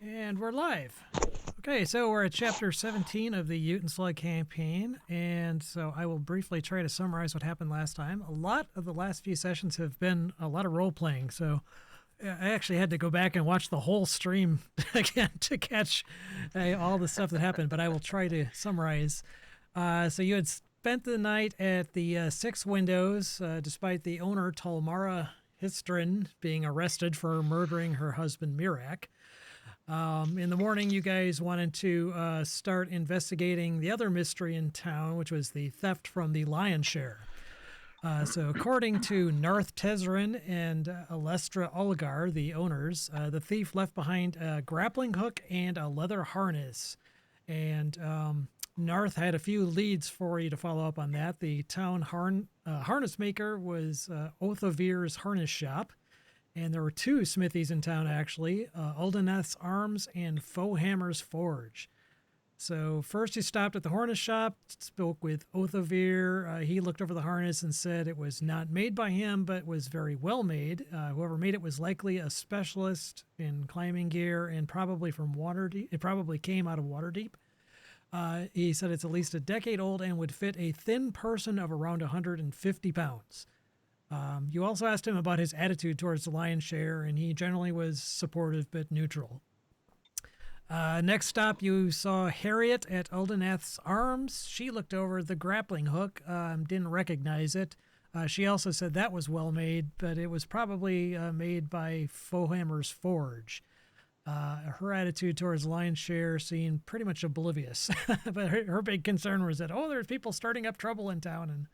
And we're live. Okay, so we're at chapter 17 of the Ute and Slug campaign, and so I will briefly try to summarize what happened last time. A lot of the last few sessions have been a lot of role playing, so I actually had to go back and watch the whole stream again to catch all the stuff that happened, but I will try to summarize. So you had spent the night at the Six Windows, despite the owner, Talmara Histrin, being arrested for murdering her husband, Mirak. In the morning, you guys wanted to start investigating the other mystery in town, which was the theft from the Lion Share. So, according to Narth Tezerin and Alestra Oligar, the owners, the thief left behind a grappling hook and a leather harness. And Narth had a few leads for you to follow up on that. The town harness maker was Othavir's Harness Shop. And there were two smithies in town, actually, Aldeneth's Arms and Fohammer's Forge. So first he stopped at the harness shop, spoke with Othavir. He looked over the harness and said it was not made by him, but was very well made. Whoever made it was likely a specialist in climbing gear and probably from Waterdeep. It probably came out of Waterdeep. He said it's at least a decade old and would fit a thin person of around 150 pounds. You also asked him about his attitude towards the lion's share, and he generally was supportive but neutral. Next stop, you saw Harriet at Aldeneth's Arms. She looked over the grappling hook, didn't recognize it. She also said that was well made, but it was probably made by Fohammer's Forge. Her attitude towards lion's share seemed pretty much oblivious, but her big concern was that, there's people starting up trouble in town, and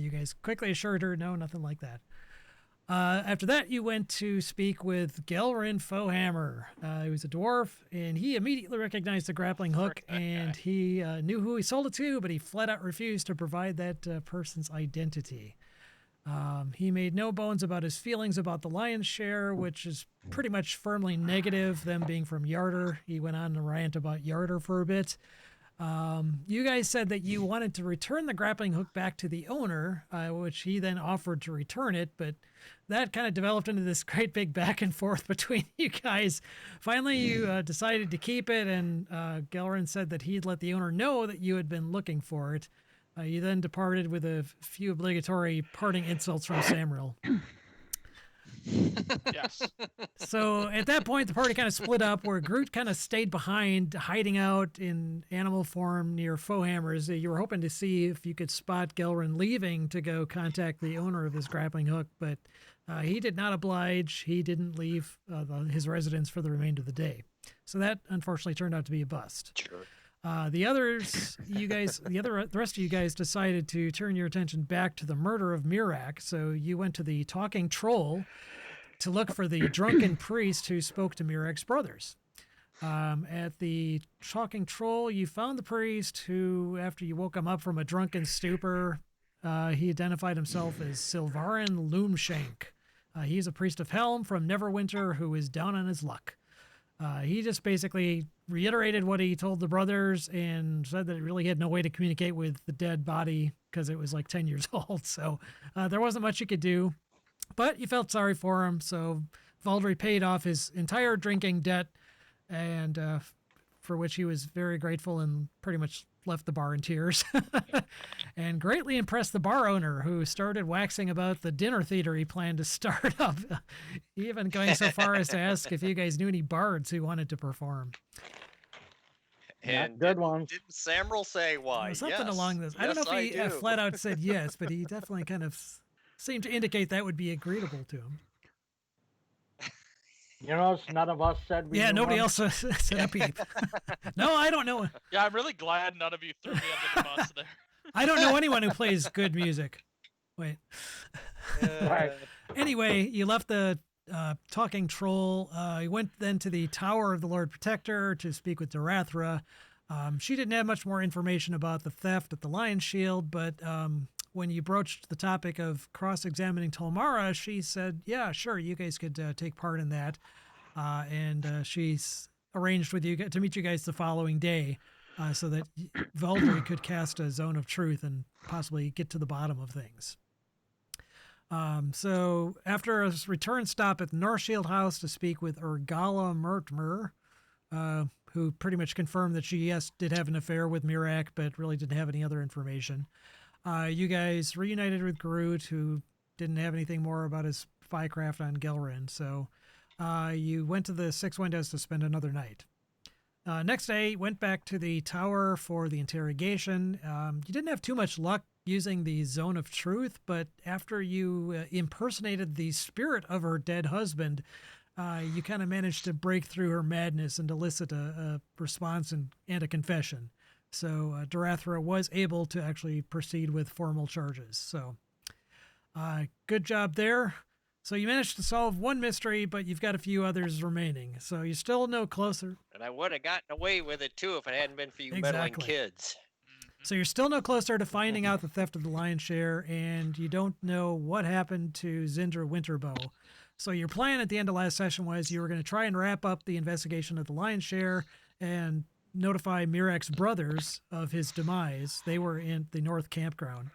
you guys quickly assured her, no, nothing like that. After that, you went to speak with Gelrin Fohammer. He was a dwarf, and he immediately recognized the grappling hook, and he knew who he sold it to, but he flat out refused to provide that person's identity. He made no bones about his feelings about the lion's share, which is pretty much firmly negative, them being from Yarder. He went on to rant about Yarder for a bit. You guys said that you wanted to return the grappling hook back to the owner, which he then offered to return it, but that kind of developed into this great big back and forth between you guys. Finally, you decided to keep it, and Gelrin said that he'd let the owner know that you had been looking for it. You then departed with a few obligatory parting insults from Samriel. Yes. So at that point, the party kind of split up, where Groot kind of stayed behind, hiding out in animal form near Fohammer's. You were hoping to see if you could spot Gelrin leaving to go contact the owner of his grappling hook, but he did not oblige. He didn't leave his residence for the remainder of the day. So that unfortunately turned out to be a bust. Sure. The rest of you guys decided to turn your attention back to the murder of Mirak. So you went to the Talking Troll to look for the drunken priest who spoke to Mirak's brothers. At the Talking Troll, you found the priest who, after you woke him up from a drunken stupor, he identified himself as Silvarin Loomshank. He's a priest of Helm from Neverwinter who is down on his luck. He just basically reiterated what he told the brothers and said that it really had no way to communicate with the dead body because it was like 10 years old. So there wasn't much you could do, but you felt sorry for him. So Valdry paid off his entire drinking debt, and for which he was very grateful and pretty much left the bar in tears and greatly impressed the bar owner, who started waxing about the dinner theater he planned to start up, even going so far as to ask if you guys knew any bards who wanted to perform. And good one. Didn't Samrel say why? Something yes. along those. I don't know if he do. flat out said yes, but he definitely kind of seemed to indicate that would be agreeable to him. You know, none of us said we. Yeah, knew nobody one. else said a peep. No, I don't know. Yeah, I'm really glad none of you threw me under the bus there. I don't know anyone who plays good music. Wait. Right. Anyway, you left the Talking Troll. You went then to the Tower of the Lord Protector to speak with Darathra. She didn't have much more information about the theft at the Lion Shield, but when you broached the topic of cross-examining Talmara, she said, yeah, sure, you guys could take part in that. And she's arranged with you to meet you guys the following day so that Valdry could cast a Zone of Truth and possibly get to the bottom of things. So after a return stop at the Northshield House to speak with Urgala Mertmer, who pretty much confirmed that she, yes, did have an affair with Mirak, but really didn't have any other information. You guys reunited with Groot, who didn't have anything more about his spycraft on Gelrin. So you went to the Six Windows to spend another night. Next day, went back to the tower for the interrogation. You didn't have too much luck using the Zone of Truth, but after you impersonated the spirit of her dead husband, you kind of managed to break through her madness and elicit a response and a confession. So Darathra was able to actually proceed with formal charges. So good job there. So you managed to solve one mystery, but you've got a few others remaining. So you're still no closer. And I would have gotten away with it too if it hadn't been for you meddling Exactly. kids. So you're still no closer to finding out the theft of the lion's share, and you don't know what happened to Zindra Winterbow. So your plan at the end of last session was you were going to try and wrap up the investigation of the lion's share and notify Mirak's brothers of his demise. They were in the North Campground,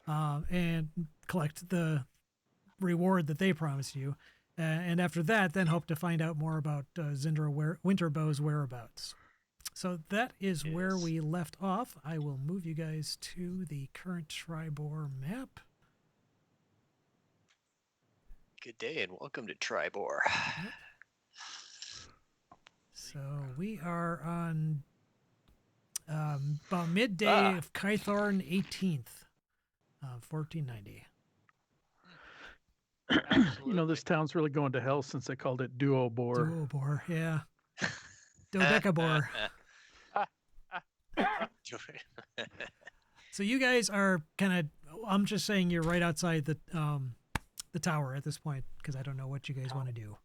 and collect the reward that they promised you. And after that, then hope to find out more about Zindra Winterbow's whereabouts. So that is where we left off. I will move you guys to the current Tribor map. Good day and welcome to Tribor. So we are on about midday of Kythorn 18th, 1490. You know, this town's really going to hell since they called it Duobor. Duobor, yeah. Dodecabor. So you guys are kind of, I'm just saying you're right outside the tower at this point, because I don't know what you guys want to do.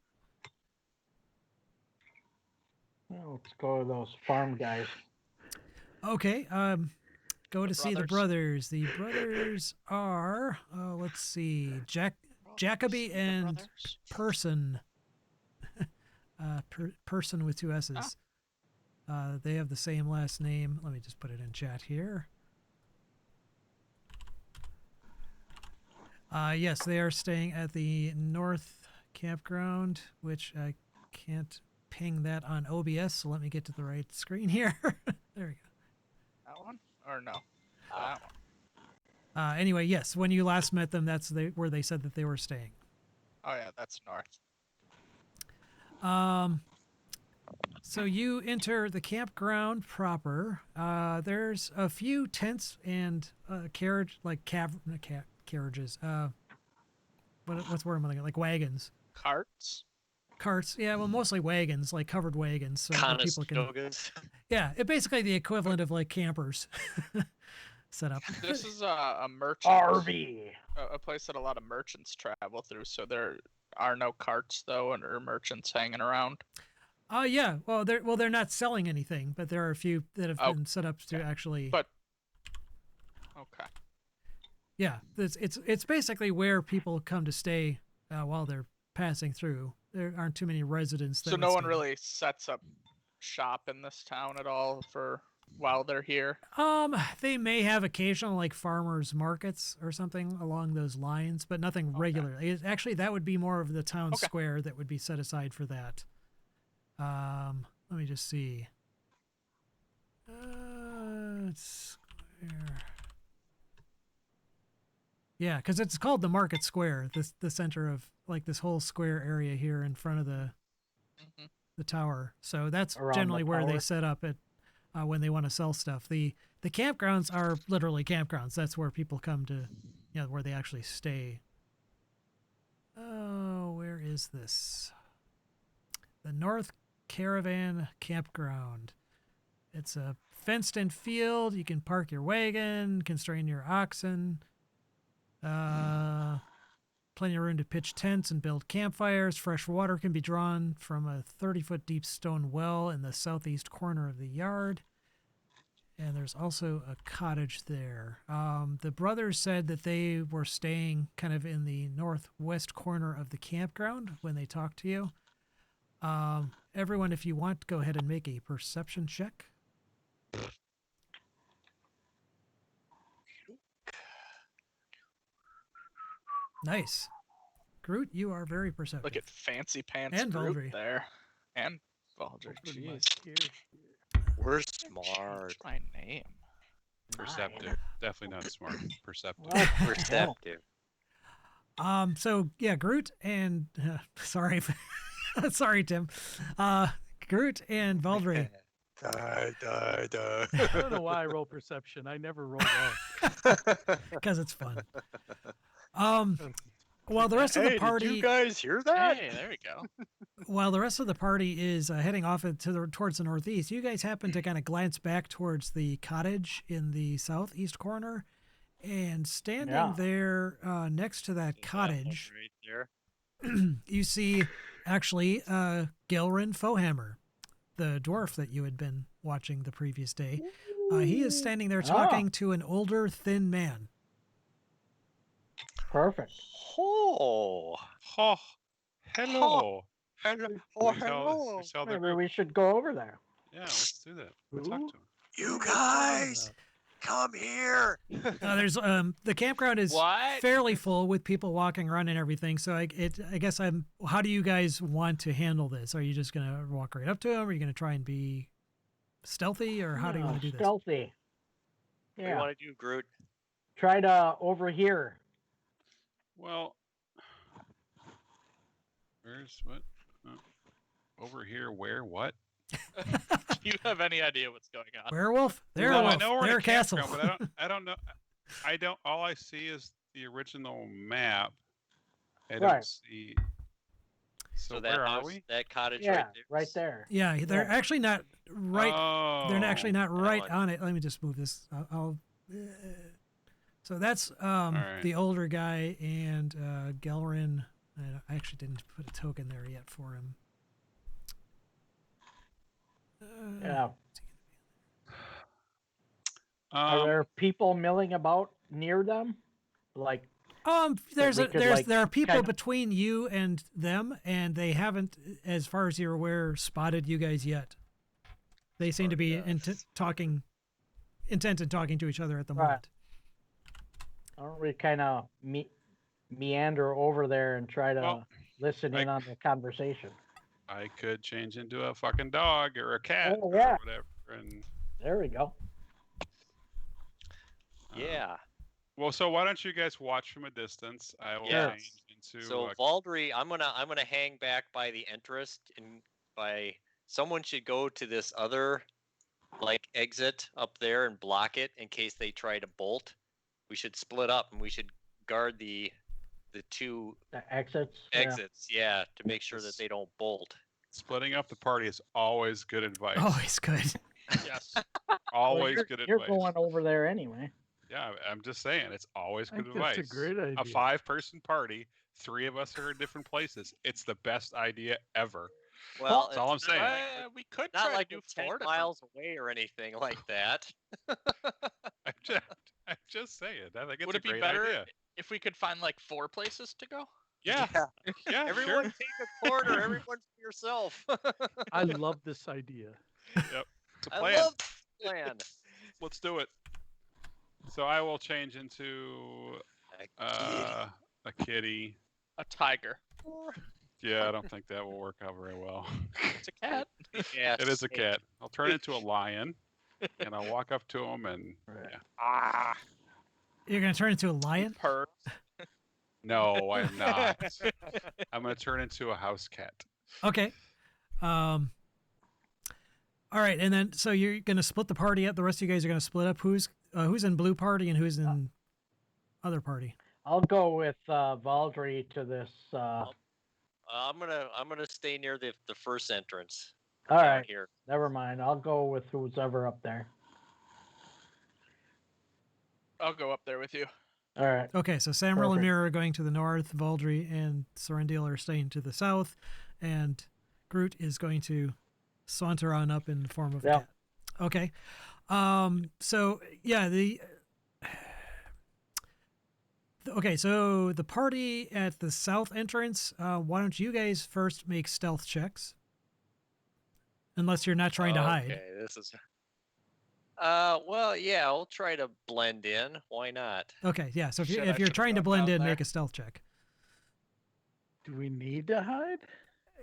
Well, let's go to those farm guys. Okay, go to see the brothers. The brothers are, let's see, Jacoby and Person. Person with two S's. They have the same last name. Let me just put it in chat here. Yes, they are staying at the North Campground, which I can't ping that on OBS, so let me get to the right screen here. There we go. That one? Or no? That one. Anyway, yes, when you last met them, that's where they said that they were staying. Oh yeah, that's north. So you enter the campground proper. There's a few tents and carriages. What's the word I'm thinking? Like wagons. Carts? Carts, yeah, well, mostly wagons, like covered wagons, so that people can. Conestogas. Yeah, it basically the equivalent of like campers set up. This is a merchant. RV. A place that a lot of merchants travel through, so there are no carts though, or merchants hanging around. Oh yeah, well they're not selling anything, but there are a few that have been set up to actually. But okay. Yeah, it's basically where people come to stay while they're passing through. There aren't too many residents. That So would no one stay. really sets up shop in this town at all for while they're here. They may have occasional like farmers markets or something along those lines, but nothing regular. Actually, that would be more of the town square that would be set aside for that. Let me just see. Square. Yeah, because it's called the Market Square, the center of like this whole square area here in front of the tower. So that's Around generally the where they tower. set up it when they want to sell stuff. The campgrounds are literally campgrounds. That's where people come to, where they actually stay. Oh, where is this? The North Caravan Campground. It's a fenced-in field. You can park your wagon, constrain your oxen. Plenty of room to pitch tents and build campfires. Fresh water can be drawn from a 30-foot deep stone well in the southeast corner of the yard. And there's also a cottage there. The brothers said that they were staying kind of in the northwest corner of the campground when they talked to you. Everyone, if you want, go ahead and make a perception check. Nice. Groot, you are very perceptive. Look at fancy pants And Groot Valdry. there, and Baldric, Open my jeez. ears. We're Change smart. my name. Perceptive. Definitely not smart. Perceptive. What the hell? Perceptive. So yeah, Groot and sorry, sorry, Tim. Groot and Valdry. Die. I don't know why I roll perception. I never roll well. Because it's fun. While the rest of the Hey, party, did you guys hear that? Hey, there we go. while the rest of the party is heading off towards the northeast, you guys happen to kind of glance back towards the cottage in the southeast corner, and standing Yeah. there next to that cottage, Right there. you see actually Gilrin Fohammer, the dwarf that you had been watching the previous day. He is standing there talking to an older, thin man. Perfect. Oh. Oh, hello. Hello. We Oh, tell- hello. we tell the Maybe group. we should go over there. Yeah, let's do that. We'll talk Ooh. to him. You guys, come here. There's the campground is What? fairly full with people walking around and everything. So I guess how do you guys want to handle this? Are you just gonna walk right up to him? Are you gonna try and be stealthy, or how do you want to do this? Stealthy. What do you Yeah. want to do, Groot? Try to overhear. Well, where's what? Over here, where? What? Do you have any idea what's going on? Werewolf? There, No, I wolf. know we're in There, a castle. campground, but I don't know. I don't. All I see is the original map. I don't Right. see. So, that where are house, we? that cottage Yeah, right there. right there. Yeah, they're Yeah. actually not right. They're actually not right one. on it. Let me just move this. So that's right. the older guy and Gelrin. I actually didn't put a token there yet for him. Yeah. Are there people milling about near them? Like, There's we a could, there's like, there are people kind of- between you and them, and they haven't, as far as you're aware, spotted you guys yet. They seem to be intent in talking to each other at the Right. moment. aren't we kind of meander over there and try to Well, listen in I- on the conversation? I could change into a fucking dog or a cat Oh, yeah. or whatever. And There we go. Yeah. well, so why don't you guys watch from a distance? I will Yeah. change into. So Valdry, I'm gonna hang back by the entrance, and someone should go to this other like exit up there and block it in case they try to bolt. We should split up and we should guard the two The exits. Yeah. exits, yeah, to make sure that they don't bolt. Splitting up the party is always good advice. Always good. Yes. Well, Always you're, good you're advice. going over there anyway. Yeah, I'm just saying, it's always I good think that's advice. a great idea. A 5-person party, 3 of us are in different places. It's the best idea ever. Well, That's all I'm it's saying. We could not try like to do we're 4 10 miles away or anything like that. I'm just saying. I think it's Would a it be great better idea. if we could find like 4 places to go? Yeah, yeah, Everyone sure. take a corner. Everyone for yourself. I love this idea. It's a I plan. love this plan. Let's do it. So I will change into a kitty. A tiger. Yeah, I don't think that will work out very well. It's a cat. Yeah, It is a cat. I'll turn into a lion, and I'll walk up to him and Ah, You're gonna turn into a lion. purr. no, I'm not. I'm gonna turn into a house cat. Okay. All right, and then so you're gonna split the party up. The rest of you guys are gonna split up. Who's in blue party and who's in other party? I'll go with Valdry to this. I'm gonna stay near the first entrance. All down right, here. never mind. I'll go with who's ever up there. I'll go up there with you. All right. Okay, so Samra and Perfect. Mira are going to the north. Valdry and Sorendil are staying to the south, and Groot is going to saunter on up in the form of a Yeah. cat. Okay. So yeah, okay, so the party at the south entrance, why don't you guys first make stealth checks? Unless you're not trying to hide. Okay, this is. Well, yeah, I'll try to blend in. Why not? Okay, yeah. So if Shit, I you're should've trying to gone blend down in, there. make a stealth check. Do we need to hide?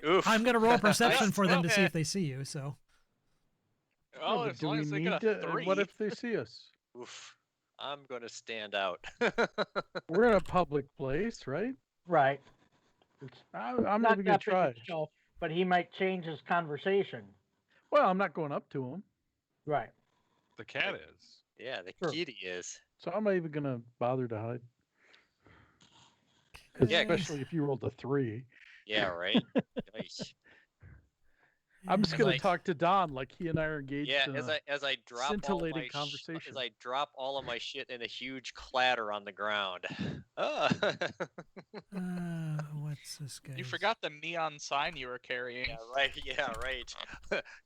Oof. I'm gonna roll perception for them to see Okay. if they see you. So Oh, but as do long we as they need get a to? 3. What if they see us? Oof. I'm gonna stand out. We're in a public place, right? Right. I'm Not maybe gonna that big try. of a shelf, but he might change his conversation. Well, I'm not going up to him, Right. The cat is. Yeah, the Sure. kitty is. so I'm not even gonna bother to hide. Yeah, Especially if you rolled a 3. Yeah, right. Nice. I'm just As gonna I- talk to Don like he and I are engaged. Yeah, in as a- I drop all scintillating my conversation. as I drop all of my shit in a huge clatter on the ground. Ah. what's this guy? You forgot the neon sign you were carrying. Yeah, right. Yeah, right.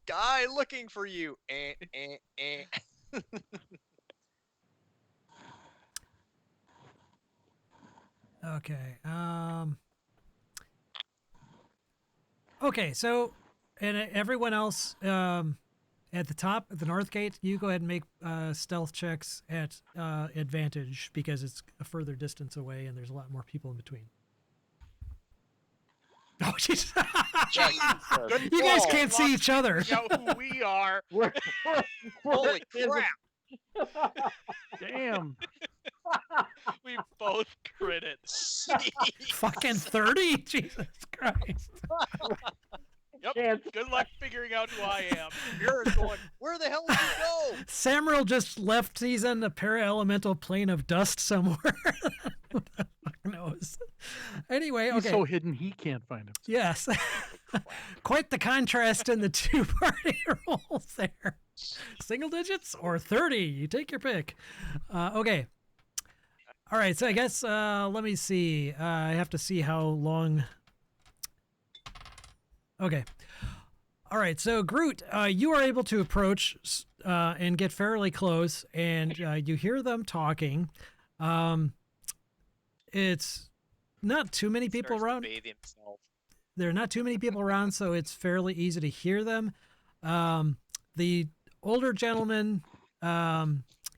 Guy looking for you. Okay. Okay. So, and everyone else at the top, at the north gate, you go ahead and make stealth checks at advantage because it's a further distance away and there's a lot more people in between. Oh, jeez. Good You guys call. can't see each other. You know who we are. We're Holy in the- crap! Damn. We both critted. Fucking 30? Jesus Christ. Yep. chance. Good luck figuring out who I am. You're going. Where the hell did you go? Samuel just left. He's in the para-elemental plane of dust somewhere. Who the fuck knows? Anyway, He's okay. so hidden he can't find him. Yes. Quite the contrast in the two party rolls there. Single digits or 30? You take your pick. Okay. All right. So I guess let me see. I have to see how long. Okay. All right. So Groot, you are able to approach and get fairly close, and you hear them talking. It's not too many people Starts to around. bathe himself. There are not too many people around, so it's fairly easy to hear them. The older gentleman,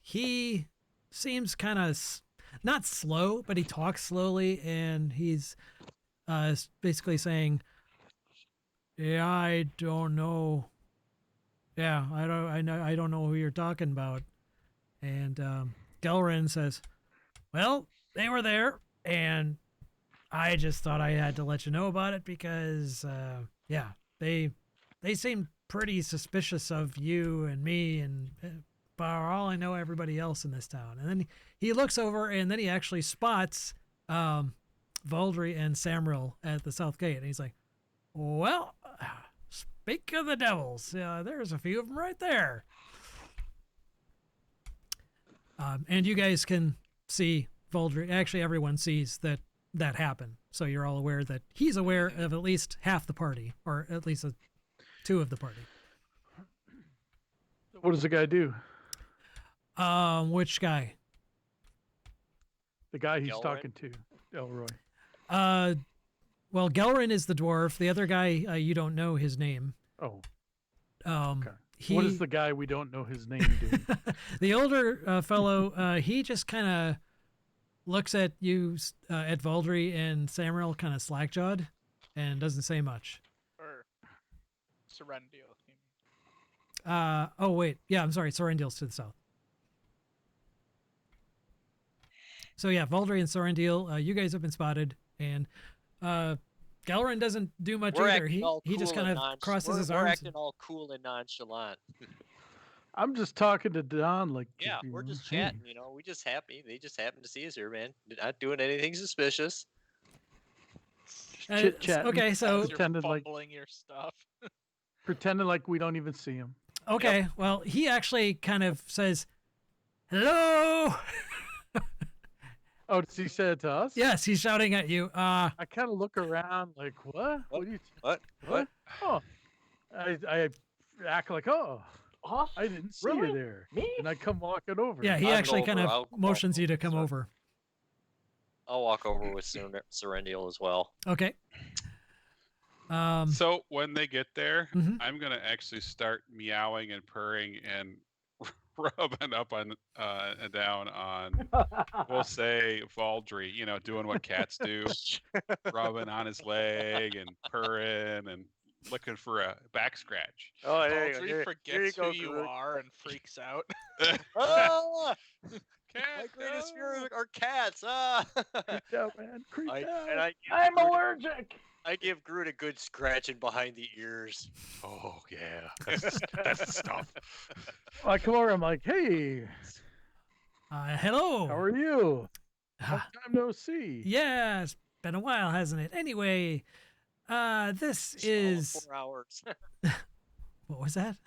he seems kind of not slow, but he talks slowly, and he's basically saying, "Yeah, I don't know. Yeah, I don't know who you're talking about." And Gelrin says, "Well, they were there, and I just thought I had to let you know about it because, yeah, they seem pretty suspicious of you and me, and for all I know, everybody else in this town." And then he looks over, and then he actually spots Valdry and Samril at the south gate, and he's like, "Well, speak of the devils, there's a few of them right there." And you guys can see Valdry. Actually, everyone sees that happened. So you're all aware that he's aware of at least half the party, or at least two of the party. What does the guy do? Which guy? The guy he's Gelrin? talking to, Elroy. Well, Gelrin is the dwarf. The other guy, you don't know his name. Oh, Okay. what is the guy we don't know his name doing? The older fellow, he just kind of looks at you, at Valdry and Samuel, kind of slack-jawed, and doesn't say much. Or Serendio. Oh, wait. Yeah, I'm sorry. Sorendil's to the south. So, yeah, Valdry and Sorendil, you guys have been spotted, and Gelrin doesn't do much We're either. acting all He just cool kind and of crosses we're, his we're arms. acting all cool and nonchalant. I'm just talking to Don like. Yeah, you we're know, just hey. chatting. You know, we just happy. They just happen to see us here, man. Not doing anything suspicious. Chit-chatting. Okay, so As you're pretended like- fumbling your stuff. Pretending like we don't even see him. okay, well, he actually kind of says, "Hello." Oh, does he say it to us? Yes, he's shouting at you. I kind of look around like, what? What do you? What? What? Oh, I act like, oh, Us? I didn't see Really? you there, Me? and I come walking over. Yeah, he I'll go actually kind over, of I'll walk motions you to over, come sorry. over. I'll walk over with Serendial as well. Okay. So when they get there, Mhm. I'm gonna actually start meowing and purring and rubbing up on and down on, we'll say Valdry, doing what cats do, rubbing on his leg and purring and looking for a back scratch. Oh, there you go. Baldry Here you forgets go, who you Groot. are and freaks out. Ah! Cat, My greatest no! fear are cats. Ah! Creeped out, man. Creeped out. I'm allergic. I give Groot a good scratching behind the ears. Oh yeah, that's the stuff. I come over. I'm like, hey, Hello. how are you? Long Ah, time no see. yeah, it's been a while, hasn't it? Anyway, this All of is 4 hours. what was that?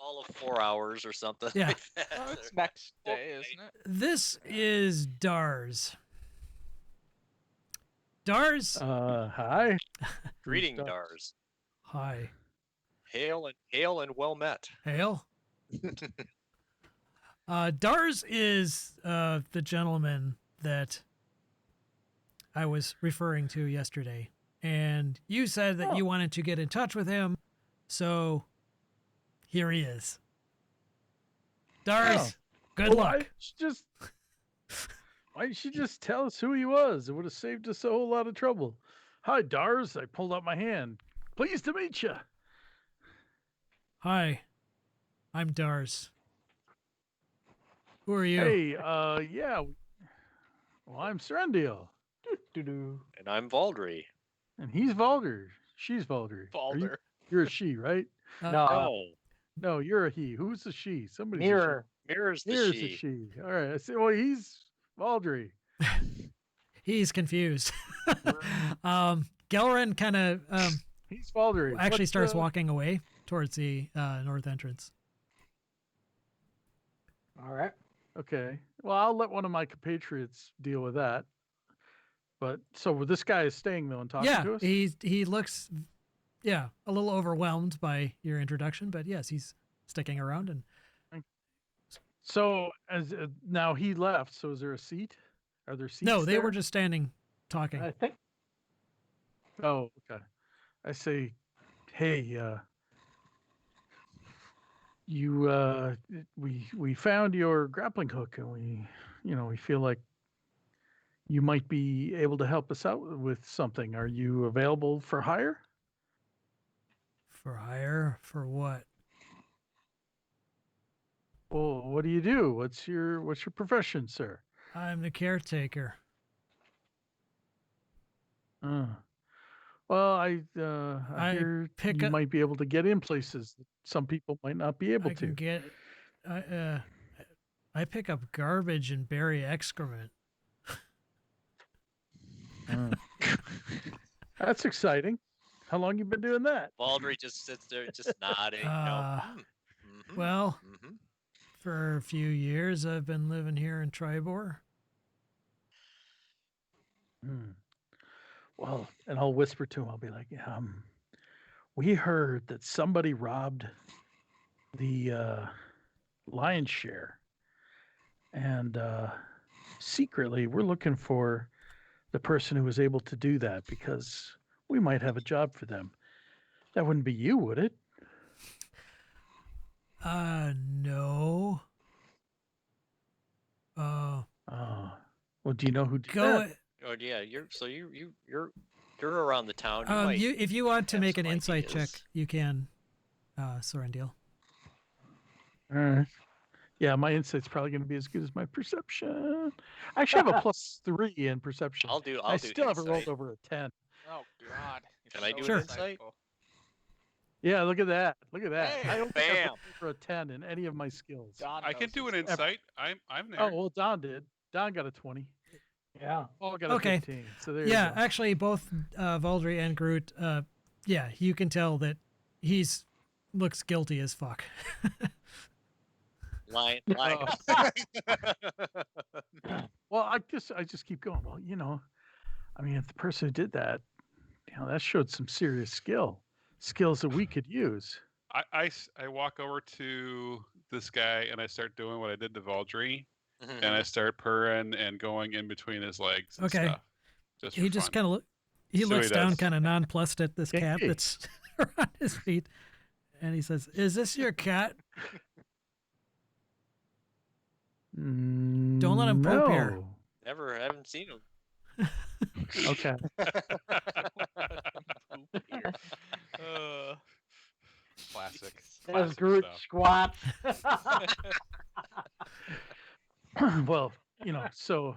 all of 4 hours or something. Yeah. like that. Oh, it's next day, isn't it? This is Dars. Dars, Hi. Greeting, Stuff. Dars. hi, Hail and well met. hail. Dars is the gentleman that I was referring to yesterday, and you said that you wanted to get in touch with him, so here he is. Dars, Oh. good Why luck. didn't she just- Why didn't she just tell us who he was? It would have saved us a whole lot of trouble. Hi, Dars. I pulled out my hand. Pleased to meet you. Hi, I'm Dars. Who are you? Hey, yeah. Well, I'm Serendil, Doo-doo. And I'm Valdry. and he's Valder. She's Valder. Balder. You're a she, right? No, Oh, No, you're a he. Who's the she? Somebody's mirror. Mirror's A the she. Here's she. a she. All right. I say, well, he's Valdry. He's confused. Gelrin kind of He's Valdry. actually What's, starts walking away towards the north entrance. All right. Okay. Well, I'll let one of my compatriots deal with that. But so this guy is staying though and talking Yeah, to us. he looks, a little overwhelmed by your introduction, but yes, he's sticking around. And So as now he left. So is there a seat? Are there seats? no, they there? were just standing talking. I think Oh, okay. I say, hey, we found your grappling hook, and we feel like you might be able to help us out with something. Are you available for hire? For hire? For what? Well, what do you do? What's your profession, sir? I'm the caretaker. Well, I I hear pick you up- might be able to get in places that some people might not be able I to. can get. I pick up garbage and bury excrement. That's exciting. How long you been doing that? Valdry just sits there, just nodding. Well, mhm. for a few years, I've been living here in Tribor. Well, and I'll whisper to him. I'll be like, we heard that somebody robbed the lion's share, and secretly we're looking for the person who was able to do that because we might have a job for them. That wouldn't be you, would it? No. Well, do you know who did Go. that? Oh yeah, you're around the town. You might If you want to have make some an insight check, ideas. you can, Sorendil. All right. Yeah, my insight's probably going to be as good as my perception. I actually have a +3 in perception. I'll do I still haven't rolled insight. over a 10. Oh God. You're Can I do so Sure. insight? insightful. Yeah, look at that. Look at that. Hey, I don't think I've bam. rolled over a 10 in any of my skills. Don I can knows do his an stuff. insight. I'm there. Oh, well, Don did. Don got a 20. yeah. Paul got Okay. a 15. So there Yeah, you go. actually, both Valdry and Groot. You can tell that he's looks guilty as fuck. Lion. Well, I just keep going. Well, I mean, if the person who did that, that showed some serious skills that we could use. I walk over to this guy and I start doing what I did to Valdry, and I start purring and going in between his legs and Okay. stuff. Just He for just fun. kind of he So he looks down, does. kind of nonplussed at this cat Hey. that's on his feet, and he says, "Is this your cat?" Don't let him poop here. No. Never, haven't seen him. Okay. Poop here. Classic. As classic Groot stuff. squats. Well, so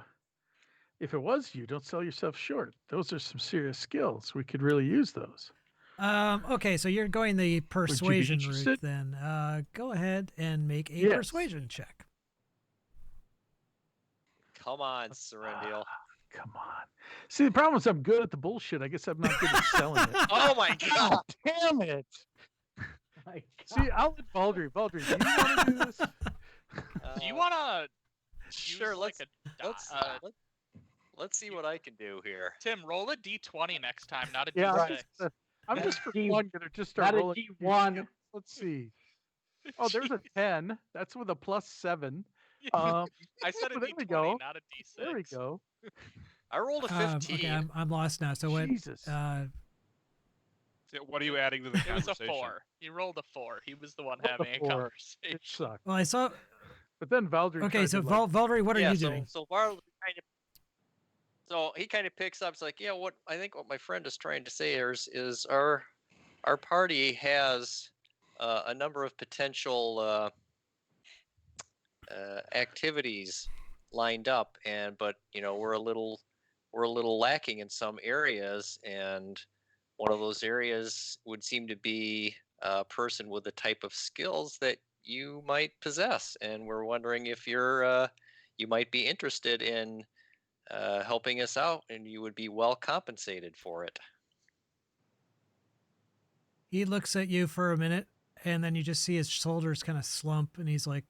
if it was you, don't sell yourself short. Those are some serious skills. We could really use those. Okay, so you're going the persuasion route interested? then. Go ahead and make a Yes. persuasion check. Come on, Serendil. Come on. See, the problem is I'm good at the bullshit. I guess I'm not good at selling it. Oh my god. God damn it. My See, I'll let Baldry. Baldry, do you want to do this? Do you want to Sure, like let's a let's see what I can do here. Tim, roll a d20 next time, not a Yeah, d6. I'm just for D- fun gonna just start Not a rolling. D1. Let's see. Oh, there's a 10. That's with a +7. I said a there we d20, go. not a d6. There we go. I rolled a 15. Okay, I'm lost now. So what? Jesus. So what are you adding to the It was conversation? a 4. He rolled a 4. He was the one Rolled a having a 4. conversation. It sucked. Well, I saw. But then Valdry. Okay, tried so to, like, Valdry, what are yeah, you so, doing? So Varl kind of, so he kind of picks up. It's like, yeah, what my friend is trying to say here is our party has a number of potential activities lined up, but we're a little lacking in some areas, and one of those areas would seem to be a person with the type of skills that you might possess, and we're wondering if you might be interested in helping us out, and you would be well compensated for it. He looks at you for a minute, and then you just see his shoulders kind of slump, and he's like,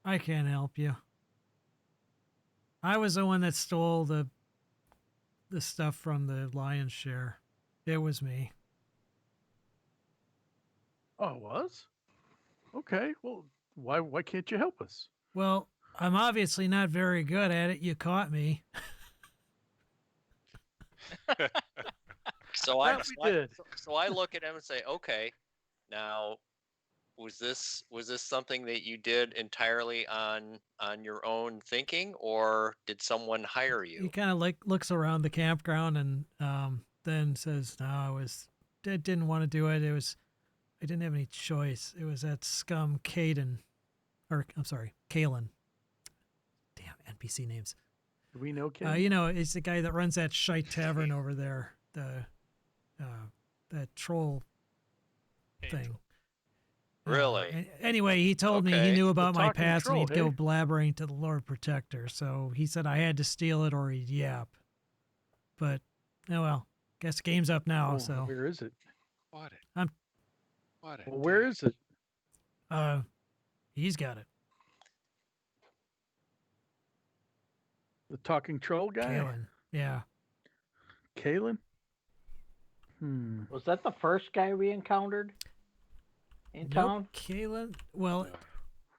"I can't help you. I was the one that stole the stuff from the lion's share. It was me." Oh, it was? Okay. Well, why can't you help us? Well, I'm obviously not very good at it. You caught me. So I That we did. so I look at him and say, okay, now was this something that you did entirely on your own thinking, or did someone hire He you? kind of like looks around the campground and then says, "No, I didn't want to do it. I didn't have any choice. It was that scum Caden, or I'm sorry, Kalen. Damn NPC names. Do we know Ken? It's the guy that runs that shite tavern over there. That troll thing. Really? Anyway, he told me he Okay. knew about The my talking past and troll, he'd go hey? blabbering to the Lord Protector. So he said I had to steal it or he'd yap. But, oh well, guess the game's up now. Oh, So, where is it? What? I'm- What? Well, where is it? he's got it. The talking troll guy? Kalen. Yeah. Kalen? Was that the first guy we encountered in Nope, town? Kalen. Well,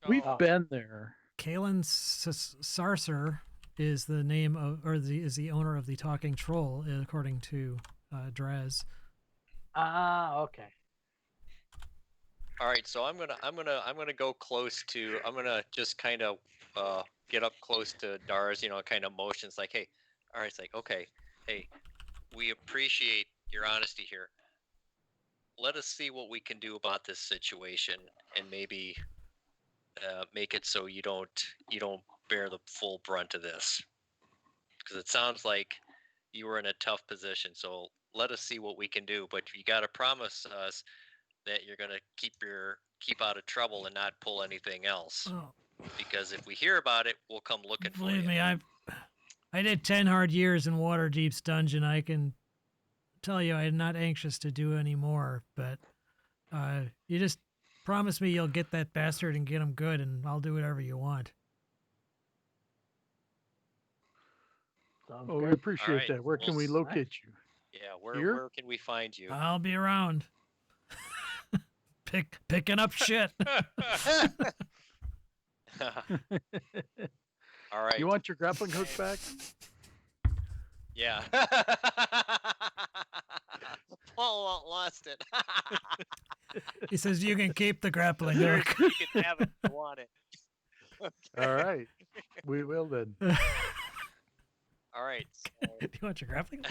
We've Oh, been there. Kalen Sarcer is the name of, is the owner of the talking troll, according to Draz. Ah, okay. All right, so I'm gonna go close to. I'm gonna just kind of get up close to Dars. Kind of motions like, hey, all right. It's like, okay, hey, we appreciate your honesty here. Let us see what we can do about this situation, and maybe make it so you don't bear the full brunt of this. Because it sounds like you were in a tough position. So let us see what we can do. But you got to promise us that you're gonna keep out of trouble and not pull anything else. Oh, Because if we hear about it, we'll come looking for believe you. me, I did 10 hard years in Waterdeep's dungeon. I can tell you I'm not anxious to do any more, but you just promise me you'll get that bastard and get him good, and I'll do whatever you want. Sounds Oh, we good. appreciate right, that. Where can we well, locate you? Yeah, Here? where can we find you? I'll be around. Picking up shit. All right. You want your grappling hook back? Yeah. Paul lost it. He says you can keep the grappling Sure, hook. you can have it if you want it. All right. We will then. All right. Do you want your grappling?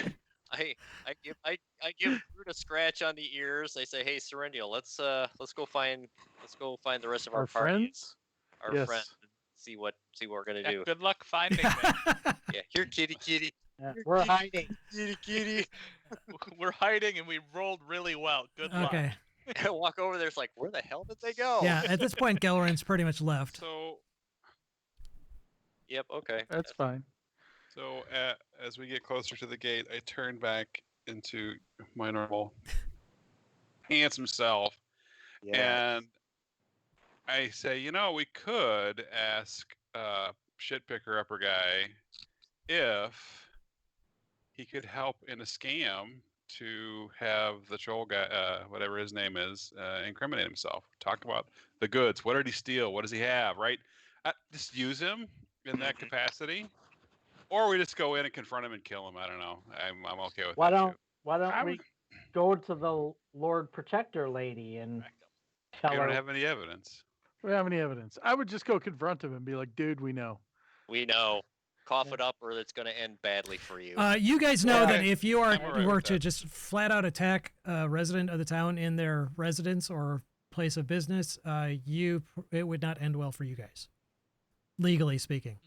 I give Groot a scratch on the ears. I say, "Hey, Serendial, let's go find the rest of our, Our party, friends? our Yes. friend, and see what we're gonna Yeah, do." good luck finding them. Yeah, here, kitty. Yeah, Here, we're kitty, hiding. kitty. We're hiding and we rolled really well. Good luck. Okay. I walk over there. It's like, where the hell did they go? Yeah, at this point, Gelrin's pretty much left. So Yep. Okay. That's fine. So as we get closer to the gate, I turn back into my normal handsome self, Yeah. and I say, we could ask shit picker upper guy if he could help in a scam to have the troll guy, whatever his name is, incriminate himself. Talk about the goods. What did he steal? What does he have? Right? Just use him in that capacity. Or we just go in and confront him and kill him. I don't know. I'm okay with Why that don't too. Why don't I we would- go to the Lord Protector lady and tell We her? don't have any evidence. We don't have any evidence. I would just go confront him and be like, dude, we know. We know. Cough it up, or it's going to end badly for you. You guys know that Okay. if you I'm all right were with to that. just flat out attack a resident of the town in their residence or place of business, it would not end well for you guys, legally speaking.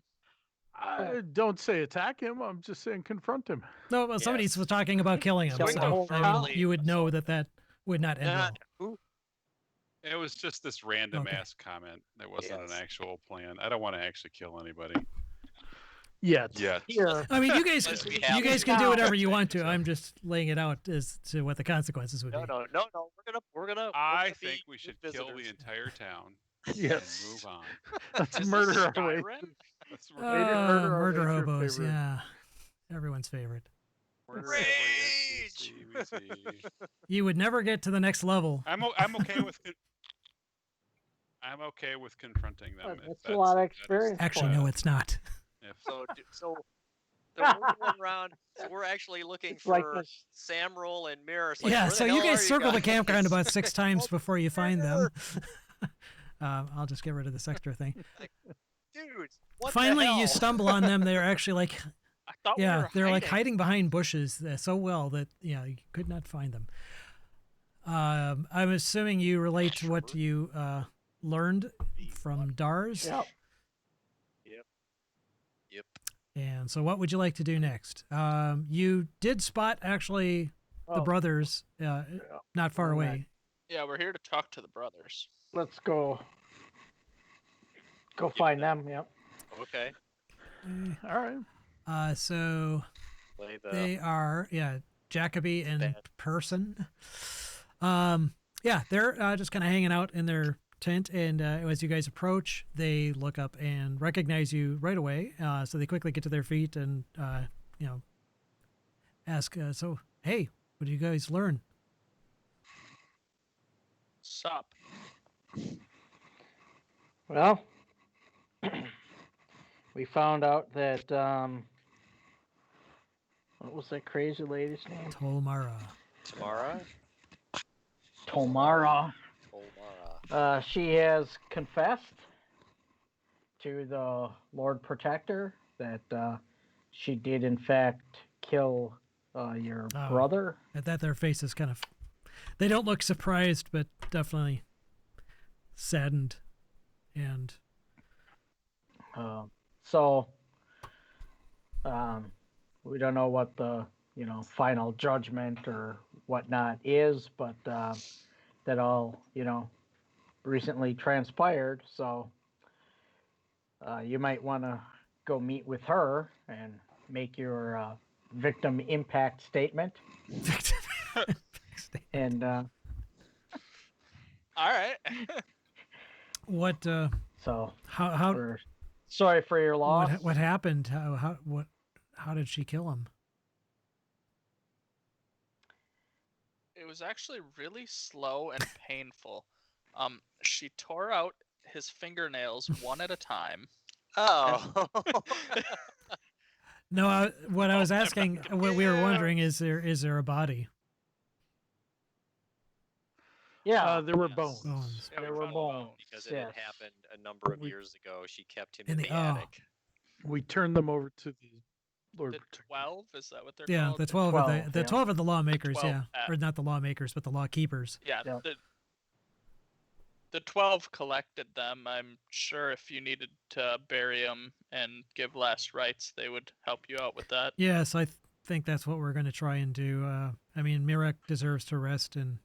I don't say attack him. I'm just saying confront him. No, well, somebody Yes. was talking about killing him, Kill so the whole I mean, town. you would know that would not end Nah, well. It was just this random Okay. ass comment. It wasn't Yes. an actual plan. I don't want to actually kill anybody. Yet. Yet. Here, I mean, you guys, Unless we you have guys to. can do whatever you want to. I'm just laying it out as to what the consequences would no, be. no. We're gonna. I be think we good should kill the visitors. entire town Yes. and move on. Let's Is murder this our way. Skyrim? That's They didn't murder our Murder major hobos, favorite. yeah, everyone's favorite. Rage! You would never get to the next level. I'm okay with. I'm okay with confronting them. if that's a lot of that is- experience. Actually, no, it's not. if- So we're going around. So we're actually looking It's for like this- Samroll and Mirror. It's like, Yeah, where the so you hell guys are circle the guys? campground about 6 times Oh, before you find them. mirror. I'll just get rid of this extra thing. Dude, what Finally, the hell? you stumble on them. They're actually like, I thought we yeah, were they're like hiding behind bushes so well that you could not find them. I'm assuming you relate to what you learned from Dars. Yep. Yep. And so, what would you like to do next? You did spot actually the Oh, brothers not far Alright. away. Yeah, we're here to talk to the brothers. let's go. Go find them. Yep. Okay. All right. So Play the. they are, Jacoby and Bad. Person. They're just kind of hanging out in their tent, and as you guys approach, they look up and recognize you right away. So they quickly get to their feet and ask, "So, hey, what did you guys learn?" Sup? Well, we found out that what was that crazy lady's name? Tolmara. Tamara. Tomara. Tomara. She has confessed to the Lord Protector that she did in fact kill your Oh. brother. At that, their faces kind of, they don't look surprised, but definitely saddened. And So we don't know what the final judgment or whatnot is, but that all recently transpired. So you might want to go meet with her and make your victim impact statement. And All right. what? so How? we're sorry for your loss. What happened? How did she kill him? It was actually really slow and painful. She tore out his fingernails one at a time. Oh. No, what I was Oh, I'm asking, not what we were Yeah. wondering is there a body? Yeah, there were Yes. bones. Bones. Yeah, we there were found bones. because it had Yes. happened a number of We- years ago. She kept him In in the- the oh. attic. We turned them over to the Lord The Protector. 12, is that what they're Yeah, called? the 12 are 12, the yeah. 12 are the lawmakers, 12, yeah. Or not the lawmakers, but the law keepers. Yeah, Yeah. the 12 collected them. I'm sure if you needed to bury them and give last rites, they would help you out with that. Yes, I think that's what we're going to try and do. I mean, Mirek deserves to rest and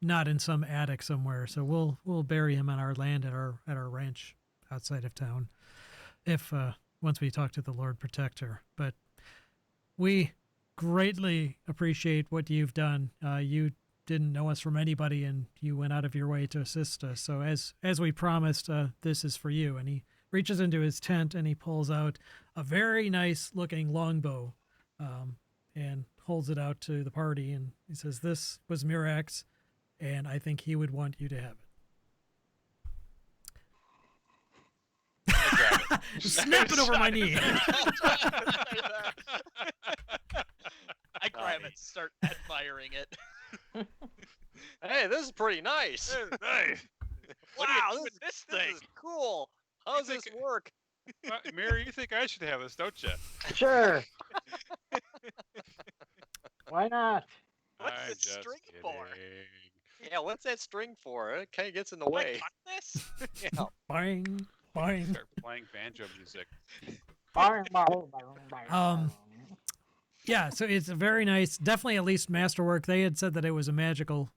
not in some attic somewhere. So we'll bury him on our land at our ranch outside of town. If once we talk to the Lord Protector, but we greatly appreciate what you've done. You didn't know us from anybody, and you went out of your way to assist us. So as we promised, this is for you. And he reaches into his tent and he pulls out a very nice looking longbow, and holds it out to the party. And he says, "This was Mirek's, and I think he would want you to have it." Snap it over my knee. I grab it, start admiring it. Hey, this is pretty nice. Nice. What do you Wow, do this, with is- this this thing? is cool. How does this think- work? Mary, you think I should have this, don't you? Sure. Why not? What's I'm this just string for? kidding. Yeah, what's that string for? It kind of gets in the Do I way. cut this? Yeah. Bang, bang. Start playing banjo music. Yeah, so it's a very nice, definitely at least masterwork. They had said that it was a magical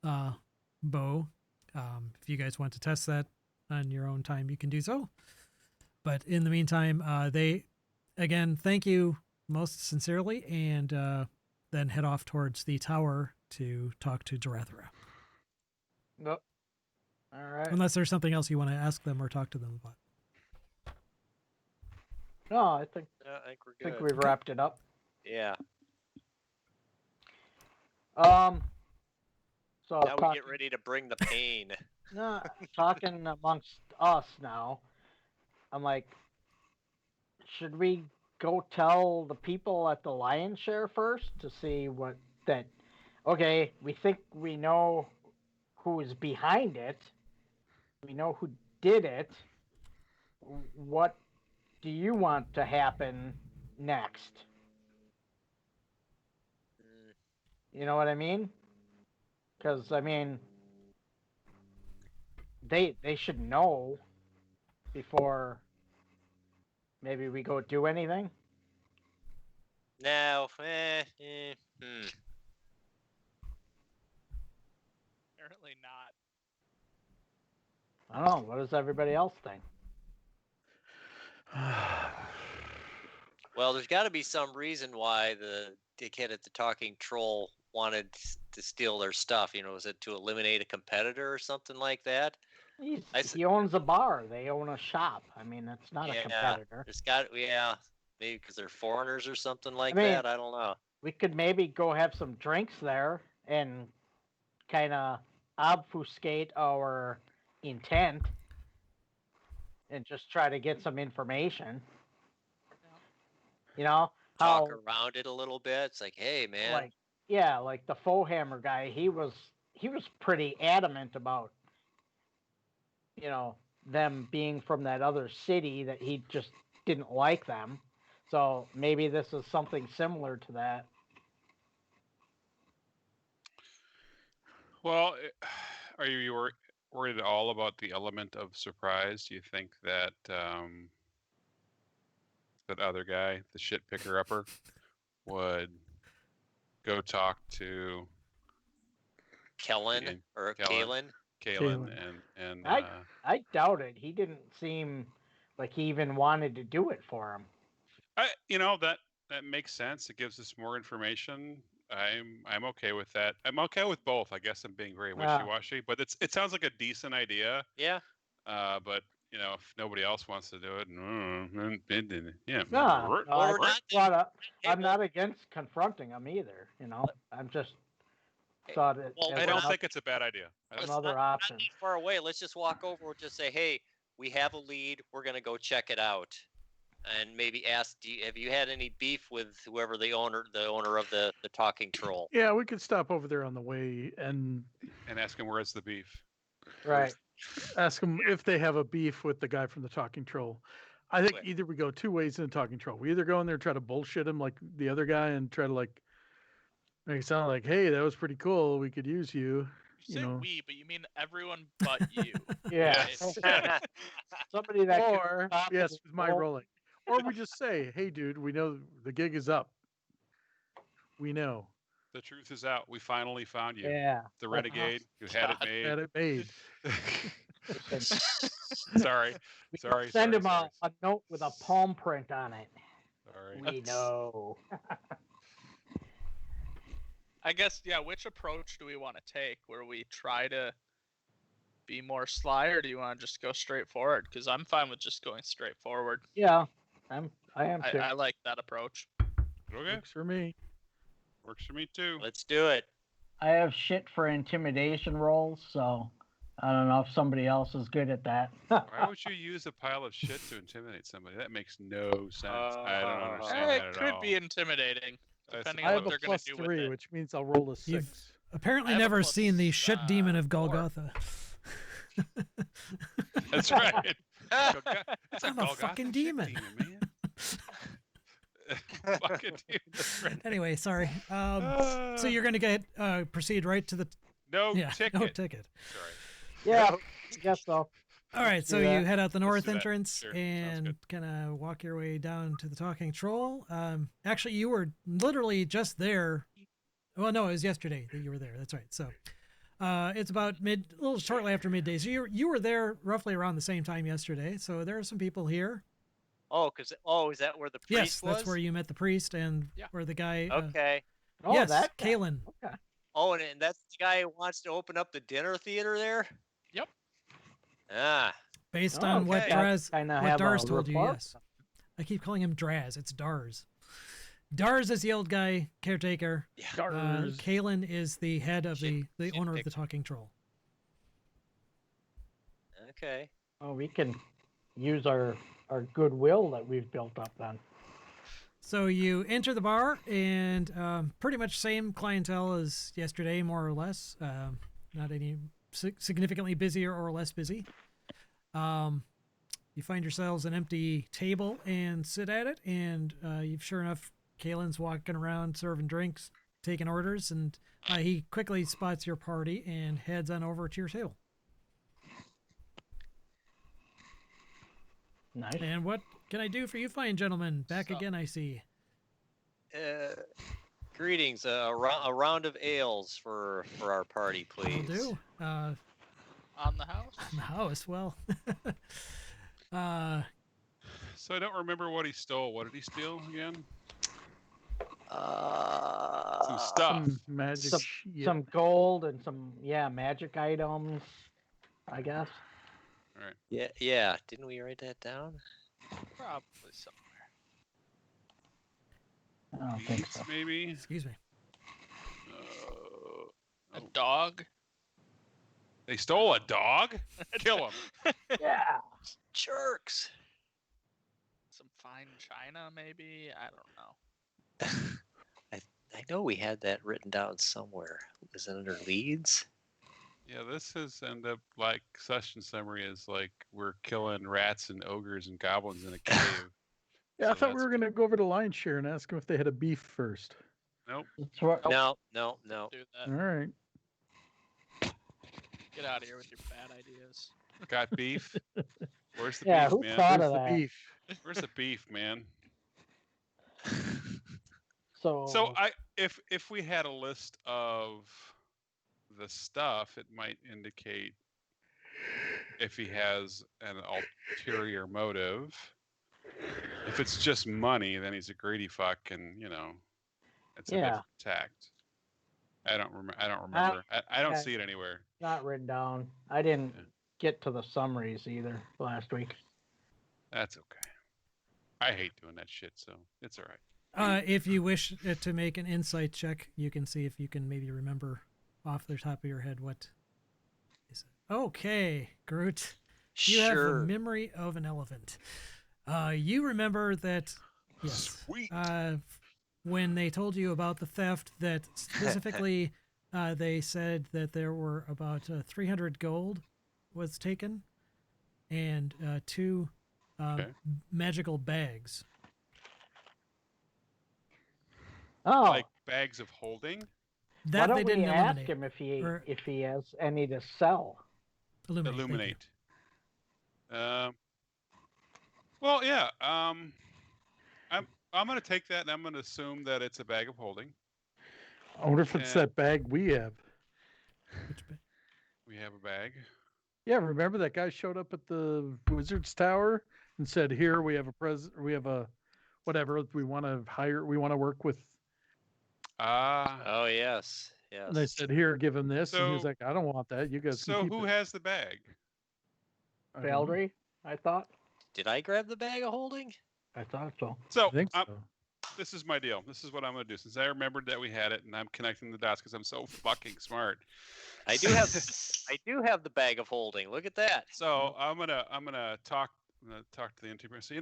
bow. If you guys want to test that on your own time, you can do so. But in the meantime, they, again, thank you most sincerely, and then head off towards the tower to talk to Darathra. Nope. All right. Unless there's something else you want to ask them or talk to them about. No, I think Yeah, I think we're think good. we've wrapped it up. Yeah. So Now we talking, get ready to bring the pain. no, talking amongst us now. I'm like, should we go tell the people at the Lion's Share first to see what that? Okay, we think we know who is behind it. We know who did it. What do you want to happen next? Mm, You know what I mean? Because I mean, they should know before maybe we go do anything. No. Apparently not. I don't know. What does everybody else think? Well, there's got to be some reason why the dickhead at the Talking Troll wanted to steal their stuff. You know, was it to eliminate a competitor or something like that? He owns a bar. They own a shop. I mean, that's not a Yeah, competitor. There's got, yeah, maybe because they're foreigners or something like mean- that. I don't know. We could maybe go have some drinks there and kind of obfuscate our intent and just try to get some information. You know how Talk around it a little bit. It's like, hey, man, like like the Fohammer guy, he was pretty adamant about them being from that other city, that he just didn't like them. So maybe this is something similar to that. Well, are you worried at all about the element of surprise? Do you think that that other guy, the shit picker upper, would go talk to Kellen and or Kellen. Kalen. Kalen and I doubt it. He didn't seem like he even wanted to do it for him. that makes sense. It gives us more information. I'm okay with that. I'm okay with both. I guess I'm being very Yeah. wishy-washy, but it sounds like a decent idea. Yeah. But if nobody else wants to do it, yeah. No, Well, I we're not- just wanna- Hey, I'm well- not against confronting him either. I'm just thought it. Well, as I don't ano- think it's a bad idea. I don't- Let's another not option. too far away. Let's just walk over and just say, hey, we have a lead. We're going to go check it out. and maybe ask, have you had any beef with whoever the owner of the talking troll? Yeah, we could stop over there on the way and And ask him where's the beef. Right. ask them if they have a beef with the guy from the talking troll. I think Quick. either we go two ways in the talking troll. We either go in there and try to bullshit him like the other guy and try to like make it sound like, hey, that was pretty cool. We could use you. You say know. we, but you mean everyone but you. Yeah. Yes. Somebody that could Or stop yes, and with my roll. rolling. Or we just say, hey, dude, we know the gig is up. We know. The truth is out. We finally found you. Yeah. The renegade who had it God. made. Had it made. Sorry. We Sorry. Send sorry, him sorry, a note with a palm print on it. sorry. We know. I guess, yeah, which approach do we want to take? Where we try to be more sly, or do you want to just go straight forward? Because I'm fine with just going straight forward. Yeah. I am too. I like that approach. Okay. Works for me. Works for me too. Let's do it. I have shit for intimidation rolls, so I don't know if somebody else is good at that. Why would you use a pile of shit to intimidate somebody? That makes no sense. I don't understand It that at could all. be intimidating, That's- depending I on have what a they're going to plus do with 3, it. which means I'll roll a 6. You've Apparently I have a never plus, seen the shit demon of 4. Golgotha. That's right. It's I'm a Golgotha fucking shit demon. man. Fucking demon. That's right. Anyway, sorry. So you're going to proceed right to the no ticket. ticket. No ticket. Sorry. Yeah, I guess so. All right, so do that. you head out the north do that. entrance Sure, sounds and good. kind of walk your way down to the talking troll. Actually, you were literally just there. Well, no, it was yesterday that you were there. That's right. So it's about a little shortly after midday. So you were there roughly around the same time yesterday. So there are some people here. Is that where the priest Yes, was? that's where you met the priest and Yeah. where the guy. Okay. Oh, yes, that guy. Kalen. Okay. Oh, and that's the guy who wants to open up the dinner theater there? Yep. Ah. Based Oh, on what okay. Draz, Kinda what have a Dars told you, rapport. yes. I keep calling him Draz. It's Dars. Dars is the old guy, caretaker. Dars. Kalen is the head of the Shit owner of pick. the talking troll. Okay. Oh, we can use our goodwill that we've built up then. So you enter the bar, and pretty much same clientele as yesterday, more or less. Not any significantly busier or less busy. You find yourselves an empty table and sit at it, and you've sure enough, Kalen's walking around serving drinks, taking orders, and he quickly spots your party and heads on over to your table. Nice. And what can I do for you fine gentlemen? Back So- again, I see. Greetings. A round of ales for our party, Will please. do. On the house? In the house, well. So I don't remember what he stole. What did he steal again? Some stuff. Some magic Some, shit. some gold and some magic items, I guess. Yeah. Didn't we write that down? Probably somewhere. I don't think Beads, so. maybe. Excuse me. A Oh. dog? They stole a dog. Kill him. Yeah. Jerks. Some fine china, maybe? I don't know. I know we had that written down somewhere. Is it under leads? Yeah, this is end up like session summary is like we're killing rats and ogres and goblins in a cave. Yeah, I So thought we that's- were going to go over to Lion Share and ask them if they had a beef first. Nope. That's what, No. Do All that. right. Get out of here with your bad ideas. Got beef. Where's the Yeah, beef, who man? thought Where's of the that? beef? Where's the beef, man? So So if we had a list of the stuff, it might indicate if he has an ulterior motive. If it's just money, then he's a greedy fuck, and it's a Yeah. different tact. I don't remember. I don't yeah. see it anywhere. not written down. I didn't Yeah. get to the summaries either last week. That's okay. I hate doing that shit, so it's all right. If you wish to make an insight check, you can see if you can maybe remember off the top of your head what is it. Okay, Groot. You have the Sure. memory of an elephant. You remember that, yes, Sweet. when they told you about the theft, that specifically they said that there were about 300 gold was taken and 2 Okay. magical bags. Oh, Like bags of holding. why That don't they we didn't ask eliminate. him or- if he has any to sell? Illuminate. thank you. Illuminate. Well, yeah. I'm gonna take that, and I'm gonna assume that it's a bag of holding. I wonder if it's Yeah. that bag we have. Which ba- We have a bag. Yeah, remember that guy showed up at the Wizard's Tower and said, "Here we have a whatever we want to hire. We want to work with." Ah. Oh yes, yes. And they said, "Here, give him this," and he was So- like, "I don't want that. You guys." So can keep who it." has the bag? I don't know. Valerie, I thought. Did I grab the bag of holding? I thought so. So I think I'm- so. this is my deal. This is what I'm gonna do. Since I remembered that we had it, and I'm connecting the dots because I'm so fucking smart. I do have I do have the bag of holding. Look at that. So I'm gonna talk to the interim. So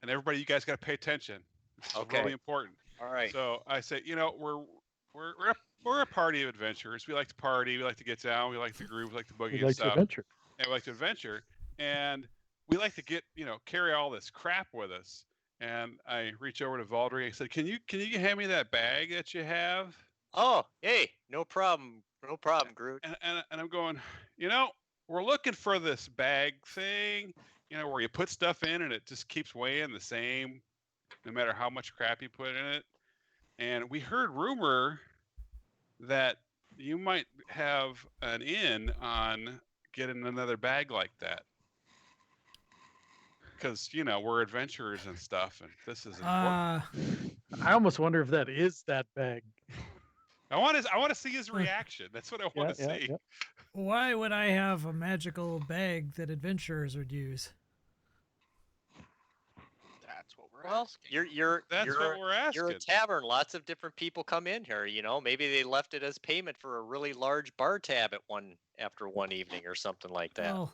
and everybody, you guys got to pay attention. This is Okay. really important. All right. So I say, we're a party of adventurers. We like to party. We like to get down. We like to groove. We like to boogie We'd and like to stuff. adventure. And we like to adventure. And we like to get, carry all this crap with us. And I reach over to Valdry. I said, can you hand me that bag that you have? Oh, hey, no problem. No problem, Groot. And I'm going, we're looking for this bag thing, where you put stuff in and it just keeps weighing the same, no matter how much crap you put in it. And we heard rumor that you might have an in on getting another bag like that. Because, we're adventurers and stuff, and this is important. I almost wonder if that is that bag. I want to see his reaction. That's what I want to see. Yeah. Why would I have a magical bag that adventurers would use? That's what we're Well, asking. That's what we're asking. You're a tavern. Lots of different people come in here. Maybe they left it as payment for a really large bar tab after one evening or something like that. Well,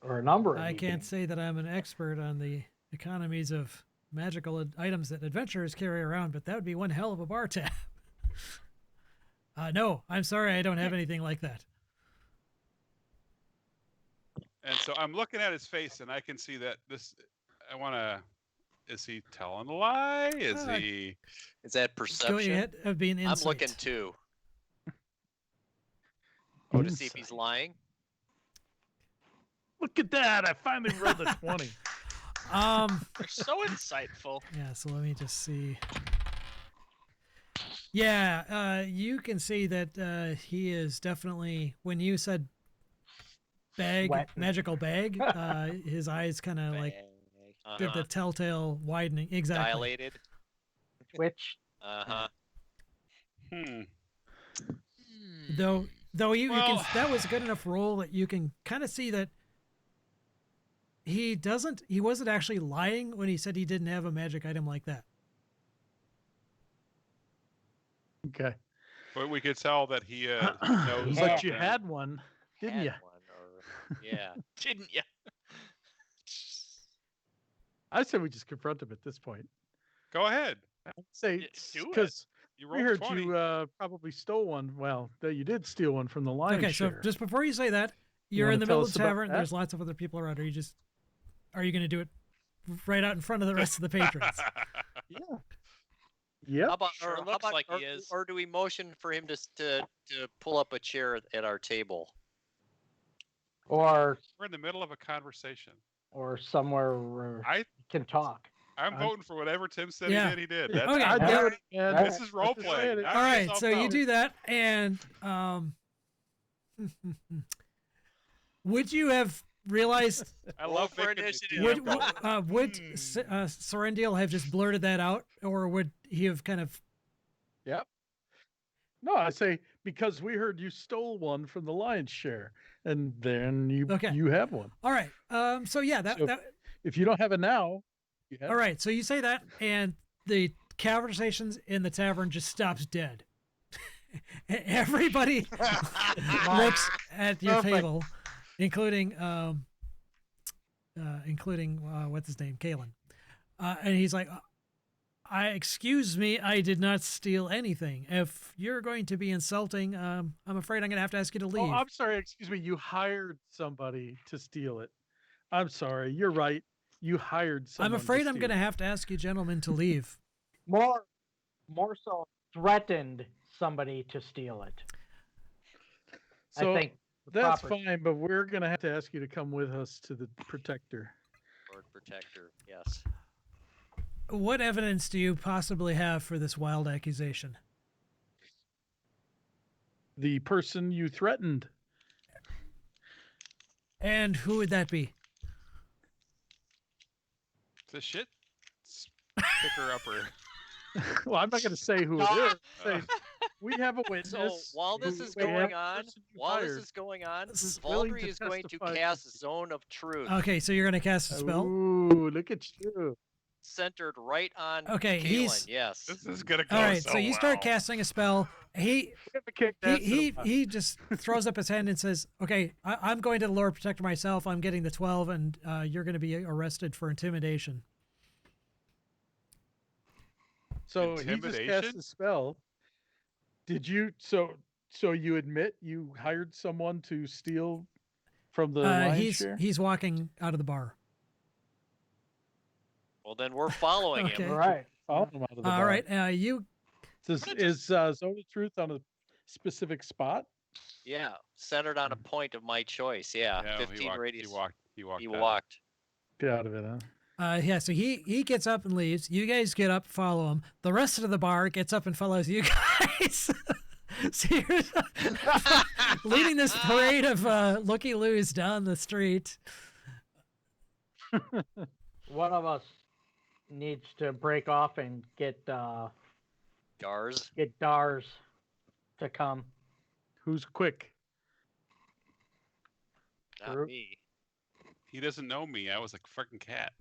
Or a number. of I can't evenings. say that I'm an expert on the economies of magical items that adventurers carry around, but that would be one hell of a bar tab. No, I'm sorry, I don't have anything like that. And so I'm looking at his face, and I can see that is he telling a lie? Is Uh, he? Is that Go perception? ahead, it'd be an I'm insight. looking too. To see if he's lying. Look at that! I finally rolled a 20. They're so insightful. Yeah, so let me just see. Yeah, you can see that he is definitely, when you said bag, Sweating. magical bag, his eyes kind of like did the telltale widening. Exactly. Dilated. Which Uh-huh. Though you can, Well- that was a good enough roll that you can kind of see that he wasn't actually lying when he said he didn't have a magic item like that. Okay. But we could tell that he knows. But Yeah. you had one, didn't Had you? one, or- yeah. Didn't you? I said we just confront him at this point. Go ahead. I'd say Yeah, do it. because You we rolled heard 20. you probably stole one. Well, that you did steal one from the lion's Okay, so share. just before you say that, you're wanna in the tell middle of us the about tavern. that? There's lots of other people around. Are you going to do it right out in front of the rest of the patrons? Yeah. How Yep. about, Sure or, how looks about like he or, is. or do we motion for him to pull up a chair at our table? or We're in the middle of a conversation. somewhere where I- you can talk. I'm I'm- voting for whatever Tim said Yeah. he did. That's Okay. I Yeah. do it, man. All This is role Just playing. saying it. All right, so you do. do that, and would you have realized? I love for making the initiative. DM Would roll. Sorendil have just blurted that out, or would he have kind of? Yep. No, I say because we heard you stole one from the lion's share, and then you Okay. you have one. All right. So yeah, So- If you don't have it now, you have all right. So you say that, and the conversations in the tavern just stops dead. Everybody looks at your Perfect. table, including including what's his name, Kalen. And he's like, excuse me, I did not steal anything. If you're going to be insulting, I'm afraid I'm going to have to ask you to leave. Oh, I'm sorry. Excuse me. You hired somebody to steal it. I'm sorry. You're right. You hired someone. I'm afraid to I'm going to steal have to ask you gentlemen to leave. More so threatened somebody to steal it. it. So I think the that's proper- fine, but we're going to have to ask you to come with us to the protector. Lord Protector, yes. What evidence do you possibly have for this wild accusation? The person you threatened. And who would that be? It's a shit picker upper. Well, I'm not going to say who it is. Say, we have a witness. So while this who- is we have going the on, person you while this hired. is going on, Who's willing Valdry to is going to testify cast Zone of Truth, Okay, so you're going to cast a spell? Ooh, look at you. centered right on Okay, Kalen. he's- Yes. This is gonna go All right, so so you start well. casting a spell. He We have to kick that to the he butt. he just throws up his hand and says, "Okay, I'm going to the Lord Protector myself. I'm getting the 12, and you're going to be arrested for intimidation." So he just cast Intimidation? a spell. Did you? So you admit you hired someone to steal from the lion's share? He's walking out of the bar. Well, then we're following Okay. him. All right. Follow him out of the All bar. right, you Is Zone of Truth on a specific spot? Yeah, centered on a point of my choice. Yeah, Yeah, 15 radius. He walked. He out. walked. Get out of it, huh? yeah. So he gets up and leaves. You guys get up, follow him. The rest of the bar gets up and follows you guys. So you're leading this parade of looky-loos down the street. One of us needs to break off and get Dars. Dars to come. Who's quick? Not Group. me. He doesn't know me. I was a freaking cat.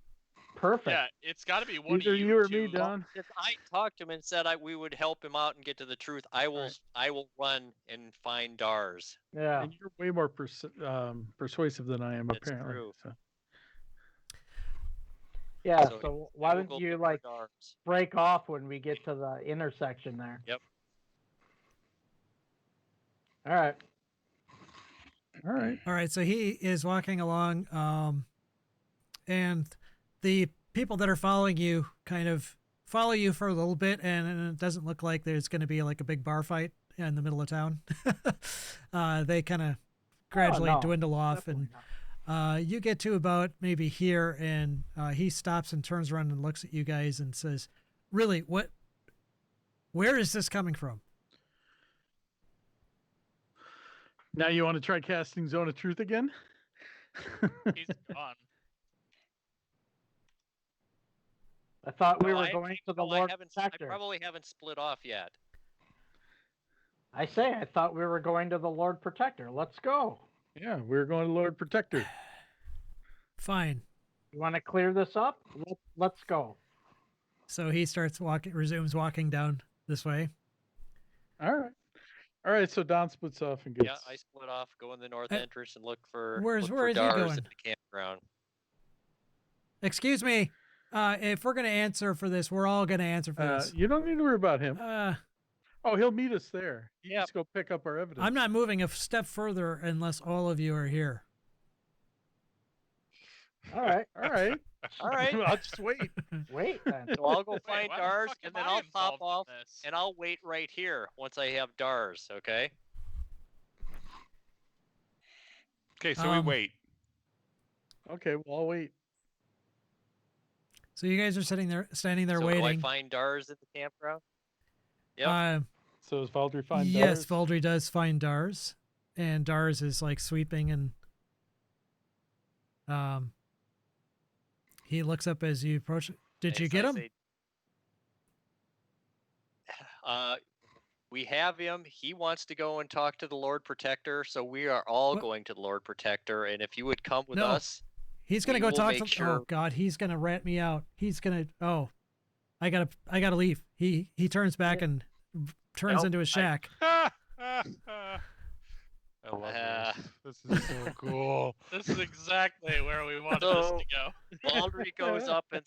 Perfect. Yeah, it's got to be one Either of you or me, two. Don. If I talked to him and said we would help him out and get to the truth, I will. I will run and find Dars. Yeah. And you're way more persuasive than I am, That's apparently. true. So. Yeah. So So why We'll don't go you look for like Dars. break off when we get to the intersection there? Yep. All right. All right. All right, so he is walking along, and the people that are following you kind of follow you for a little bit, and it doesn't look like there's going to be like a big bar fight in the middle of town. They kind of gradually no, dwindle off, and Definitely you get to about maybe here, and he stops and turns around and looks at you guys and says, "Really, what? Where is this coming from?" Now you want to try casting Zone of Truth again? He's gone. I thought we No, were I going actually- to the no, I Lord haven't. Protector. I probably haven't split off yet. I thought we were going to the Lord Protector. Let's go. Yeah, we're going to Lord Protector. Fine. You want to clear this up? Let's go. So he resumes walking down this way. All right. All right, so Don splits off and gets. Yeah, I split off, go in the north Uh, entrance and look for. where look is for he Dars going? at the campground. Excuse me. If we're going to answer for this, we're all going to answer for this. You don't need to worry about him. Oh, he'll meet us there. You Yep. just go pick up our evidence. I'm not moving a step further unless all of you are here. All right. All right. All right. I'll just wait. Wait then. So I'll go Wait, find why the Dars, fuck and am then I I'll pop involved in off, this? and I'll wait right here once I have Dars. Okay. Okay, so we Um, wait. Okay, well, I'll wait. So you guys are standing there so do I waiting. find Dars at the campground? Yep. So is Valdry find Yes, Dars? Valdry does find Dars, and Dars is like sweeping, and he looks up as you approach. Did you As get I him? say- we have him. He wants to go and talk to the Lord Protector, so we are all What? going to the Lord Protector. And if you would come with No. us, He's gonna we go will talk make to. sure- Oh God, he's gonna rat me out. He's gonna. Oh, I gotta leave. He turns back and turns Nope, into a shack. I love Uh, this. This is so cool. This is exactly where we wanted this to go. Baldry goes up and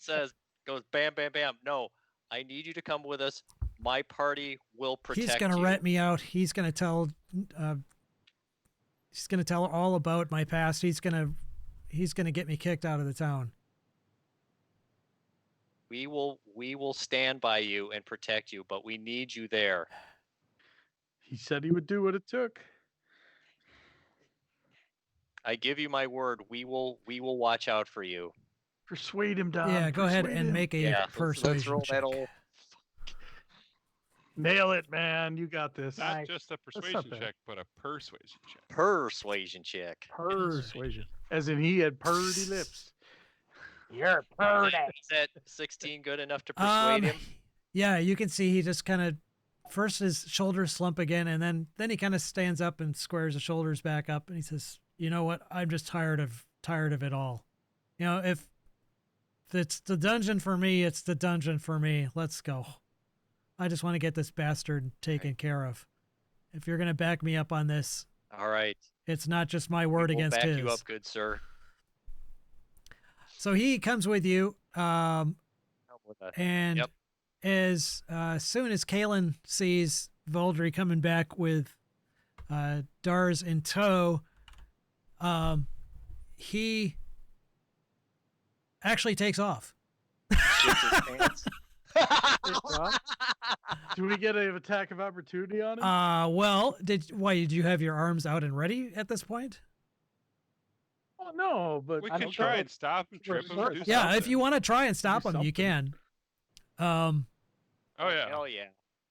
goes bam, bam, bam. No, I need you to come with us. My party will protect He's gonna you. rat me out. He's gonna tell. He's gonna tell all about my past. He's gonna get me kicked out of the town. We will stand by you and protect you, but we need you there. He said he would do what it took. I give you my word. We will watch out for you. Persuade him, Dom. Yeah, go ahead persuade and him. make a Yeah, persuasion let's roll check. that old. Nail it, man. You got this. Not Nice. just a not persuasion bad. check, but a persuasion check. Persuasion check. Persuasion. As in he had purdy lips. You're Is purdy. that 16 good enough to persuade him? Yeah, you can see he just kind of first his shoulders slump again, and then he kind of stands up and squares his shoulders back up, and he says, "You know what? I'm just tired of it all. You know, if it's the dungeon for me, it's the dungeon for me. Let's go. I just want to get this bastard taken care of. If you're gonna back me up on this, All right. it's not just my We word will against back his." you up, good sir. So he comes with you, Come with us. and Yep. as soon as Kalen sees Voldry coming back with Dars in tow, he actually takes off. Shits his pants. Do we get an attack of opportunity on him? Well, did you have your arms out and ready at this point? Oh, no, but We I'm can sure try it's- and stop him, trip him, sure. do Yeah, if something. you want to try and stop Do him, you can. Oh yeah. Hell yeah.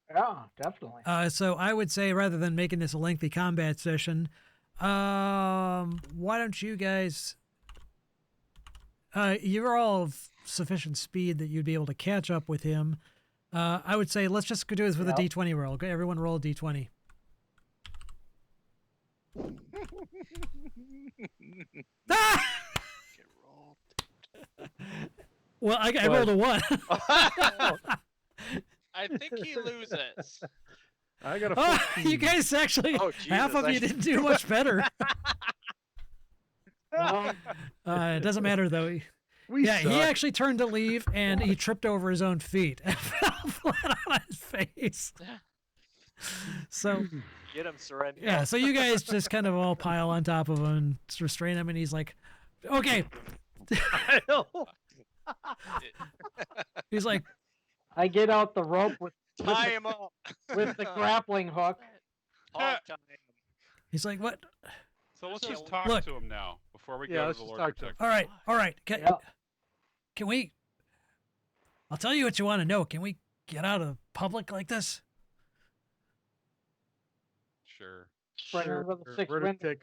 Yeah, definitely. So I would say rather than making this a lengthy combat session, why don't you guys? You're all of sufficient speed that you'd be able to catch up with him. I would say let's just do this with Yep. a D20 roll. Okay, everyone roll a D20. Ah! Get rolled. Well, I rolled a 1. I think he loses. I got a Oh, 14. you guys actually, Oh, half Jesus, of you didn't do much better. Well, It doesn't matter though. We Yeah, suck. he actually turned to leave and he tripped over his own feet and fell flat on his face. So Get him, surrender. yeah, so you guys just kind of all pile on top of him and restrain him, and he's like, "Okay." He's like, I get out the rope with Tie him up. the grappling hook. Hog tie him. he's like, "What? So let's So, just talk look. to him now before we Yeah, go let's to the just Lord talk to him. Protector. All right. Yeah. Can we? I'll tell you what you want to know. Can we get out of public like this?" Sure. Bring him to the six We're gonna windows.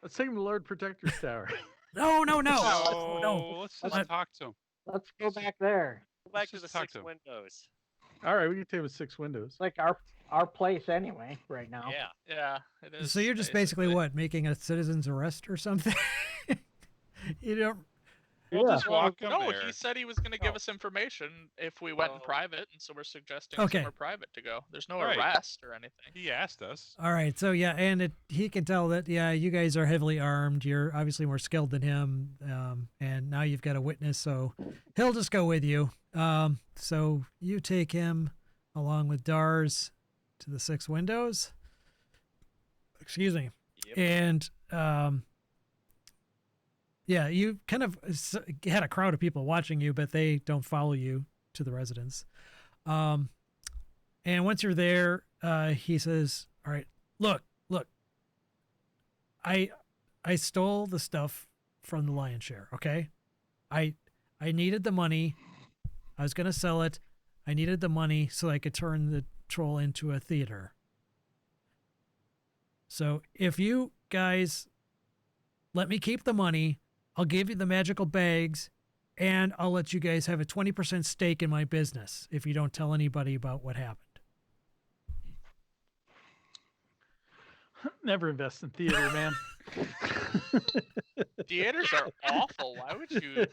let's take him to Lord Protector's Tower. No. No, No. let's just What? talk to him. Let's go back there. Go back to just the talk 6 to him. windows. All right, we can take him with 6 windows. It's like our place anyway right now. Yeah. Yeah, it is. So you're just basically what, making a citizen's arrest or something? You don't. We'll Yeah. just walk him No, there. he said he was going to give Oh. us information if we went in Oh. private, and so we're suggesting Okay. somewhere private to go. There's no Right. arrest or anything. He asked us. All right, so yeah, and he can tell that you guys are heavily armed. You're obviously more skilled than him, and now you've got a witness, so he'll just go with you. So you take him along with Dars to the 6 windows. Excuse me, Yep. and yeah, you kind of had a crowd of people watching you, but they don't follow you to the residence. And once you're there, he says, "All right, look. I stole the stuff from the lion's share. Okay, I needed the money. I was gonna sell it. I needed the money so I could turn the troll into a theater. So if you guys let me keep the money, I'll give you the magical bags, and I'll let you guys have a 20% stake in my business if you don't tell anybody about what happened." Never invest in theater, man. Theaters are awful. Why would you?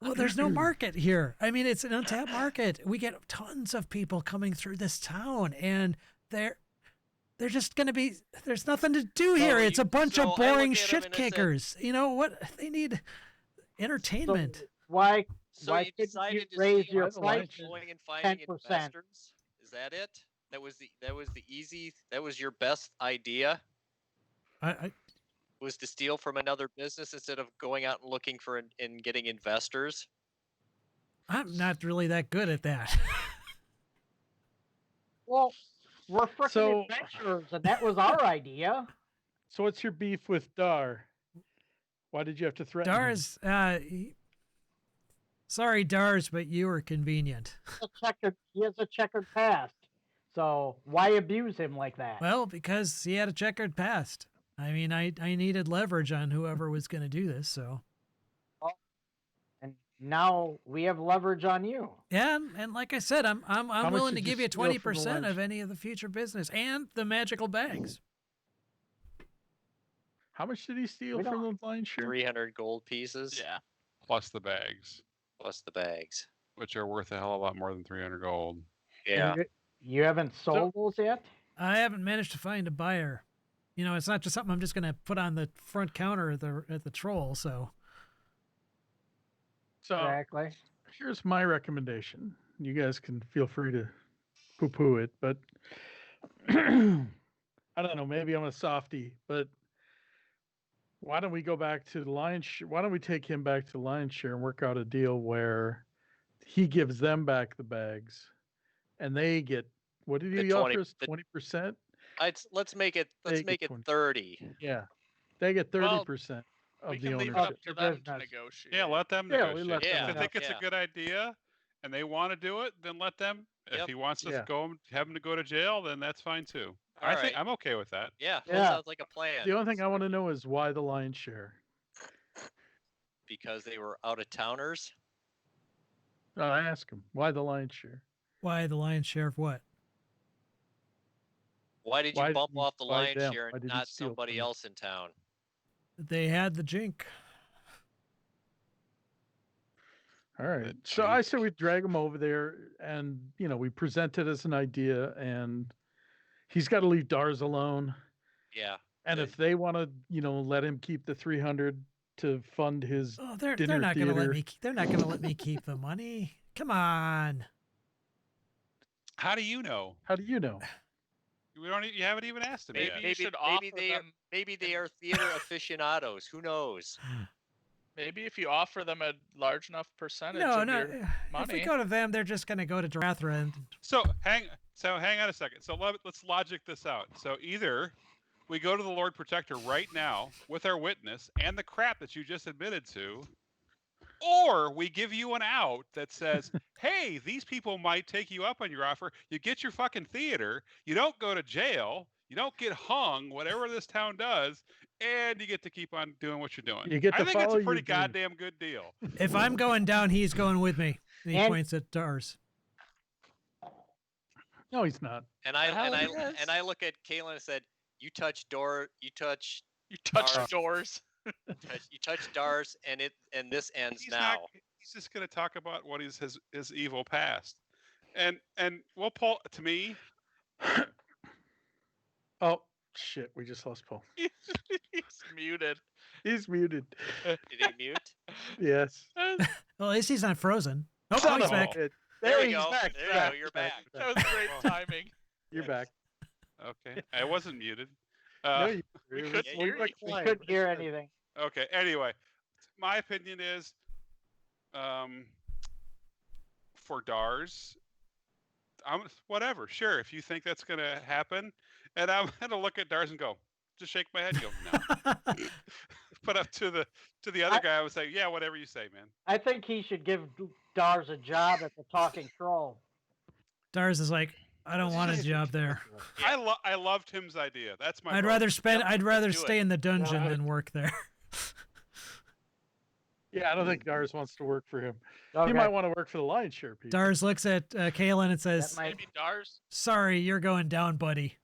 Well, there's no market here. I mean, it's an untapped market. We get tons of people coming through this town, and They're just going to be. There's nothing to do here. It's a bunch so I of look boring at 'em shit and I said- kickers. You know what? They need So entertainment. why So Why you couldn't you decided to raise steal your instead of prices going and finding 10%? investors? Is that it? That was the easy. That was your best idea. I Was to steal from another business instead of going out and looking for and getting investors. I'm not really that good at that. Well, we're freaking So- adventurers, and that was our idea. So what's your beef with Dar? Why did you have to threaten him? Dars, sorry, Dars, but you were convenient. He has a checkered past. So why abuse him like that? Well, because he had a checkered past. I mean, I needed leverage on whoever was going to do this, so. And now we have leverage on you. Yeah, and like I said, I'm much willing to did give you you steal from the 20% of lunch? any of the future business and the magical bags. How much did he steal We from the line share? 300 gold pieces Yeah. Plus the bags, plus the bags. which are worth a hell of a lot more than 300 gold. And Yeah. You haven't sold those yet? I haven't managed to find a buyer. You know, it's not just something I'm just going to put on the front counter at the troll, so. So Exactly. here's my recommendation. You guys can feel free to poo-poo it, but I don't know. Maybe I'm a softie, but why don't we go back to the Lion Share? Why don't we take him back to Lion Share and work out a deal where he gives them back the bags, and they get what did The he 20 offer us? the- 20%? Let's make it. They Let's get make it 20. 30. Yeah, they get Well, 30% We of the can leave it ownership. up to Your them to business. negotiate. Yeah, let them Yeah, we negotiate. let them If they think have- it's yeah. a good idea and they want to do it, then let them. If Yep. he wants to Yeah. have him to go to jail, then that's fine too. All I think right. I'm okay with that. Yeah, Yeah. that sounds like a plan. The only thing I want to know is why the Lion Share. Because they were out of towners. I ask him why the Lion Share. Why the lion's share of what? Why did Why you did bump you off the buy lion them? share Why and did you not steal from somebody them? else in town? They had the jink. All right. The So I jink. say we drag him over there and, we present it as an idea and he's got to leave Dars alone. Yeah. And Yeah. if they want to, let him keep the 300 to fund his, Oh, they're Dinner not going to let theater. me. They're not going to let me keep the money. Come on. How do you know? how do you know? We don't. You haven't even asked him Maybe yet. you should offer them. Maybe they are theater aficionados. Who knows? Maybe if you offer them a large enough percentage No, of no. your If we money. go to them, they're just going to go to Darathra and So hang on a second. So let's logic this out. So either we go to the Lord Protector right now with our witness and the crap that you just admitted to, or we give you an out that says, "Hey, these people might take you up on your offer. You get your fucking theater. You don't go to jail. You don't get hung. Whatever this town does." And you get to keep on doing what you're doing. You get I to think it's follow a your pretty dream. goddamn good deal. if I'm going down, he's going with me. And he And- points at Dars. No, he's not. And I Hell, and I yes. and I look at Caitlin and said, "You touch You touch Dars. doors. you touch Dars, and this ends He's now." not. He's just going to talk about what is his evil past, and we'll pull to me. Oh, shit. We just lost Paul. He's muted. He's muted. Did he mute? Yes. Well, at least he's not frozen. Oh, Son he's of a back. bitch. There we he's go. back. There you go. You're back. That was great timing. You're back. Okay, I wasn't muted. No, you, we it couldn't was- hear went you. We quiet. couldn't hear anything. Okay. Anyway, my opinion is, for Dars, I'm whatever. Sure, if you think that's going to happen, and I'm going to look at Dars and go, just shake my head and go, no. Put up to the other guy, I would say, yeah, whatever you say, man. I think he should give Dars a job at the Talking Troll. Dars is like, I don't want a job there. I love Tim's idea. That's my. I'd vote. rather spend. Yep, I'd rather do it. stay in the dungeon Yeah. than work there. Yeah, I don't think Dars wants to work for him. Okay. He might want to work for the Lion Share people. Dars looks at Kaelin and says, That might- Maybe Dars. "Sorry, you're going down, buddy.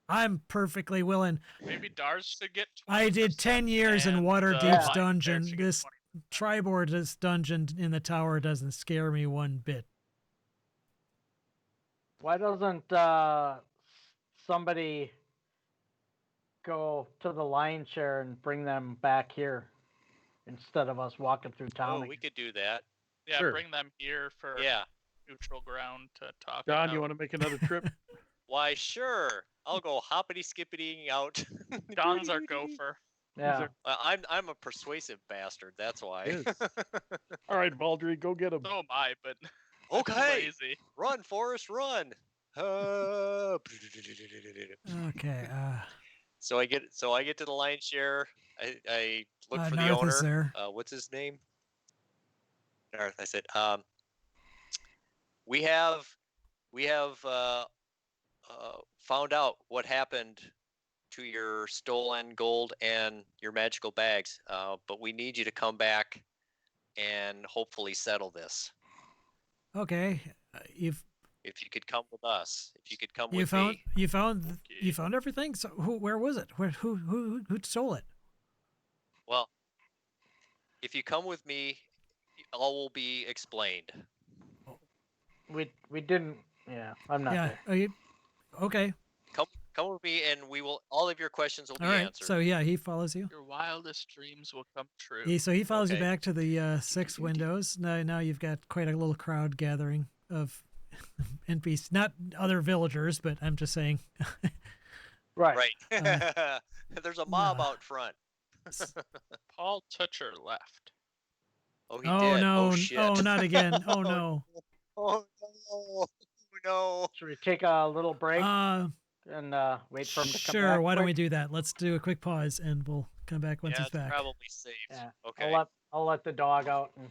I'm perfectly willing. Maybe Dars should get. I did 10 years in and, Waterdeep's Lion Bear dungeon. should get This 20. Triboard's dungeon in the tower doesn't scare me one bit." Why doesn't somebody go to the lion share and bring them back here instead of us walking through town. Oh, we could do that. Yeah, Sure. bring them here for Yeah. neutral ground to talk. it Don, you out. want to make another trip? Why, sure. I'll go hoppity skippity out. Don's our gopher. Yeah. I'm a persuasive bastard. That's why. Yes. All right, Baldry, go get him. So am I, but Okay, lazy. run, Forrest, run. Okay. So I get to the lion's share. I look for the Narth owner. is there. What's his name? Narth. I said, we have found out what happened to your stolen gold and your magical bags. But we need you to come back and hopefully settle this. Okay. If you could come with us, if you could come You with found me. you found Okay. you found everything. So where was it? Who stole it? Well, if you come with me, all will be explained. We didn't. Yeah, I'm not Yeah. there. Okay. Come with me, and we will. All of your questions will be All right. answered. So yeah, he follows you. Your wildest dreams will come true. So he follows you Okay. back to the 6 windows. Now you've got quite a little crowd gathering of NPCs, not other villagers, but I'm just saying. Right. Right. There's a mob no. out front. Paul Toucher left. Oh, he Oh did. no! Oh shit. Oh, not again! Oh no! Oh no. Oh no. Should we take a little break Uh, and wait for him to come sure. back? Why don't we quick? do that? Let's do a quick pause, and we'll come back once Yeah, he's it's back. probably safe. Yeah. Okay. I'll let the dog out. And...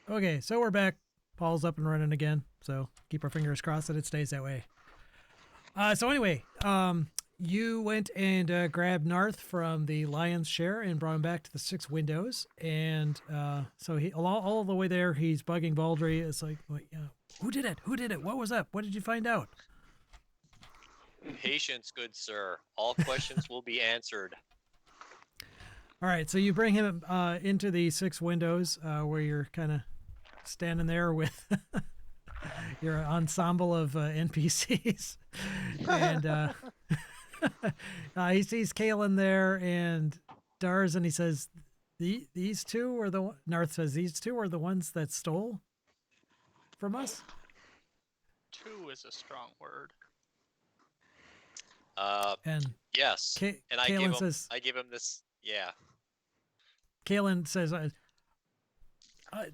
Okay, so we're back. Paul's up and running again. So keep our fingers crossed that it stays that way. So anyway, you went and grabbed Narth from the lion's share and brought him back to the 6 windows. And so he all the way there, he's bugging Baldry. It's like, wait, who did it? Who did it? What was up? What did you find out? Patience, good sir. All questions will be answered. All right, so you bring him into the 6 windows where you're kind of standing there with your ensemble of NPCs, and he sees Kalen there and Dars, and he says, "These two are the Narth says these two are the ones that stole from us." Two is a strong word. And Yes. Ka- And I Kalen give him. says, I give him this. Yeah. Kalen says,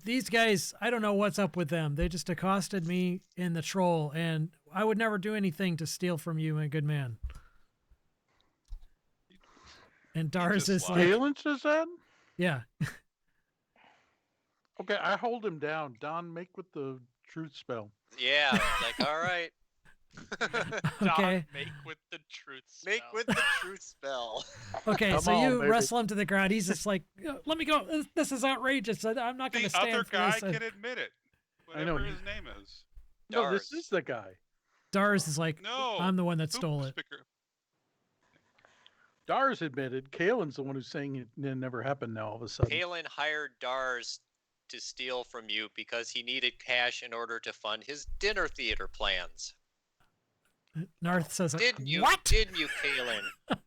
these guys, I don't know what's up with them. They just accosted me in the troll, and I would never do anything to steal from you, my good man. And Dars just is lied. like, Galen says that? yeah. Okay, I hold him down. Don, make with the truth spell. Yeah. Like, all right. Okay. Don, make with the truth spell. Make with the truth spell. Okay, Come so on, you baby. wrestle him to the ground. He's just like, let me go. This is outrageous. I'm not going The to stand other for guy this. can admit it. I know, Whatever he- his name is. No, this Dars. is the guy. Dars is like, No. I'm the one that stole it. Picker. Dars admitted. Kalen's the one who's saying it never happened now all of a sudden. Kalen hired Dars to steal from you because he needed cash in order to fund his dinner theater plans. Narth says, Didn't you? what? Didn't you, Kalen?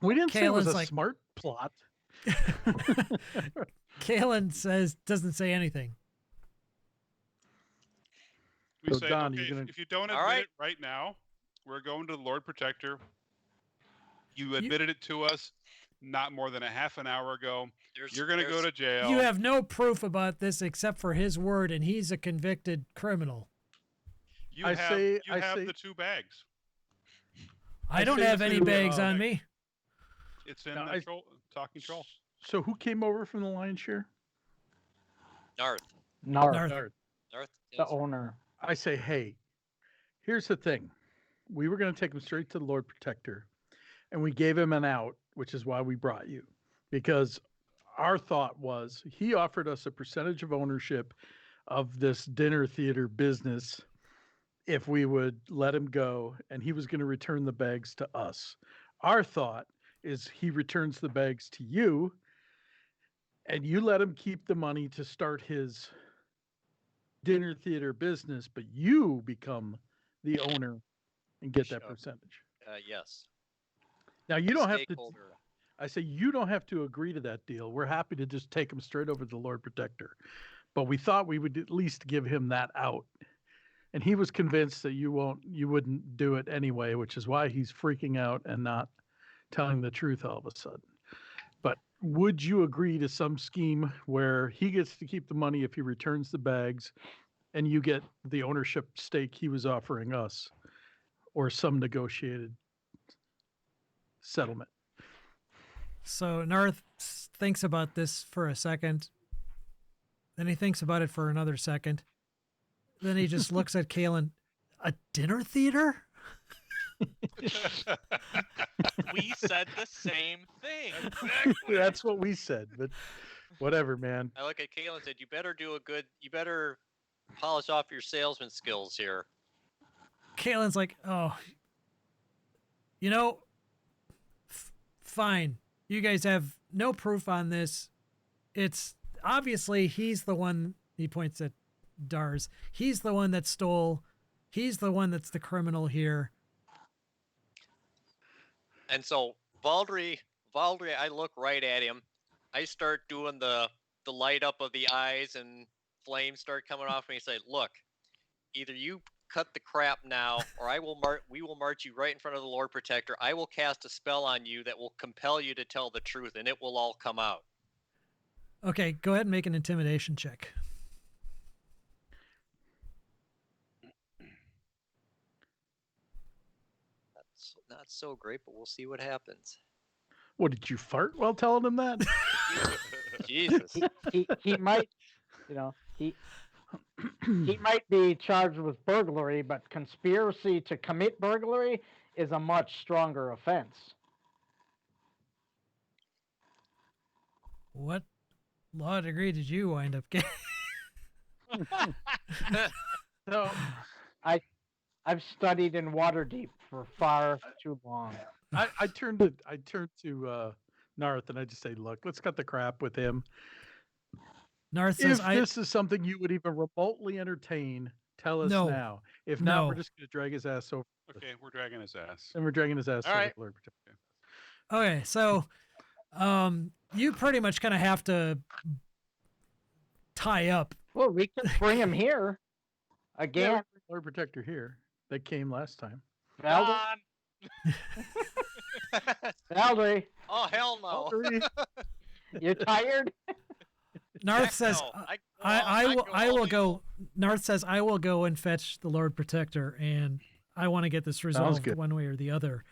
We didn't say it was Kalen's a like- smart plot. Kalen says, doesn't say anything. We So, say, Don, okay, you're gonna- if you don't All admit right. it right now, we're going to the Lord Protector. You admitted it to us not more than a half an hour ago. You're going to go to jail. You have no proof about this except for his word, and he's a convicted criminal. You I have, say- you I have say- the 2 bags. I don't say have any to, bags on me. It's in No, the I- troll, talking troll. So who came over from the lion's share? Narth. Narth, Narth. Dart. Narth. the owner. I say, hey, here's the thing. We were going to take him straight to the Lord Protector, and we gave him an out, which is why we brought you. Because our thought was he offered us a percentage of ownership of this dinner theater business if we would let him go, and he was going to return the bags to us. Our thought is he returns the bags to you, and you let him keep the money to start his dinner theater business, but you become the owner and get that Sure. percentage. Yes. Now you don't have to. Stakeholder. I say you don't have to agree to that deal. We're happy to just take him straight over to the Lord Protector, but we thought we would at least give him that out. And he was convinced that you wouldn't do it anyway, which is why he's freaking out and not telling the truth all of a sudden. But would you agree to some scheme where he gets to keep the money if he returns the bags and you get the ownership stake he was offering us, or some negotiated settlement? So Narth thinks about this for a second. Then he thinks about it for another second. Then he just looks at Kalen. A dinner theater? We said the same thing. That's what we said, but whatever, man. I look at Kalen and said, you better polish off your salesman skills here. Kalen's like, oh, you know, fine. You guys have no proof on this. It's obviously he's the one, he points at Dars. He's the one that stole. He's the one that's the criminal here. And so Valdry, I look right at him. I start doing the light up of the eyes and flames start coming off me. Say, look, either you cut the crap now, or we will march you right in front of the Lord Protector. I will cast a spell on you that will compel you to tell the truth, and it will all come out. Okay, go ahead and make an intimidation check. That's not so great, but we'll see what happens. What, did you fart while telling him that? Jesus. He might, you know, he might be charged with burglary, but conspiracy to commit burglary is a much stronger offense. What law degree did you wind up getting? No. I've studied in Waterdeep for far too long. I turned to Narth and I just say, look, let's cut the crap with him. Narth says, If this is something you would even remotely entertain, tell us No. now. If not, No. we're just going to drag his ass over. Okay, we're dragging his ass. And we're dragging his ass All over right. the Lord Protector. Okay, so you pretty much kind of have to tie up. Well, we can bring him here Yeah, again. Lord Protector here. That came last time. Valdry, Valdry, Oh, hell no. you tired? Narth Heck says, no. I will all go. Narth says, I will go and fetch the Lord Protector, and I want to get this resolved good. one way or the other.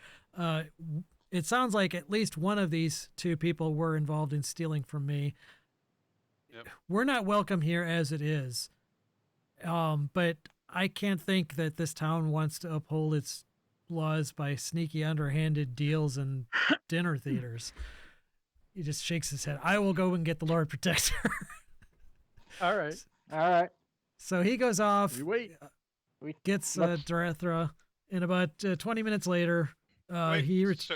It sounds like at least one of these two people were involved in stealing from me. Yep. We're not welcome here as it is. But I can't think that this town wants to uphold its laws by sneaky, underhanded deals and dinner theaters. He just shakes his head. I will go and get the Lord Protector. All right. All right. So he goes off, We wait. gets Let's- Darethra, and about 20 minutes later, Wait, he so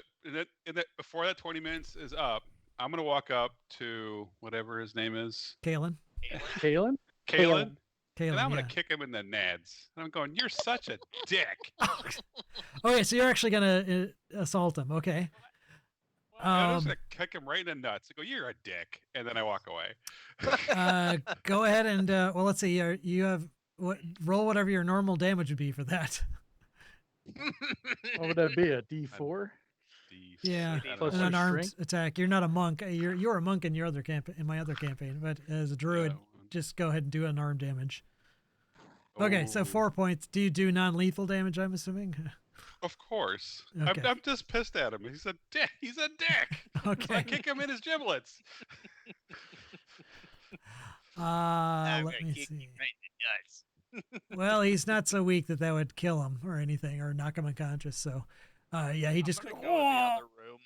before that 20 minutes is up, I'm gonna walk up to whatever his name is, Kalen. Kalen? Kalen, and I'm Kalen, gonna yeah. kick him in the nads. And I'm going, "You're such a dick." Okay, so you're actually gonna assault him. Okay. I'm just gonna kick him right in the nuts. I go, "You're a dick," and then I walk away. Go ahead and well, let's see. You have roll whatever your normal damage would be for that. What would that be? A D4? Yeah, Plus an your unarmed strength? attack. You're not a monk. You're a monk in your other in my other campaign, but as a druid, just go ahead and do unarmed damage. Okay, so 4 points. Do you do non-lethal damage? I'm assuming. Of course. Okay. I'm just pissed at him. He's a dick. He's a dick. So I Okay. kick him in his giblets. Let me see. Well, he's not so weak that would kill him or anything or knock him unconscious. So, yeah, he just I'm gonna go in the other room.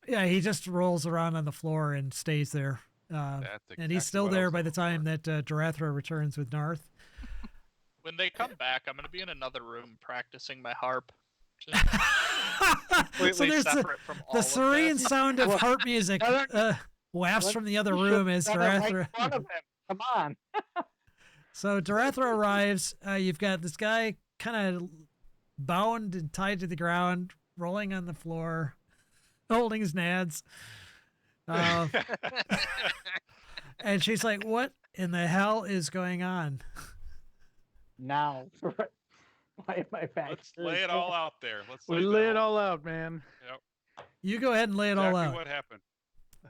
yeah, he just rolls around on the floor and stays there. That's And he's exactly still what I there was by the looking time for. that Darethra returns with Narth. When they come back, I'm gonna be in another room practicing my harp. Just So completely there's separate from all the of serene this. sound of Well, harp music no, uh, wafts What- from the other you should've room as done it right in Darathra. front of him. Come on. So Darathra arrives. You've got this guy kind of bound and tied to the ground, rolling on the floor, holding his nads. And she's like, "What in the hell is going on?" Now, why am I back? Let's here lay it again? all out there. Let's We lay lay the it whole- all out, man. You go ahead and lay it exactly all out. what happened.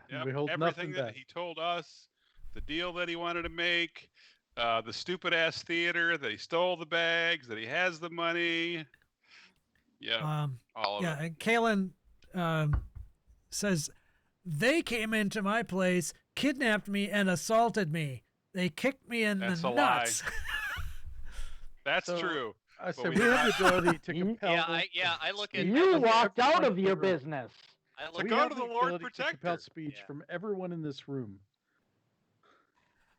Yep, We hold everything nothing that back. he told us, the deal that he wanted to make, the stupid ass theater, that he stole the bags, that he has the money. Yeah, all of Yeah, it. and Kalen says they came into my place, kidnapped me, and assaulted me. They kicked me in That's the a lie. nuts. That's So- true. I said we we have the ability to You- compel. I look at You of walked out everyone of in your the room. business. I To look We go have to the the Lord ability to compel Protector. speech Yeah. from everyone in this room.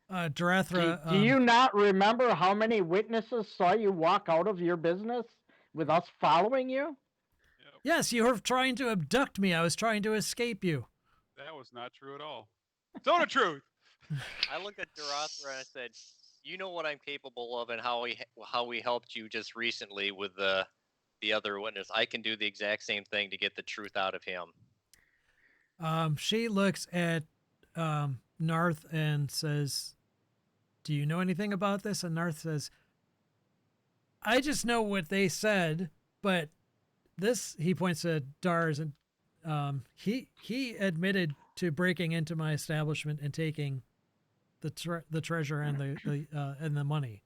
Darathra. Do you not remember how many witnesses saw you walk out of your business with us following you? Yes, you were trying to abduct me. I was trying to escape you. That was not true at all. Tell the truth. I looked at Darathra and I said, "You know what I'm capable of, and how we helped you just recently with the other witness. I can do the exact same thing to get the truth out of him." She looks at Narth and says, "Do you know anything about this?" And Narth says, "I just know what they said, but this," he points to Dars, and he admitted to breaking into my establishment and taking the treasure and the money.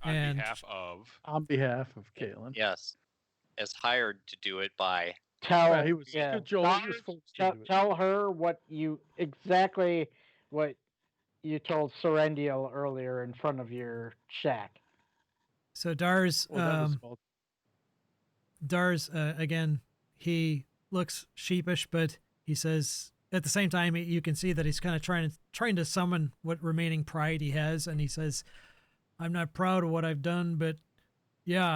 On And- behalf of. On behalf of Caitlin. Yes, as hired to do it by. Tell Well, he was yeah, Joel. He was Dars, forced to tell, do it. tell her what you told Serendial earlier in front of your shack. So Dars, Well, that was small. Dars again, he looks sheepish, but he says at the same time you can see that he's kind of trying to summon what remaining pride he has, and he says, "I'm not proud of what I've done, but yeah,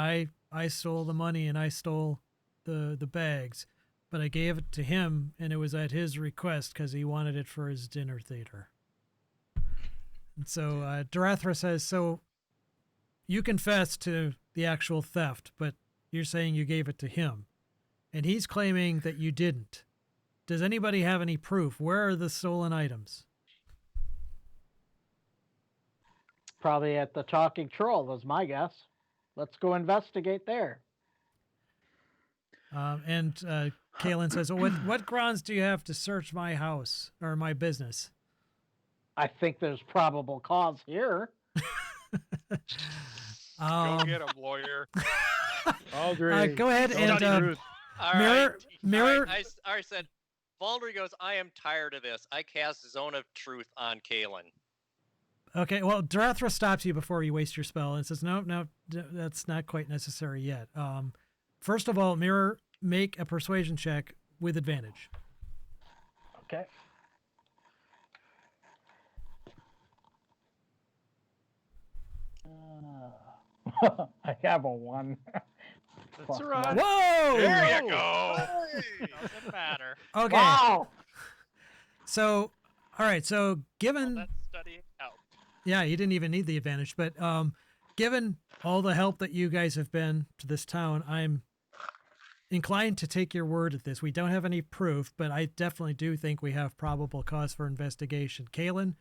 I stole the money and I stole the bags, but I gave it to him, and it was at his request because he wanted it for his dinner theater." And so Darathra says, "So you confess to the actual theft, but you're saying you gave it to him, and he's claiming that you didn't. Does anybody have any proof? Where are the stolen items?" Probably at the Talking Troll was my guess. Let's go investigate there. And Kalen says, well, what grounds do you have to search my house or my business?" I think there's probable cause here. Go get him, lawyer. Aldrey, go ahead tell and the truth. All Mirror- right. Mirror- All right, I said, Valdry goes, "I am tired of this. I cast Zone of Truth on Kalen." Okay, well, Darathra stops you before you waste your spell and says, no, that's not quite necessary yet. First of all, Mirror, make a persuasion check with advantage. Okay. I have a 1. That's Fuck all right. no. Whoa! There you go. Doesn't matter. Okay, Wow. so, all right, so All given... that studying out. Yeah, you didn't even need the advantage, but given all the help that you guys have been to this town, I'm inclined to take your word at this. We don't have any proof, but I definitely do think we have probable cause for investigation. Kalen,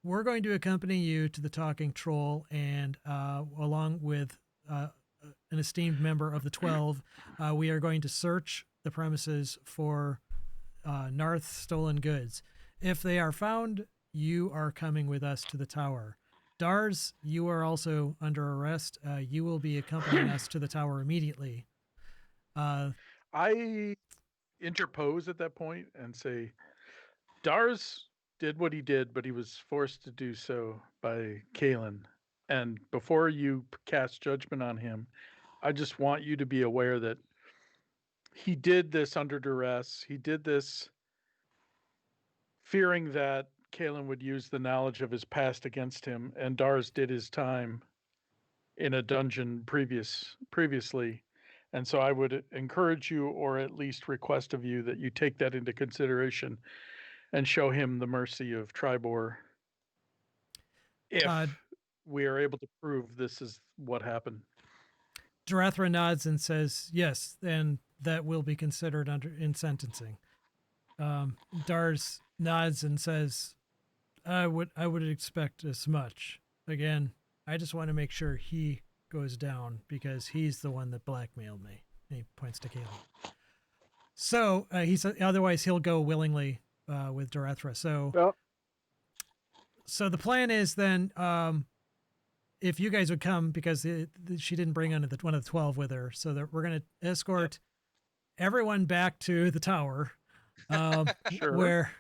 we're going to accompany you to the Talking Troll, and along with an esteemed member of the 12, we are going to search the premises for Narth's stolen goods. If they are found, you are coming with us to the tower. Dars, you are also under arrest. You will be accompanying us to the tower immediately. I interpose at that point and say, Dars did what he did, but he was forced to do so by Kalen. And before you cast judgment on him, I just want you to be aware that he did this under duress. He did this fearing that Kalen would use the knowledge of his past against him, and Dars did his time in a dungeon previously. And so I would encourage you, or at least request of you, that you take that into consideration and show him the mercy of Tribor if Uh, we are able to prove this is what happened. Darathra nods and says, yes, and that will be considered in sentencing. Dars nods and says, I would expect as much. Again, I just want to make sure he goes down because he's the one that blackmailed me. And he points to Caleb. So he said, otherwise he'll go willingly with Darathra. So, Yep. so the plan is then, if you guys would come, because she didn't bring one of the 12 with her, so that we're going to escort everyone back to the tower, Sure. where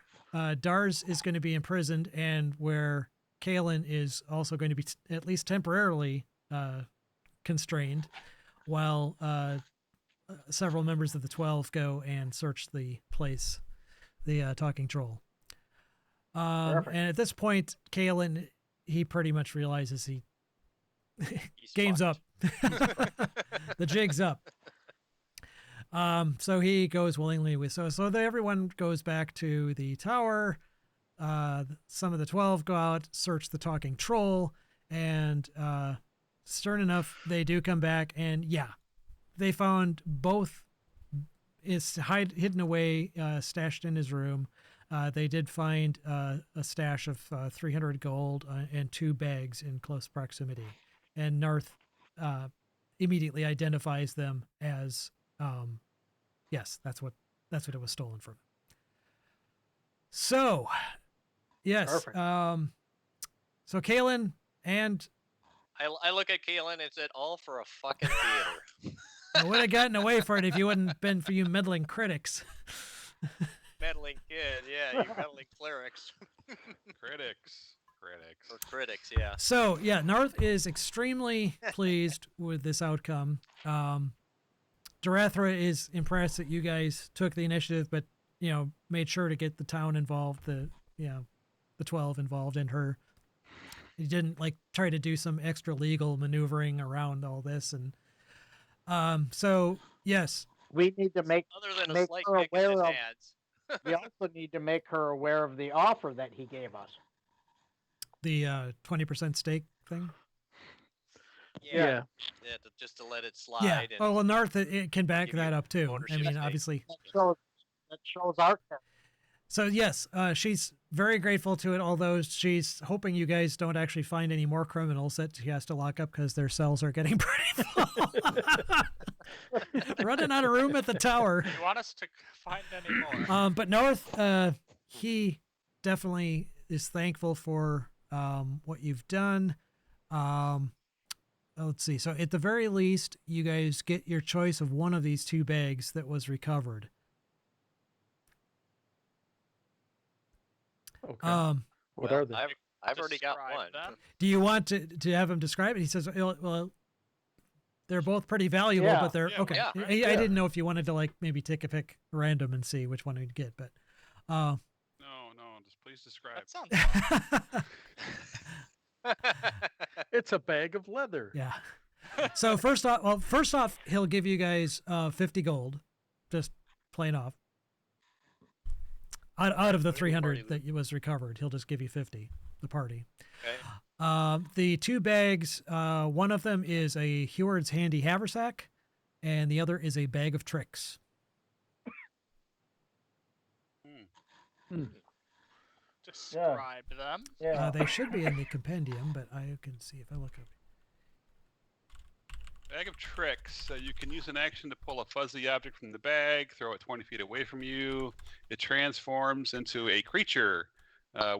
Dars is going to be imprisoned and where Kalen is also going to be at least temporarily constrained, while several members of the 12 go and search the place, the talking troll. And at this point, Kalen, he pretty much realizes He's game's fucked. up. The jig's up. So he goes willingly with everyone goes back to the tower. Some of the 12 go out, search the talking troll, and stern enough, they do come back, and yeah, they found both is hidden away, stashed in his room. They did find a stash of 300 gold and 2 bags in close proximity. And Narth immediately identifies them as, yes, that's what it was stolen from. So, yes. Perfect. So Kalen and I look at Kaelin and said, all for a fucking theater. I would have gotten away for it if you wouldn't been for you meddling critics. Meddling kid, yeah, you meddling clerics. Critics. Or critics, yeah. So yeah, Narth is extremely pleased with this outcome. Darathra is impressed that you guys took the initiative, but made sure to get the town involved, the 12 involved in her. He didn't try to do some extra legal maneuvering around all this, and so yes, We need to make Other than a Make slight her kick in his aware of- hands. we also need to make her aware of the offer that he gave us. the 20% stake thing. Yeah. Just to let it slide. Yeah. And Oh well, Narth it can back give you that up too. I ownership mean, stake. obviously. That shows our character. So yes, she's very grateful to it, although she's hoping you guys don't actually find any more criminals that she has to lock up because their cells are getting pretty full. Running out of room at the tower. You want us to find any more? But North, he definitely is thankful for what you've done. Let's see. So at the very least, you guys get your choice of one of these 2 bags that was recovered. Okay. What are they? I've already got Describe one. them. Do you want to have him describe it? He says, well, they're both pretty valuable, Yeah. but they're Yeah, okay. yeah, I didn't know if you wanted to maybe take a pick random and see which one we'd get, but No, just please describe. That sounds It's a bag of leather. yeah. So first off, he'll give you guys 50 gold, just plain off. Out of the What do you 300 party that was recovered, he'll just give you 50. The party. Okay. The 2 bags, one of them is a Heward's handy haversack, and the other is a bag of tricks. describe them. Yeah. They should be in the compendium, but I can see if I look up. Bag of tricks. So you can use an action to pull a fuzzy object from the bag, throw it 20 feet away from you. It transforms into a creature.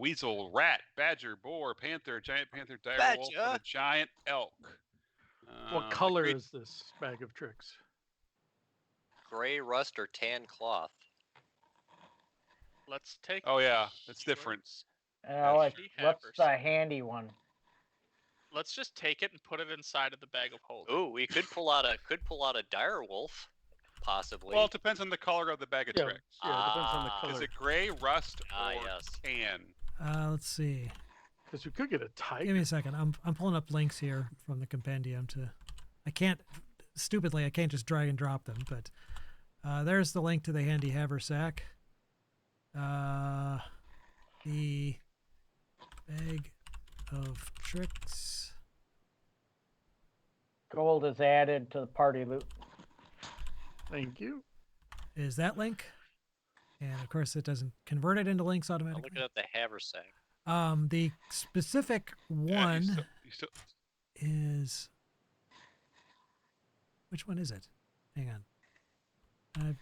Weasel, rat, badger, boar, panther, giant panther, dire wolf, and a Badger. giant elk. What The color crea- is this bag of tricks? Gray rust or tan cloth. Let's take. Oh yeah, it's different. Alex, She what's hammers. the handy one? Let's just take it and put it inside of the bag of holding. Ooh, we could pull out a dire wolf, possibly. Well, it depends on the color of the bag of Yeah, tricks. yeah, it depends on the Ah. color. Is it gray, rust, Ah, or yes. tan? Let's see. Because we could get a tiger. Give me a second. I'm pulling up links here from the compendium to. I can't just drag and drop them, but there's the link to the handy haversack. Gold is added to the party loot. Thank you. Is that link? And of course, it doesn't convert it into links I'm automatically. looking at the haversack. The specific Yeah, one you still, is. Which one is it? Hang on.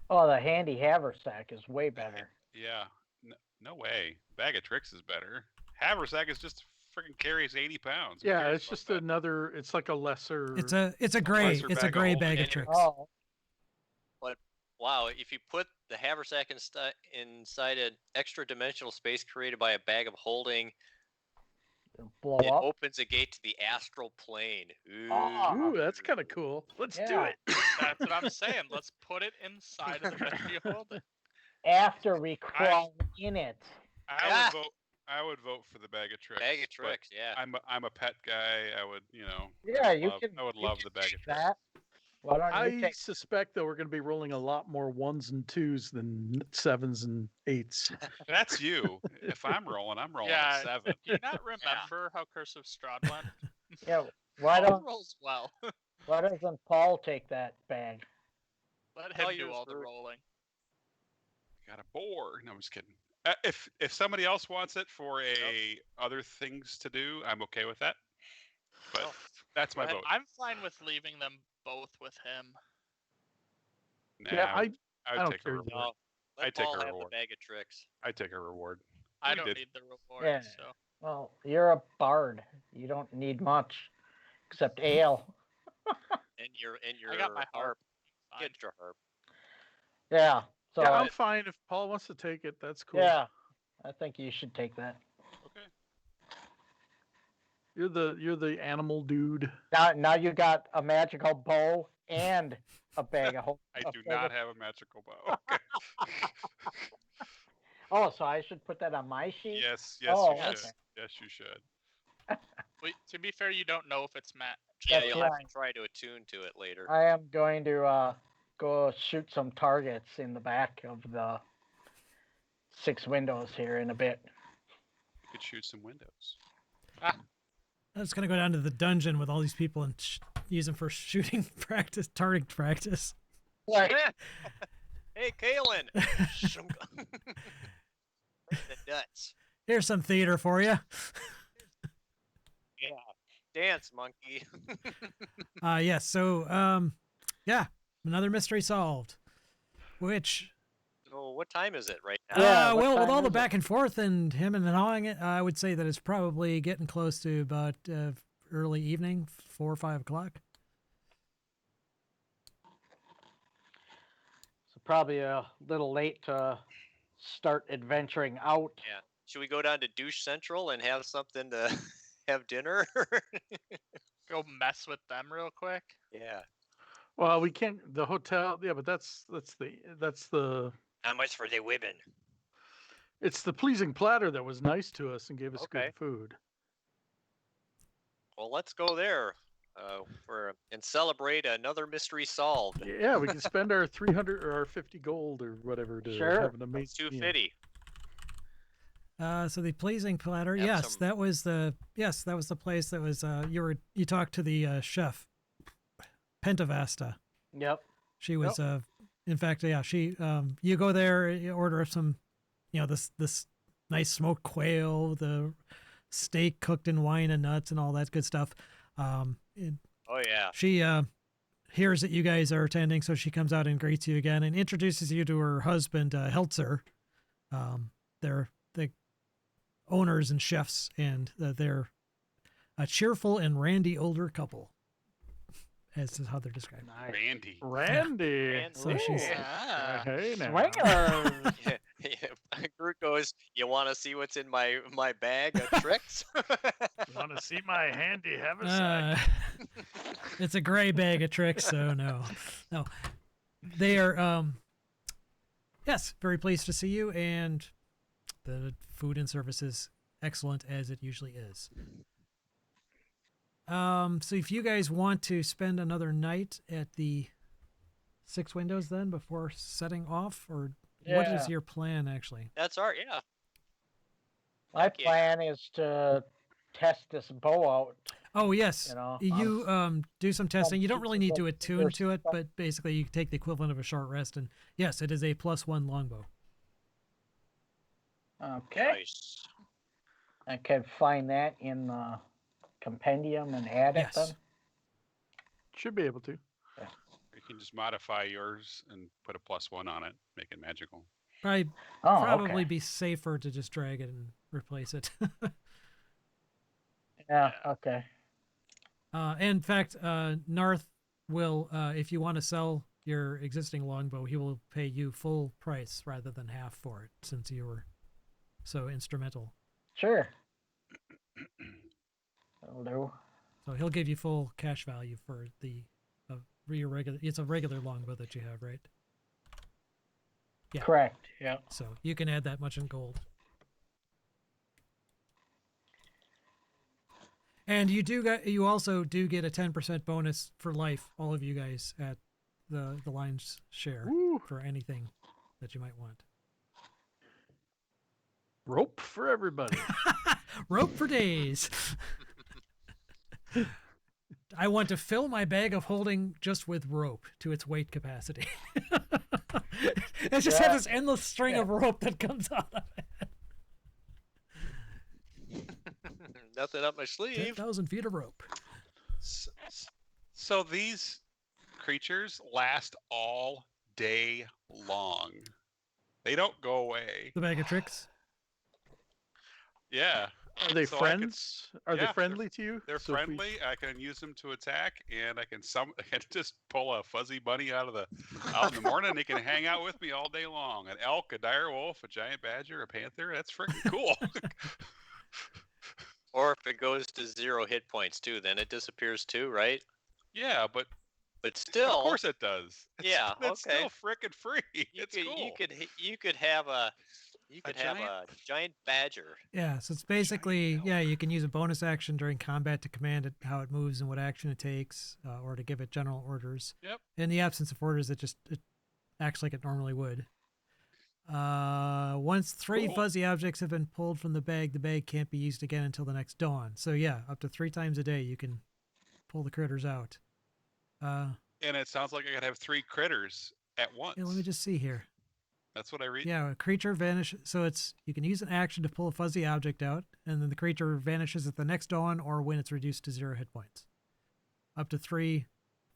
Oh, the handy haversack is way better. yeah. No way. Bag of Tricks is better. Haversack is just freaking carries 80 pounds. Who Yeah, cares it's about just that? another. It's like a lesser. It's a gray lesser it's a bag of gray holding bag of anyway. tricks. Oh, Wow, if you put the haversack inside an extra dimensional space created by a bag of holding, blow it up. opens a gate to the astral plane. Ooh, Ah. Ooh, that's kind of cool. Let's do Yeah. it. That's what I'm saying. Let's put it inside of the mystery holding. After we crawl in it. Ah. I would vote for the Bag of Tricks. Bag of but tricks, yeah. I'm a pet guy. I would, Yeah, I you love, can. I would you love can the Bag of take Tricks. that. Why don't you I take? suspect that we're going to be rolling a lot more ones and twos than sevens and eights. That's you. If I'm rolling Yeah. a 7. Do you not remember how Curse of Strahd went? Yeah. Why Paul don't? rolls well. Why doesn't Paul take that bag? Let Tell him do yours all the first. rolling. Got a boar. No, I'm just kidding. If somebody else wants it for other things to do, I'm okay with that. But Oh, that's my go ahead. vote. I'm fine with leaving them both with him. Yeah, Nah, I I don't would take a care reward. No, let I'd take Paul a have the reward. bag of tricks. I'd take a reward. I We don't did. need the reward, Yeah. so Well, you're a bard. You don't need much, except ale. And your I got my harp. fine. Get your harp. Yeah. So yeah, I'm fine if Paul wants to take it. That's cool. yeah, I think you should take that. Okay. You're the animal dude. Now you got a magical bow and a bag of. I a do bag not of- have a magical bow. Okay. Oh, so I should put that on my sheet. yes, Oh, you okay. should. Yes, you should. Wait, to be fair, you don't know if it's Matt. Yeah, That's you'll have right. to try to attune to it later. I am going to go shoot some targets in the back of the 6 windows here in a bit. You could shoot some windows. I was gonna go down to the dungeon with all these people and use them for shooting practice, target practice. Like, Hey, Kalen! Shunk. Right in the nuts. Here's some theater for you. Yeah. Dance, monkey. Yes. So, yeah, another mystery solved. Which, So what time is it right now? Yeah, what well, with time all the is it? back and forth and him and gnawing it, I would say that it's probably getting close to about early evening, 4 or 5 o'clock. so probably a little late to start adventuring out. Yeah. Should we go down to Douche Central and have something to have dinner? Go mess with them real quick. Yeah. Well, we can't. The hotel. Yeah, but that's the. How much for the women? It's the pleasing platter that was nice to us and gave us Okay. good food. Well, let's go there and celebrate another mystery solved. Yeah, we can spend our 300 or our 50 gold or whatever to Sure. have an amazing meal. 250. So the pleasing platter, Have yes, some- that was the place that was you talked to the chef, Pentavasta. Yep. She was in fact, yeah, she you go there, you order some, this nice smoked quail, the steak cooked in wine and nuts and all that good stuff. Oh yeah. She hears that you guys are attending, so she comes out and greets you again and introduces you to her husband, Heltzer. They're the owners and chefs, and they're a cheerful and randy older couple, as is how they're described. Nice. Randy. Randy. And So she's- Ah. Hey now. Swingers. Groot goes, you want to see what's in my bag of tricks? You want to see my handy haversack? It's a gray bag of tricks, so no. They are, yes, very pleased to see you, and the food and service is excellent as it usually is. So if you guys want to spend another night at the 6 windows then before setting off, or what is Yeah. your plan actually? That's art, yeah. My Heck yeah. plan is to test this bow out. Oh yes, You know, you do some testing. You don't really need to pieces of attune bigger to it, stuff. but basically you take the equivalent of a short rest, and yes, it is a +1 longbow. Okay. Nice. I can find that in the compendium and add it then. Yes. Should be able to. You can just modify yours and put a +1 on it, make it magical. Probably Oh, probably okay. be safer to just drag it and replace it. Yeah, okay. In fact, Narth will, if you want to sell your existing longbow, he will pay you full price rather than half for it, since you were so instrumental. Sure. That'll do. So he'll give you full cash value for the your regular. It's a regular longbow that you have, right? Yeah. Correct. Yeah. So you can add that much in gold. And you also do get a 10% bonus for life, all of you guys, at the lion's share Woo. for anything that you might want. Rope for everybody. Rope for days. I want to fill my bag of holding just with rope to its weight capacity. It just have this endless string of rope that comes out of it. Nothing up my sleeve. 10,000 feet of rope. So these creatures last all day long. They don't go away. The bag of tricks. Yeah. Are they So I could- friends? Are yeah, they they're- friendly to you? They're So if we- friendly. I can use them to attack, and I can I can just pull a fuzzy bunny out in the morning. They can hang out with me all day long. An elk, a dire wolf, a giant badger, a panther. That's freaking cool. Or if it goes to 0 hit points too, then it disappears too, right? Yeah, but But still, of course it does. Yeah, it's okay. still freaking free. you It's could cool. you could have a giant- giant badger. Yeah, so it's basically, yeah, you can use a bonus action during combat to command it, how it moves and what action it takes, or to give it general orders. Yep. In the absence of orders, it acts like it normally would. Once 3 Cool. fuzzy objects have been pulled from the bag can't be used again until the next dawn. So yeah, up to 3 times a day you can pull the critters out. And it sounds like I could have 3 critters at once. Yeah, let me just see here. That's what I read. Yeah, a creature vanishes. So you can use an action to pull a fuzzy object out, and then the creature vanishes at the next dawn or when it's reduced to 0 hit points. Up to 3.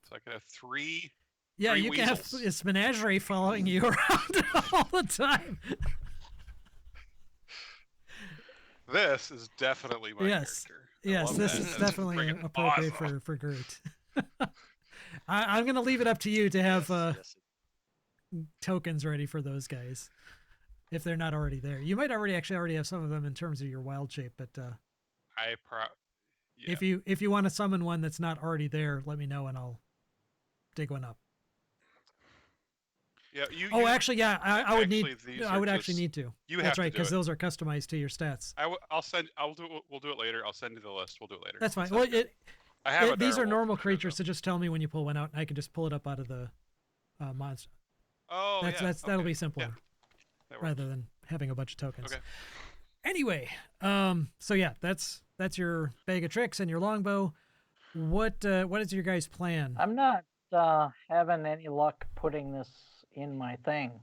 So I could have 3. Yeah, 3 you can have weasels. this menagerie following you around all the time. This is definitely my Yes. character. I Yes, love this that. is That's definitely friggin' appropriate awesome. for Gert. I'm going to leave it up to you to have Yes. tokens ready for those guys, if they're not already there. You might already have some of them in terms of your wild shape, but I yeah. if you want to summon one that's not already there, let me know and I'll dig one up. Yeah, you. Oh, you- actually, yeah, I would actually, need. these I are would actually just- need to. You That's have right, to do because it. those are customized to your stats. I'll send. We'll do it later. I'll send you the list. We'll do it later. That's fine. Sounds Well, good. I have a these are direwolf normal for sure, creatures, so just tell me when you pull one out, and I can just pull it up out of the monster. though. Oh, yeah. That'll okay. be simpler Yeah, that works. rather than having a bunch of tokens. Okay. Anyway, so yeah, that's your bag of tricks and your longbow. What is your guys' plan? I'm not having any luck putting this in my thing,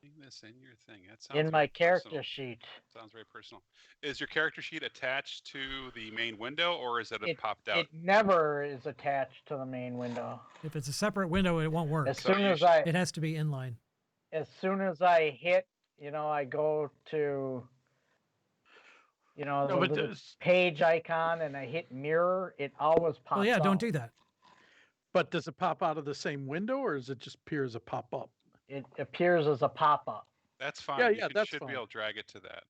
Putting this in your thing. That sounds in my very character personal. sheet. Sounds very personal. Is your character sheet attached to the main window, or is it, popped out? It never is attached to the main window. If it's a separate window, it won't work. As So soon you as should- It has to be inline. I hit, I go to, No, the but little does, page icon and I hit mirror, it always pops Well, yeah, don't out. do that. but does it pop out of the same window, or does it just appear as a pop up? It appears as a pop-up. That's fine. Yeah, You yeah, could- that's should fine. be able to drag it to that.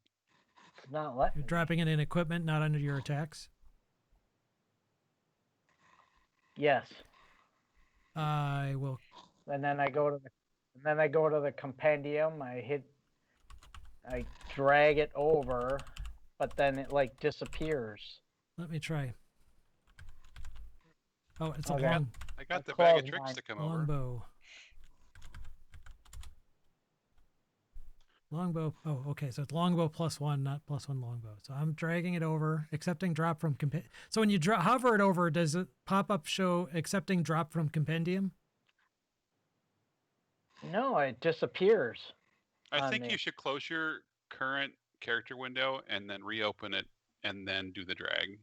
It's not letting You're me. dropping it in equipment, not under your attacks. Yes. I will. And then I go to the compendium, I drag it over, but then it like disappears. Let me try. Oh, it's a Okay. long I got I the bag of closed tricks mine. to come over. longbow. longbow. Oh, okay. So it's longbow +1, not +1 longbow. So I'm dragging it over, accepting drop from So when you hover it over, does it pop up show accepting drop from compendium? No, it disappears. I on think the- you should close your current character window and then reopen it and then do the drag.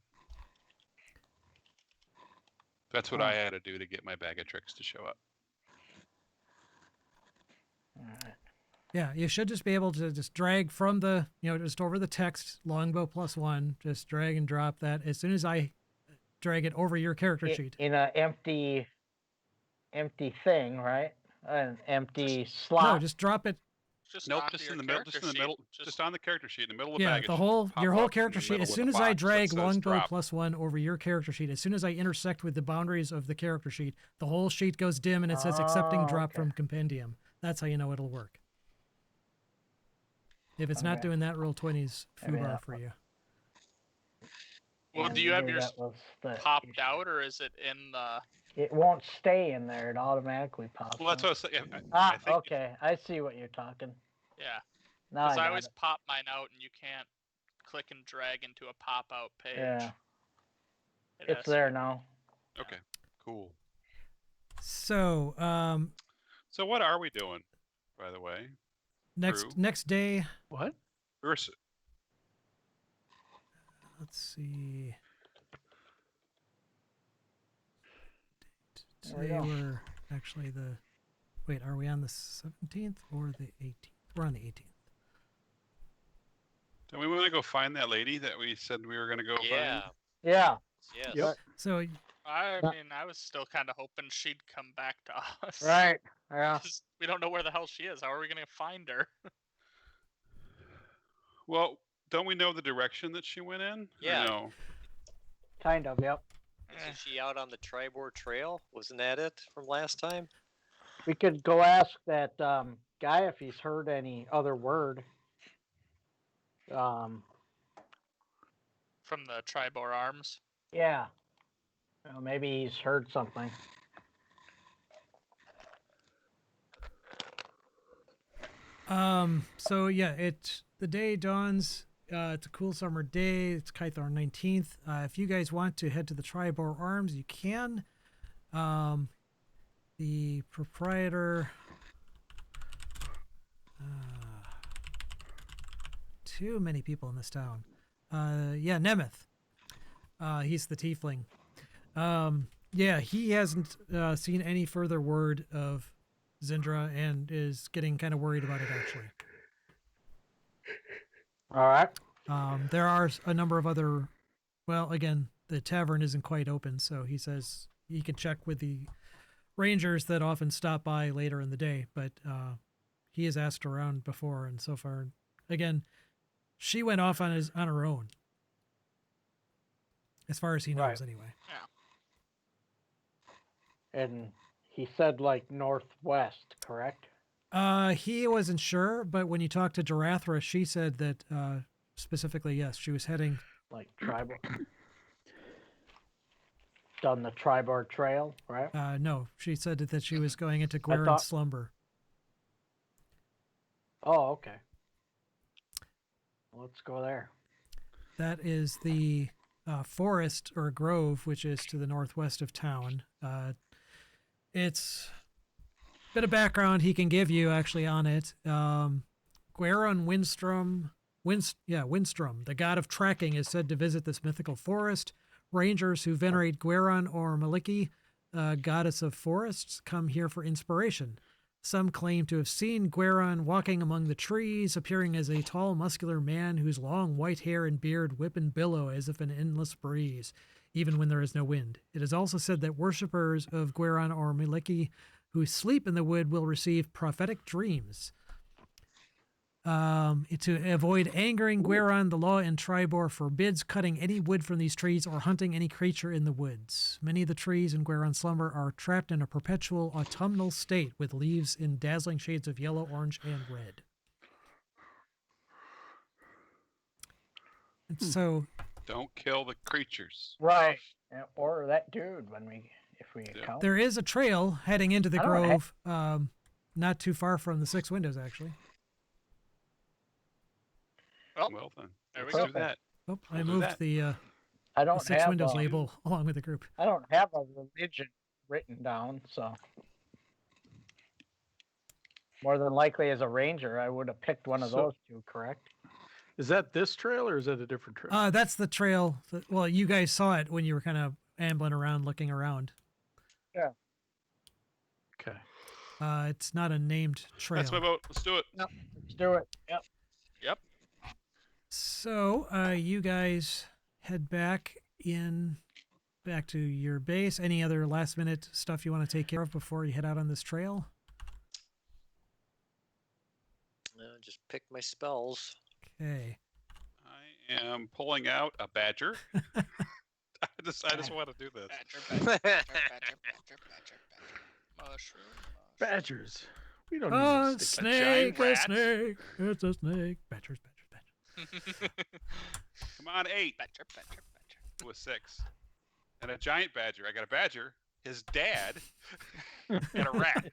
That's what Oh. I had to do to get my bag of tricks to show up. Alright. Yeah, you should just be able to just drag from the, just over the text, longbow +1, just drag and drop that. As soon as I drag it over your character sheet. In an empty thing, right? An empty No, slot. just drop it. Just Nope, onto just your in the middle, character just in the sheet. middle, just on the character sheet, in the middle of the Yeah, bag. the it should whole pop your up whole in character the sheet. middle As with soon a as I box that drag says longbow drop. +1 over your character sheet, as soon as I intersect with the boundaries of the character sheet, the whole sheet goes dim and it says accepting Oh, drop okay. from compendium. That's how you know it'll work. If it's not Okay. doing that, roll 20's Maybe foobar that for one. you. Well, And do you have maybe yours that was the popped issue. out, or is it in the? It won't stay in there. It automatically pops. Well, that's out. what I was saying. Ah, I think okay. I see what you're talking. Yeah, Now because I I got always it. pop mine out, and you can't click and drag into a pop-out page. Yeah, It it's has to there be- now. Okay, cool. So, So what are we doing, by the way? True. next day, What? We were s- let's see. There we Today go. we're actually wait, are we on the 17th or the 18th? We're on the 18th. do we want to go find that lady that we said we were going to go Yeah. find? Yeah. Yes. Yep. So I Yeah. mean, I was still kind of hoping she'd come back to us. Right. Yeah. 'Cause we don't know where the hell she is. How are we gonna find her? Well, don't we know the direction that she went in? Or Yeah. no? Kind of. Yep. Isn't she out on the Tribord Trail? Wasn't that it from last time? We could go ask that guy if he's heard any other word. From the Tribor Arms. Yeah. Well, maybe he's heard something. So yeah, the day dawns. It's a cool summer day. It's Kythar 19th. If you guys want to head to the Tribor Arms, you can. The proprietor. Too many people in this town. Yeah, Nemeth. He's the tiefling. Yeah, he hasn't seen any further word of Zindra and is getting kind of worried about it actually. All right. There are a number of other, well, again, the tavern isn't quite open, so he says he can check with the rangers that often stop by later in the day, but he has asked around before, and so far, again, she went off on her own, as far as he knows, Right. anyway. And he said like northwest, correct? He wasn't sure, but when you talked to Jarathra, she said that specifically, yes, she was heading. Like tribal. Done the Tribord Trail, right? No, she said that she was going into Guerin's thought- slumber. Oh, okay. Let's go there. That is the forest or grove, which is to the northwest of town. It's a bit of background he can give you actually on it. Guerin Windstrom, the god of tracking, is said to visit this mythical forest. Rangers who venerate Guerin or Maliki, goddess of forests, come here for inspiration. Some claim to have seen Guerin walking among the trees, appearing as a tall, muscular man whose long white hair and beard whip and billow as if an endless breeze, even when there is no wind. It is also said that worshippers of Guerin or Maliki who sleep in the wood will receive prophetic dreams. To avoid angering Guerin, the law in Tribor forbids cutting any wood from these trees or hunting any creature in the woods. Many of the trees in Guerin's slumber are trapped in a perpetual autumnal state with leaves in dazzling shades of yellow, orange, and red. And so, Don't kill the creatures. Right. Yeah, or that dude if we Yeah. count. there is a trail heading into the I don't know, grove, not too far from the Six Windows, actually. Well then, There we let's go. do that. Oh, I We'll do moved that. the I don't six have windows a, label along with the group. I don't have a religion written down, so more than likely as a ranger, I would have picked one of So- those two. Correct? Is that this trail or is that a different trail? That's the trail. Well, you guys saw it when you were kind of ambling around, looking around. Okay. It's not a named trail. That's my vote. Let's do it. Let's do it. Yep. Yep. So you guys head back to your base. Any other last minute stuff you want to take care of before you head out on this trail? Just pick my spells. Okay. I am pulling out a badger. I just want to do this. Mushroom. Badgers. We don't Oh, need to stick snake, giant a rat. snake. It's a snake. Badgers. Come on, 8 Badger. with 6, and a giant badger. I got a badger, his dad, and a rat.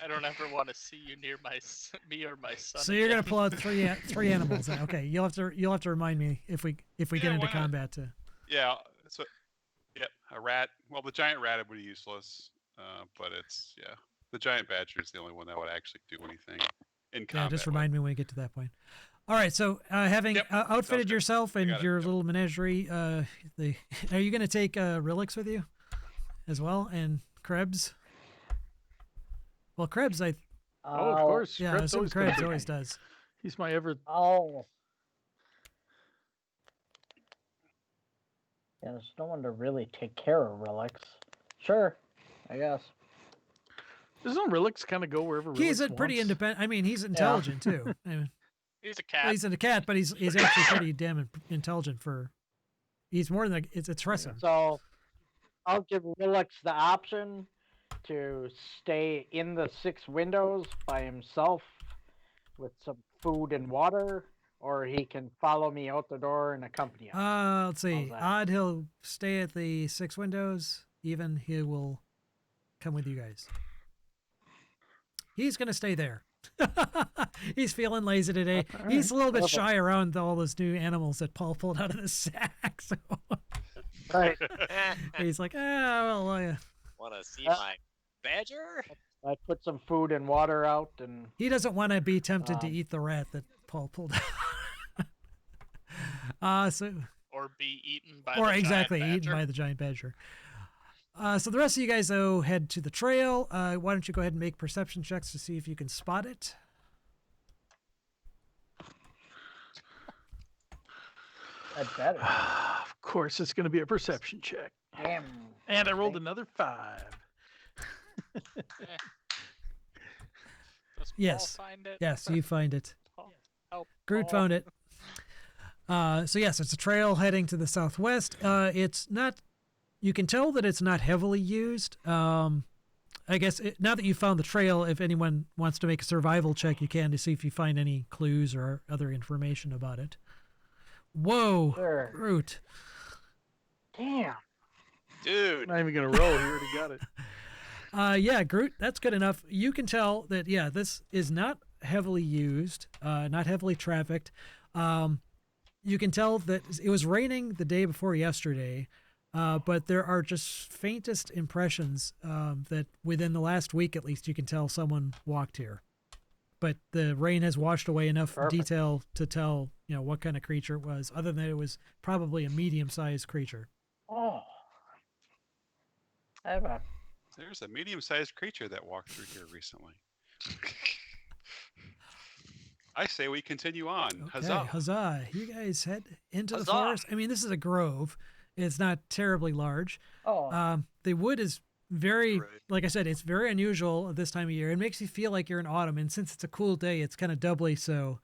I don't ever want to see you near me or my son. So you're gonna again. pull out three animals. Then. Okay, you'll have to remind me if we get Yeah, into why not? combat. To Yeah. So, yep, a rat. Well, the giant rat would be useless, but it's the giant badger is the only one that would actually do anything in combat. yeah, just remind me when we get to that point. All right, so having Yep, outfitted good. yourself and got it, your yep. little menagerie, are you going to take relics with you as well and Krebs? Well, Krebs, Oh, of course. yeah, I Krebs assume always comes Krebs in. always does. He's my ever. Oh. Yeah, there's no one to really take care of relics. Sure, I guess. Doesn't Relics kind of go wherever He's Relics a pretty wants? independent. I mean, he's intelligent too. I mean, He's a well, cat. he's a cat, but he's actually pretty damn intelligent for. He's more than it's impressive. So I'll give Willix the option to stay in the 6 windows by himself with some food and water, or he can follow me out the door and accompany us. Let's see. How's that? Odd, he'll stay at the 6 windows. Even he will come with you guys. He's gonna stay there. He's feeling lazy today. All He's a little bit Perfect. shy around all those new animals that Paul pulled out of the sack. So Right. he's like, well, Want to see my badger? I put some food and water out, and he doesn't want to be tempted to Um, eat the rat that Paul pulled out. So Or be eaten by or the giant exactly eaten badger. by the giant badger. So the rest of you guys though head to the trail. Why don't you go ahead and make perception checks to see if you can spot it? I'd better. Of course, it's going to be a perception check. Damn. And I rolled another 5. Does Paul Yes. find it? Yes, you find it. Paul, help Groot Paul. found it. So yes, it's a trail heading to the southwest. It's not. You can tell that it's not heavily used. I guess now that you found the trail, if anyone wants to make a survival check, you can to see if you find any clues or other information about it. Whoa, Sure. Groot. Damn. Dude. Not even going to roll. He already got it. Yeah, Groot, that's good enough. You can tell that, yeah, this is not heavily used, not heavily trafficked. You can tell that it was raining the day before yesterday, but there are just faintest impressions that within the last week, at least, you can tell someone walked here. But the rain has washed away enough Perfect. detail to tell, what kind of creature it was, other than it was probably a medium-sized creature. Oh. I have a There's a medium-sized creature that walked through here recently. I say we continue on. Okay, Huzzah! huzzah. You guys head into the Huzzah. forest. I mean, this is a grove. It's not terribly large. oh. The wood is very, Right. like I said, it's very unusual at this time of year. It makes you feel like you're in autumn. And since it's a cool day, it's kind of doubly so,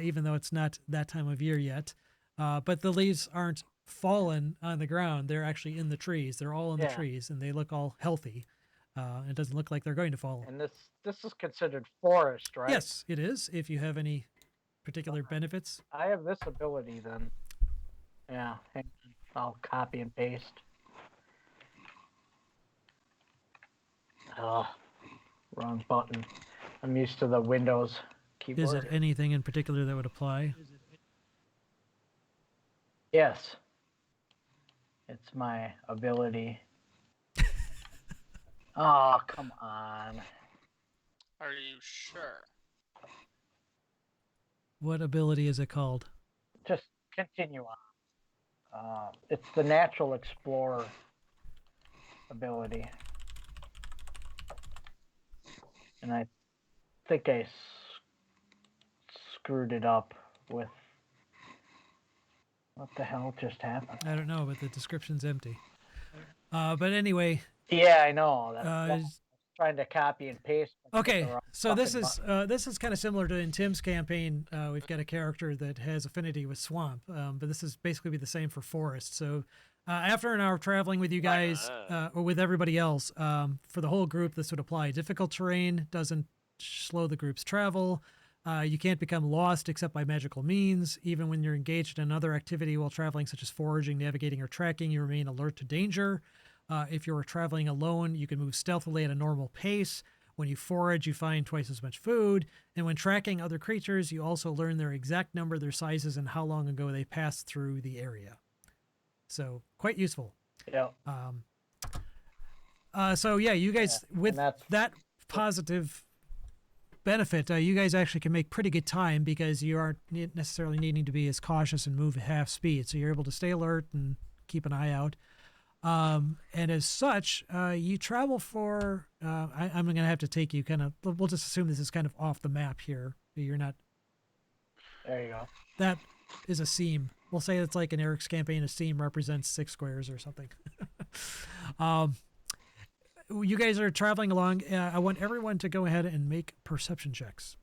even though it's not that time of year yet. But the leaves aren't fallen on the ground. They're actually in the trees. They're all in the Yeah. trees and they look all healthy. It doesn't look like they're going to fall. And this is considered forest, right? Yes, it is. If you have any particular benefits. I have this ability then. Yeah. hang on. I'll copy and paste. Oh, wrong button. I'm used to the Windows keyboard. Is it anything in particular that would apply? Yes. It's my ability. Oh, come on. Are you sure? What ability is it called? Just continue on. It's the natural explorer ability. And I think I screwed it up with. What the hell just happened? I don't know, but the description's empty. But anyway, Yeah, I know. That's why I uh, was trying to copy and paste. and hit the okay. wrong So this fucking is this is kind of similar to in Tim's campaign. We've got a character that has affinity with swamp, but this is basically be the same for forest. So after an hour of traveling with you guys or with everybody else, for the whole group, this would apply. Difficult terrain doesn't slow the group's travel. You can't become lost except by magical means. Even when you're engaged in another activity while traveling, such as foraging, navigating, or tracking, you remain alert to danger. If you're traveling alone, you can move stealthily at a normal pace. When you forage, you find twice as much food. And when tracking other creatures, you also learn their exact number, their sizes, and how long ago they passed through the area. So quite useful. Yeah. So yeah, you guys with that's- that positive benefit, you guys actually can make pretty good time because you aren't necessarily needing to be as cautious and move at half speed. So you're able to stay alert and keep an eye out. And as such, you travel for. I'm going to have to take you kind of. We'll just assume this is kind of off the map here. You're not. There you go. That is a seam. We'll say it's like in Eric's campaign, a seam represents 6 squares or something. You guys are traveling along. I want everyone to go ahead and make perception checks.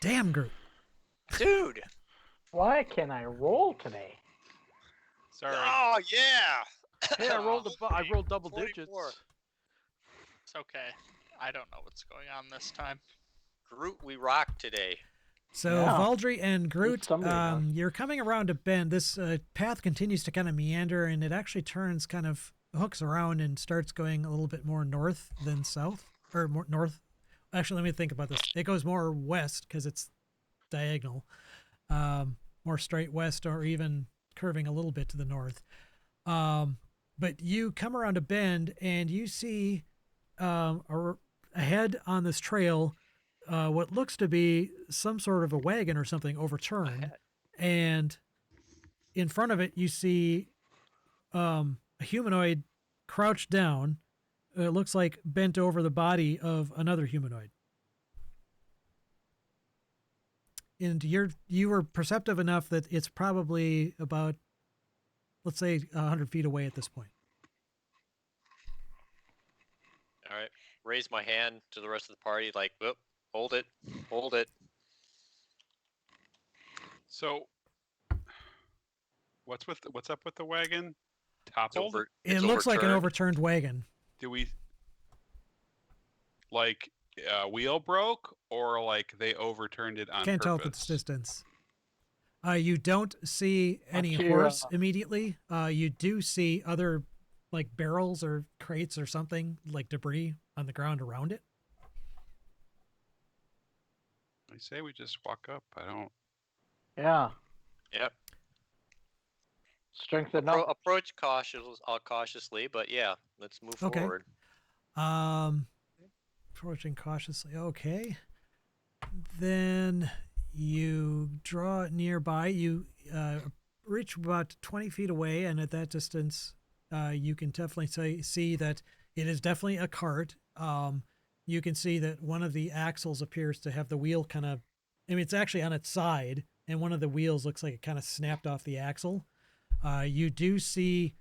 Damn, group. Dude. Why can I roll today? Sorry. Oh yeah. Hey, I rolled double 44. digits. It's okay. I don't know what's going on this time. Groot, we rock today. So Yeah. Valdry and Groot, somebody does. you're coming around a bend. This path continues to kind of meander, and it actually turns kind of hooks around and starts going a little bit more north than south, or more north. Actually, let me think about this. It goes more west because it's diagonal, more straight west, or even curving a little bit to the north. But you come around a bend and you see ahead on this trail what looks to be some sort of a wagon or something overturned, and in front of it you see a humanoid crouched down. It looks like bent over the body of another humanoid. And you were perceptive enough that it's probably about, let's say, 100 feet away at this point. All right. Raise my hand to the rest of the party, like, whoop, hold it, hold it. So, what's up with the wagon? It's Toppled? over. It it's looks like an overturned. overturned wagon. Do we like wheel broke or like they overturned it on Can't tell purpose? at this distance. You don't see any Actually, horse immediately. You do see other like barrels or crates or something like debris on the ground around it. I say we just walk up. I don't. Yeah. Yep. Strengthen up. Approach cautiously, but yeah, let's move Okay. forward. Approaching cautiously. Okay. Then you draw nearby. You reach about 20 feet away, and at that distance, you can definitely see that it is definitely a cart. You can see that one of the axles appears to have the wheel kind of, I mean, it's actually on its side, and one of the wheels looks like it kind of snapped off the axle. You do see,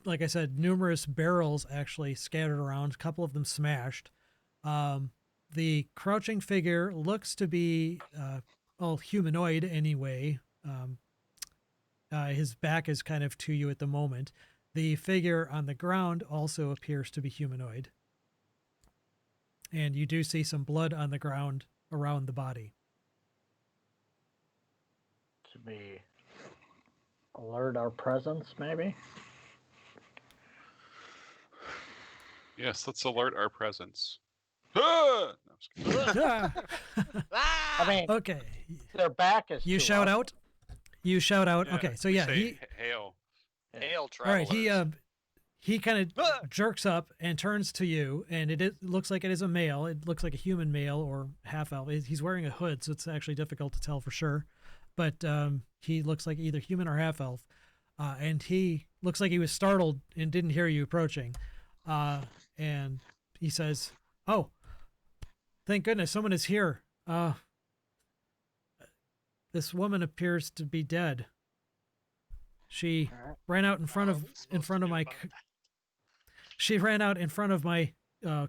like I said, numerous barrels actually scattered around, a couple of them smashed. The crouching figure looks to be all humanoid anyway. His back is kind of to you at the moment. The figure on the ground also appears to be humanoid. And you do see some blood on the ground around the body. To be alert our presence, maybe. Yes, let's alert our presence. Ah! No, I'm just kidding. Ah, I mean, okay. their back is You to shout us. out. You shout out. Yeah, Okay, so we yeah, say, he. hail. Hail All travelers. right, he kind Ah! of jerks up and turns to you, and looks like it is a male. It looks like a human male or half elf. He's wearing a hood, so it's actually difficult to tell for sure. But he looks like either human or half elf, and he looks like he was startled and didn't hear you approaching. And he says, "Oh, thank goodness, someone is here. This woman appears to be dead. She All right. ran out in front What of are we supposed to do my about that? she ran out in front of my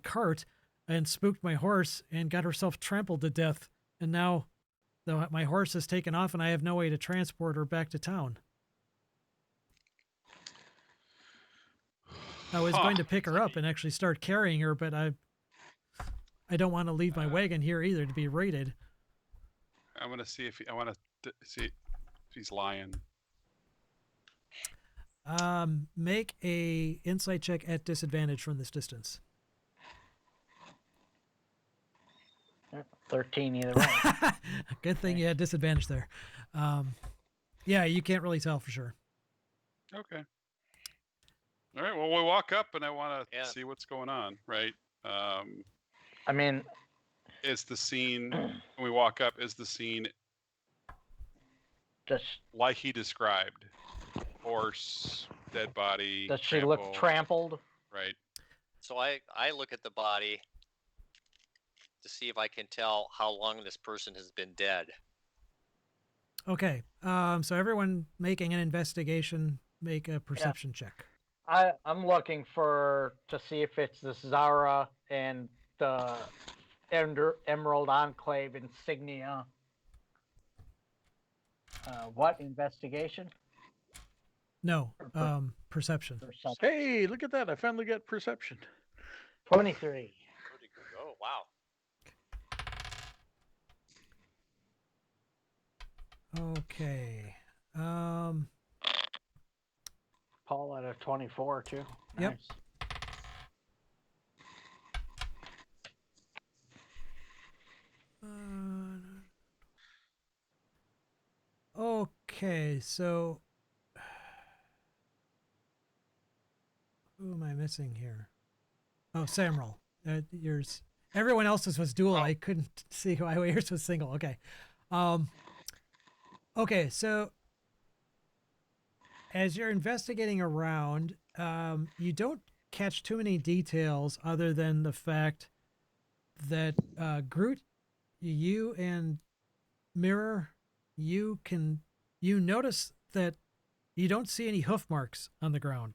cart and spooked my horse and got herself trampled to death. And now my horse is taken off and I have no way to transport her back to town. I was going to pick her up and actually start carrying her, but I don't want to leave my wagon here either to be raided. I'm gonna see if I want to see if he's lying. Make a insight check at disadvantage from this distance. 13 either way. Good thing you had disadvantage there. Yeah, you can't really tell for sure. Okay. All right. Well, we walk up, and I want to Yeah. see what's going on. Right. I mean, Is the scene when we walk up? Is the scene does like he described? Horse, dead body. does she look trampled? Right. So I look at the body to see if I can tell how long this person has been dead. Okay. So everyone making an investigation, make a perception check. I'm looking to see if it's the Zara and the Emerald Enclave insignia. What investigation? No. Perception. Perception. Hey, look at that! I finally got perception. 23. Pretty good. Oh wow. Okay. Paul at a 24 too. Yep. Nice. Okay, so who am I missing here? Oh, Samral. Yours. Everyone else's was dual. I couldn't see why yours was single. Okay. Okay, so as you're investigating around, you don't catch too many details other than the fact that Groot, you and Mirror, you notice that you don't see any hoof marks on the ground.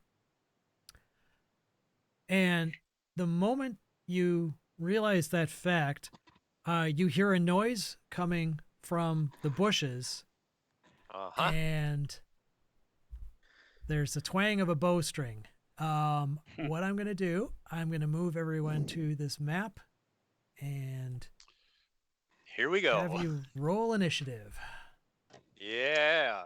And the moment you realize that fact, you hear a noise coming from the bushes, Uh-huh. and there's the twang of a bowstring. What I'm going to do, I'm going to move everyone to this map and Here we go. have you roll initiative. Yeah.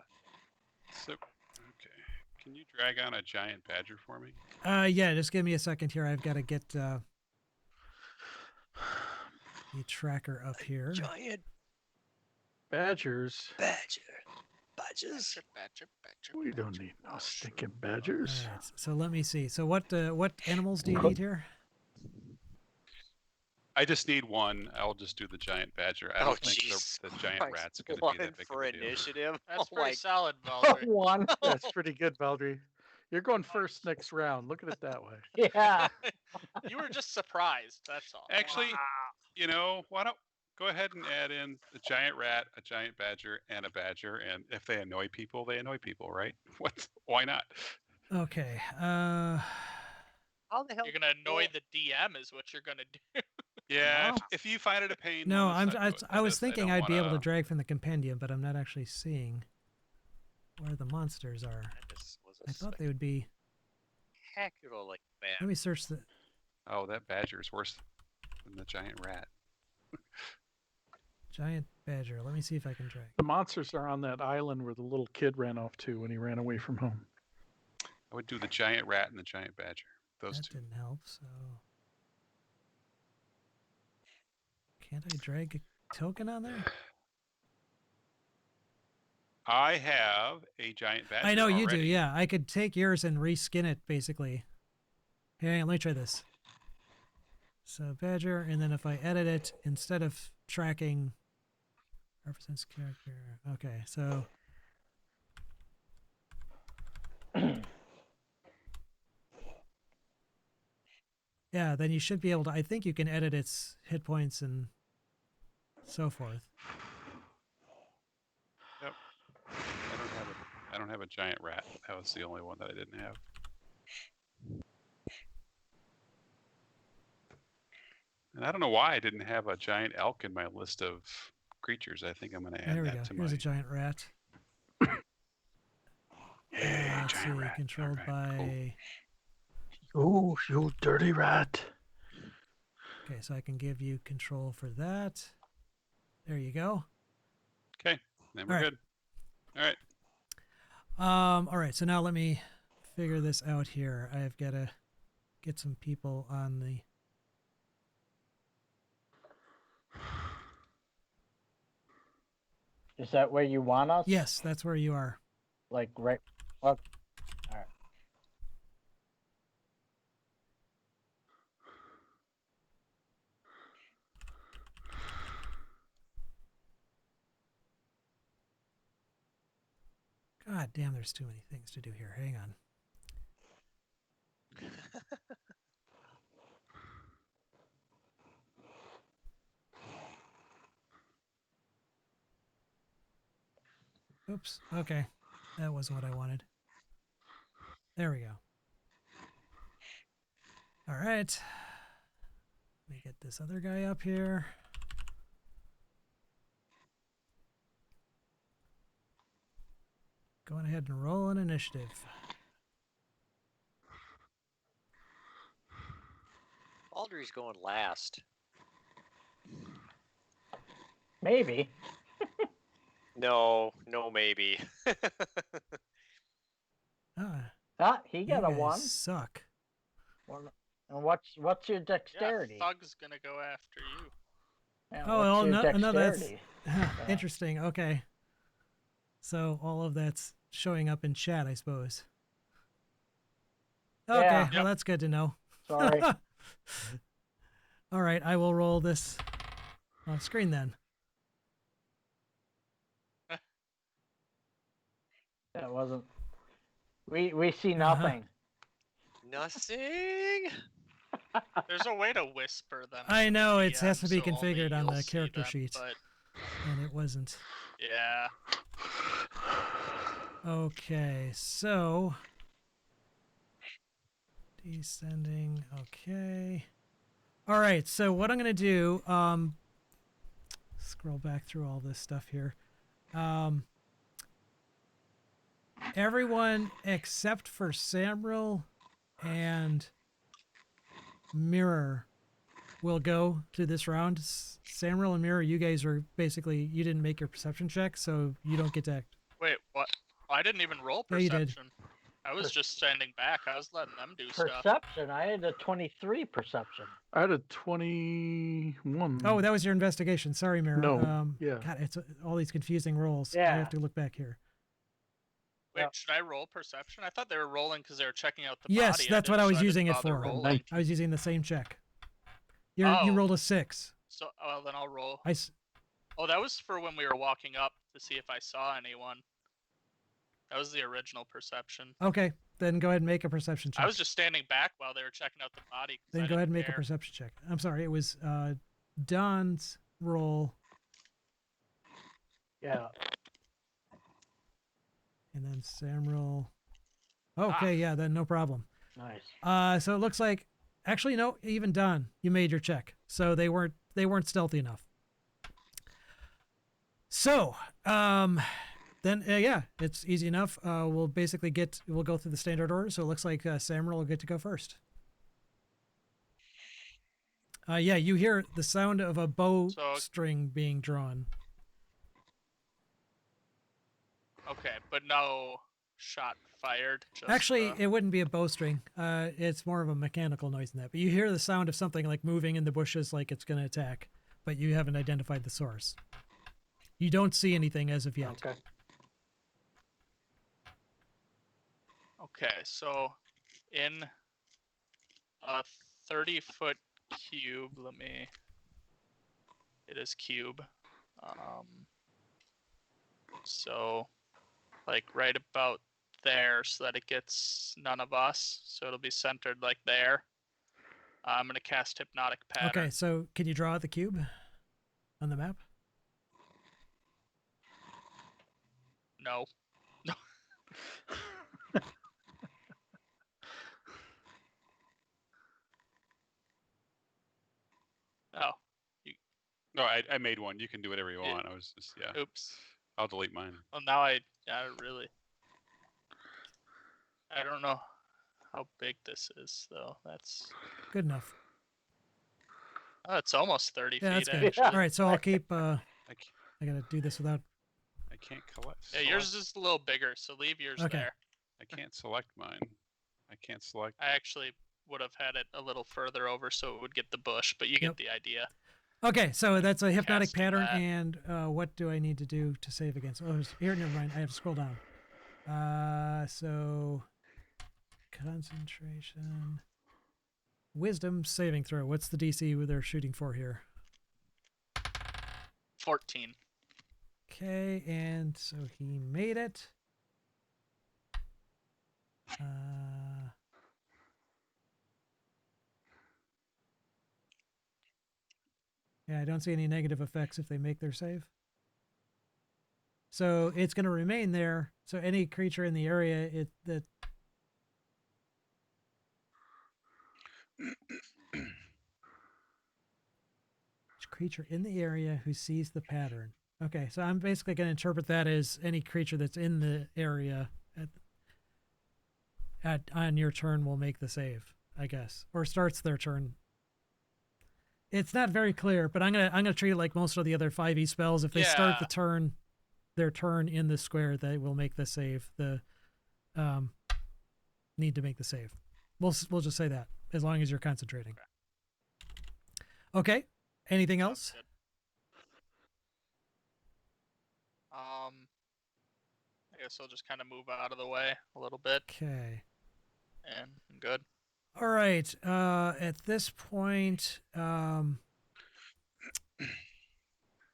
So, okay. Can you drag on a giant badger for me? Yeah, just give me a second here. I've got to get the tracker up here. Giant Badgers. badger. Badgers. Badger. We don't need no stinking All badgers. right, so let me see. So what animals do you need here? I just need one. I'll just do the giant badger. I Oh, don't think jeez. the giant Christ. rat's going to One be that big for of a deal. initiative. That's Oh pretty my solid, Valdry. One. That's pretty good, Valdry. You're going first next round. Look at it that way. Yeah. You were just surprised. That's all. Actually, you know, why don't go ahead and add in a giant rat, a giant badger, and a badger. And if they annoy people, they annoy people, right? What? Why not? Okay. How the hell? You're gonna annoy the DM, is what you're gonna do. Yeah. Wow. If you find it a pain. No, let us know. I was thinking don't I'd be able to wanna- drag from the compendium, but I'm not actually seeing where the monsters are. This was I thought they would be. spectacular like Let that. me search the Oh, that badger is worse than the giant rat. giant badger. Let me see if I can drag. The monsters are on that island where the little kid ran off to when he ran away from home. I would do the giant rat and the giant badger. Those That two. didn't help. So can't I drag a token on there? I have a giant badger. I know you do. already. Yeah, I could take yours and reskin it basically. Hang on, let me try this. So badger, and then if I edit it instead of tracking represents character. Okay, so yeah, then you should be able to. I think you can edit its hit points and so forth. I don't have a giant rat. That was the only one that I didn't have. And I don't know why I didn't have a giant elk in my list of creatures. I think I'm going to add There we that go. to Here's my. a giant rat. Yay, Let's see, giant rat. controlled Alright, by. cool. Oh, you dirty rat. Okay, so I can give you control for that. There you go. Okay, then we're All right. good. All right. All right, so now let me figure this out here. I've got to get some people on the. Is that where you want us? Yes, that's where you are. Like right. Well, God damn, there's too many things to do here. Hang on. Oops. Okay. That wasn't what I wanted. There we go. All right. Let me get this other guy up here. Going ahead and roll an initiative. Aldry's going last. maybe. No, maybe. Ah, Ah, he you got a guys one. suck. And what's your Yeah, dexterity? Thug's gonna go after you. Yeah, Oh, what's well, your no, that's dexterity? interesting. Okay. So all of that's showing up in chat, I suppose. Okay, Yeah. well, Yep. that's good to know. Sorry. All right, I will roll this on screen then. That wasn't. We see Uh-huh. nothing. Nothing. There's a way to whisper them. I to the know, it DM, has to be so only configured on you'll the see character them, sheet. But And it wasn't. yeah, Okay, so descending. Okay. All right. So what I'm gonna do, scroll back through all this stuff here. Everyone except for Samril and Mirror will go to this round. Samril and Mirror, you guys are basically, you didn't make your perception check, so you don't get to. wait, what? I didn't even roll Yeah, you did. perception. I was just standing back. I was letting them do stuff. Perception. I had a 23 perception. I had a 21. Oh, that was your investigation. Sorry, Mirror. No, yeah. God, it's all these confusing rolls. I Yeah. have to look back here. Wait, Yep. should I roll perception? I thought they were rolling because they were checking out the Yes, body. that's what I didn't- was so using didn't it bother for. rolling. I was using the same check. You Oh. rolled a 6. So, well, then I'll roll. I s- Oh, that was for when we were walking up to see if I saw anyone. That was the original perception. Okay, then go ahead and make a perception check. I was just standing back while they were checking out the body. 'Cause Then I go ahead and didn't make a care. perception check. I'm sorry, it was Don's roll, Yeah. and then Sam roll. Okay, yeah, then no problem. Nice. So it looks like, actually, no, even Don, you made your check, so they weren't stealthy enough. So, then yeah, it's easy enough. We'll go through the standard order. So it looks like Samuel will get to go first. Yeah, you hear the sound of a bow So- string being drawn. Okay, but no shot fired. Just, Actually, it wouldn't be a bowstring. It's more of a mechanical noise than that. But you hear the sound of something like moving in the bushes, like it's going to attack. But you haven't identified the source. You don't see anything as of yet. Okay. Okay, so in a 30-foot cube, it is cube. So like right about there so that it gets none of us. So it'll be centered like there. I'm going to cast Hypnotic Pattern. Okay, so can you draw the cube on the map? No. Oh. No, I made one. You can do whatever you Yeah. want. I was just yeah. Oops. I'll delete mine. Well, now I really. I don't know how big this is, though. That's. Good enough. Oh, it's almost 30 Yeah, feet, that's good. actually. All right, so I'll keep. I can't, I gotta do this without. I can't collect. Yeah, yours is a little bigger, so leave yours Okay. there. I can't select mine. I can't select. I actually would have had it a little further over so it would get the bush, but you Yep. get the idea. Okay, so that's a hypnotic Casting pattern, that. and what do I need to do to save against? Oh, here, never mind. I have to scroll down. So concentration, wisdom saving throw. What's the DC they're shooting for here? 14. Okay, and so he made it. Yeah, I don't see any negative effects if they make their save. So it's going to remain there. So any creature in the area that creature in the area who sees the pattern. Okay, so I'm basically going to interpret that as any creature that's in the area on your turn will make the save, I guess, or starts their turn. It's not very clear, but I'm gonna treat it like most of the other 5e spells. If they start their turn in the square, they will make the save. The need to make the save. We'll just say that as long as you're concentrating. Okay. Anything else? Good. I guess I'll just kind of move out of the way a little bit, Okay. and I'm good. All right. At this point,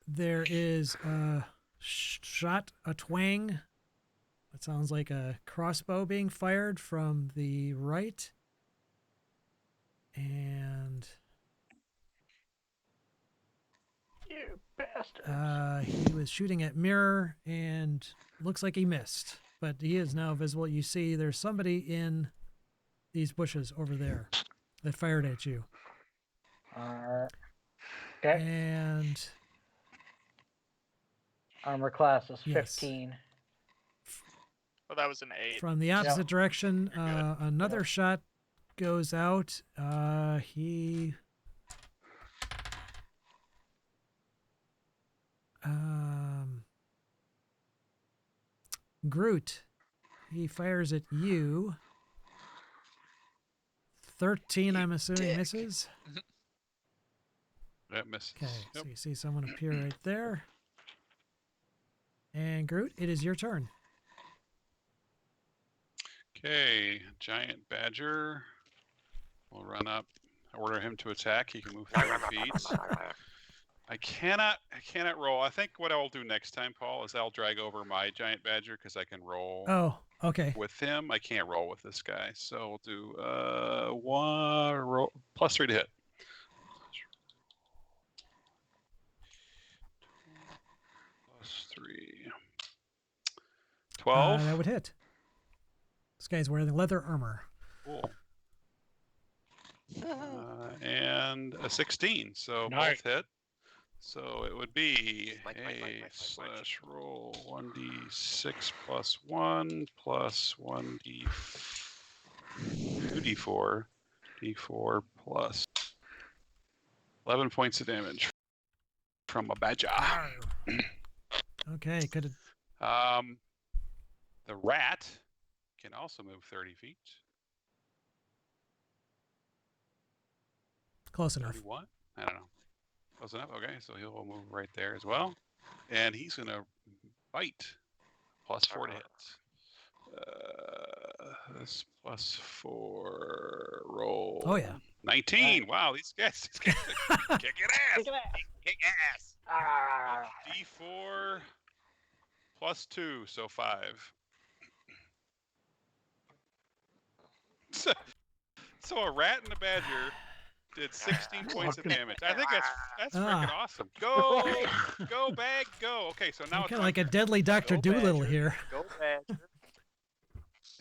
there is a shot, a twang. It sounds like a crossbow being fired from the right. And You bastard. he was shooting at Mirror and looks like he missed. But he is now visible. You see there's somebody in these bushes over there that fired at you. Okay. And Armor class is Yes. 15. Well, that was an 8. from the opposite direction, You're another shot goes out. He Groot, he fires at you. 13, I'm assuming, misses. That misses. Okay, Yep. so you see someone appear right there. And Groot, it is your turn. Okay, giant badger. We'll run up. Order him to attack. He can move 30 feet. I cannot roll. I think what I'll do next time, Paul, is I'll drag over my giant badger because I can roll Oh, okay. with him. I can't roll with this guy, so we'll do one roll +3 to hit. +3. 12. That would hit. This guy's wearing leather armor. Cool. And a 16, so Nice. both hit. So it would be Mike. slash roll 1d6 plus 1 plus 2d4, d4 plus 11 points of damage from a badger. Okay, could have. The rat can also move 30 feet. Close enough. 31? I don't know. Close enough? Okay, so he'll move right there as well. And he's going to bite. +4 to hit. This +4 roll. Oh, yeah. 19. Wow, these guys are kicking ass. Kick ass. D4 +2, so 5. So a rat and a badger did 16 points of damage. I think that's freaking awesome. Go, go, bag, go. Okay, so now Kind it's of like a deadly Dr. Go Doolittle Badger. here. Go Badger.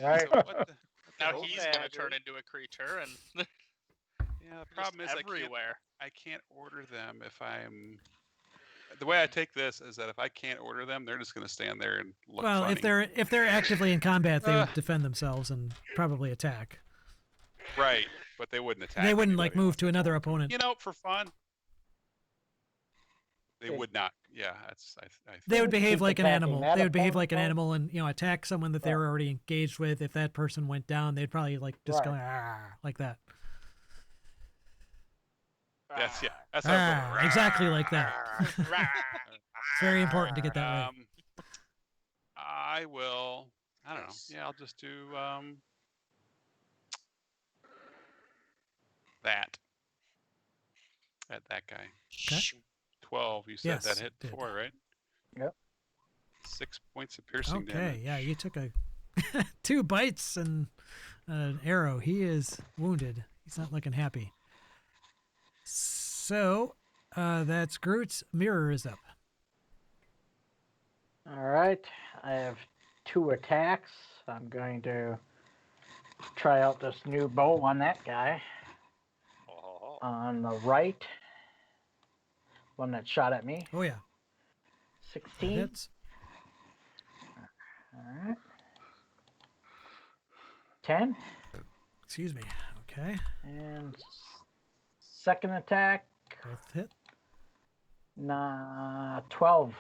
All right. so what the, Now Go he's gonna Badger. turn into a creature and yeah, the problem is everywhere. I can't order them if I'm. The way I take this is that if I can't order them, they're just going to stand there and look Well, funny. if they're actively in combat, they would defend themselves and probably attack. Right, but they wouldn't attack. They wouldn't like anybody. move to another opponent. You know, for fun. They Yeah. would not. Yeah, that's. I They would Keep behave like an attacking animal. that They would behave opponent, like an though. animal and attack someone that they Yeah. were already engaged with. If that person went down, they'd probably like just go like that. That's That's how it goes. Exactly like that. It's very important to get that right. I will. I don't know. Yeah, I'll just do that. At that guy. Okay. 12. You said Yes, that hit it did. 4, right? Yep. 6 points of piercing Okay, damage. yeah, you took a 2 bites and an arrow. He is wounded. He's not looking happy. So that's Groot's. Mirror is up. All right. I have 2 attacks. I'm going to try out this new bow on that guy. Oh, On the right, one that shot at me. Oh yeah, 16. hits. All right. 10. Excuse me. Okay, And second attack, both hit. 12.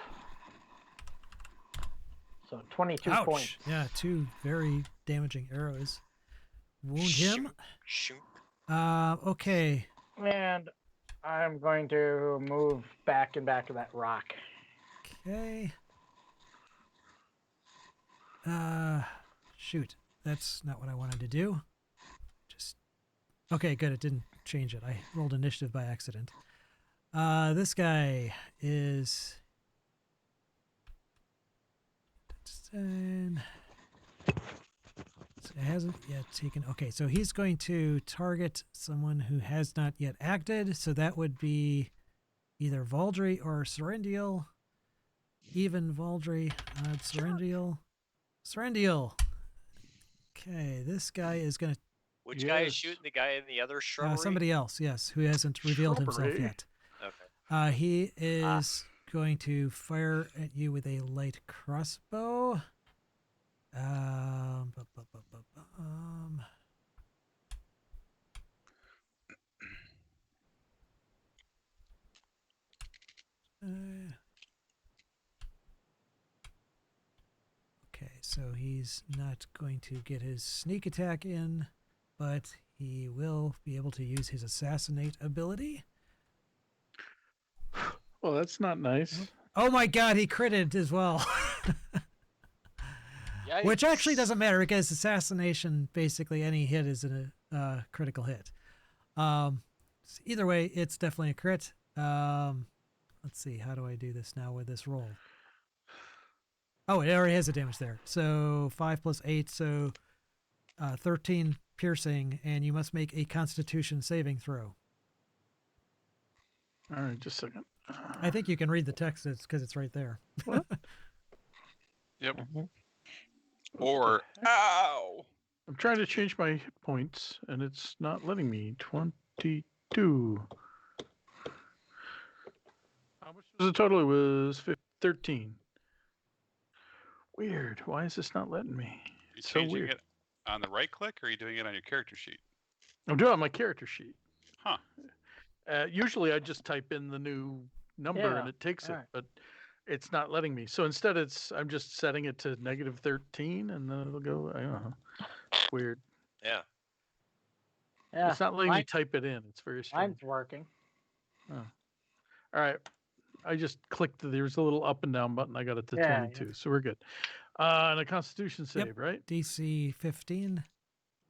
So 22 Ouch. points. Yeah, 2 very damaging arrows. Wound him. Shoot. Okay. And I'm going to move back and back to that rock. Okay. Shoot. That's not what I wanted to do. Just okay, good. It didn't change it. I rolled initiative by accident. This guy is 10. So it hasn't yet taken. Okay, so he's going to target someone who has not yet acted. So that would be either Valdry or Serendial. Even Valdry, Serendial. Serendial. Okay, this guy is going to. Which guy is Yes. shooting the guy in the other shrubbery? Somebody else, yes, who hasn't revealed himself Shrubbery? yet. Okay. He is going to fire at you with a light crossbow. Okay, so he's not going to get his sneak attack in, but he will be able to use his assassinate ability. Well, that's not nice. Oh my god, he critted as well. Which actually doesn't matter because assassination, basically any hit is a critical hit. Either way, it's definitely a crit. Let's see, how do I do this now with this roll? Oh, it already has a damage there. So 5 plus 8, so 13 piercing, and you must make a Constitution saving throw. All right, just a second. I think you can read the text because it's right there. Yep. Or ow. I'm trying to change my hit points, and it's not letting me. 22. How much was the total? It was 13. Weird. Why is this not letting me? You So changing weird. it on the right click, or are you doing it on your character sheet? I'm doing it on my character sheet. Huh. Usually I just type in the new number Yeah, and it takes it, alright. but it's not letting me. So instead I'm just setting it to -13 and then it'll go, I don't know. Weird. Yeah. Yeah, It's not letting me mine- type it in. It's very strange. mine's working. All right. I just clicked, there's a little up and down button. I got it to Yeah, 22. So we're good. And a Constitution Yep. save, right? DC 15.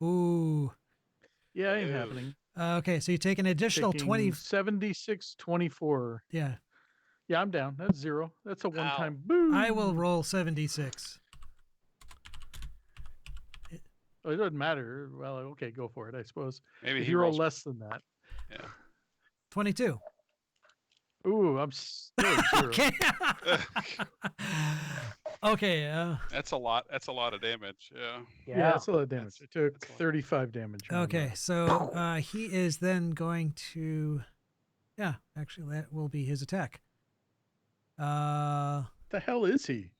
Ooh. Yeah, ain't Ooh. happening. Okay, so you take an additional Taking 20. 76, 24. Yeah, Yeah, I'm down. That's 0. That's a Ow. one-time boo. I will roll 76. Oh, it doesn't matter. Well, okay, go for it, I suppose. Maybe If he you roll rolls. less than that. Yeah. 22. Ooh, I'm still at 0. Okay. Okay. That's a lot. That's a lot of damage. Yeah. Yeah, that's a lot of damage. That's- I took that's a lot. 35 damage. remember Okay. that. So he is then going to. Yeah, actually, that will be his attack. What the hell is he?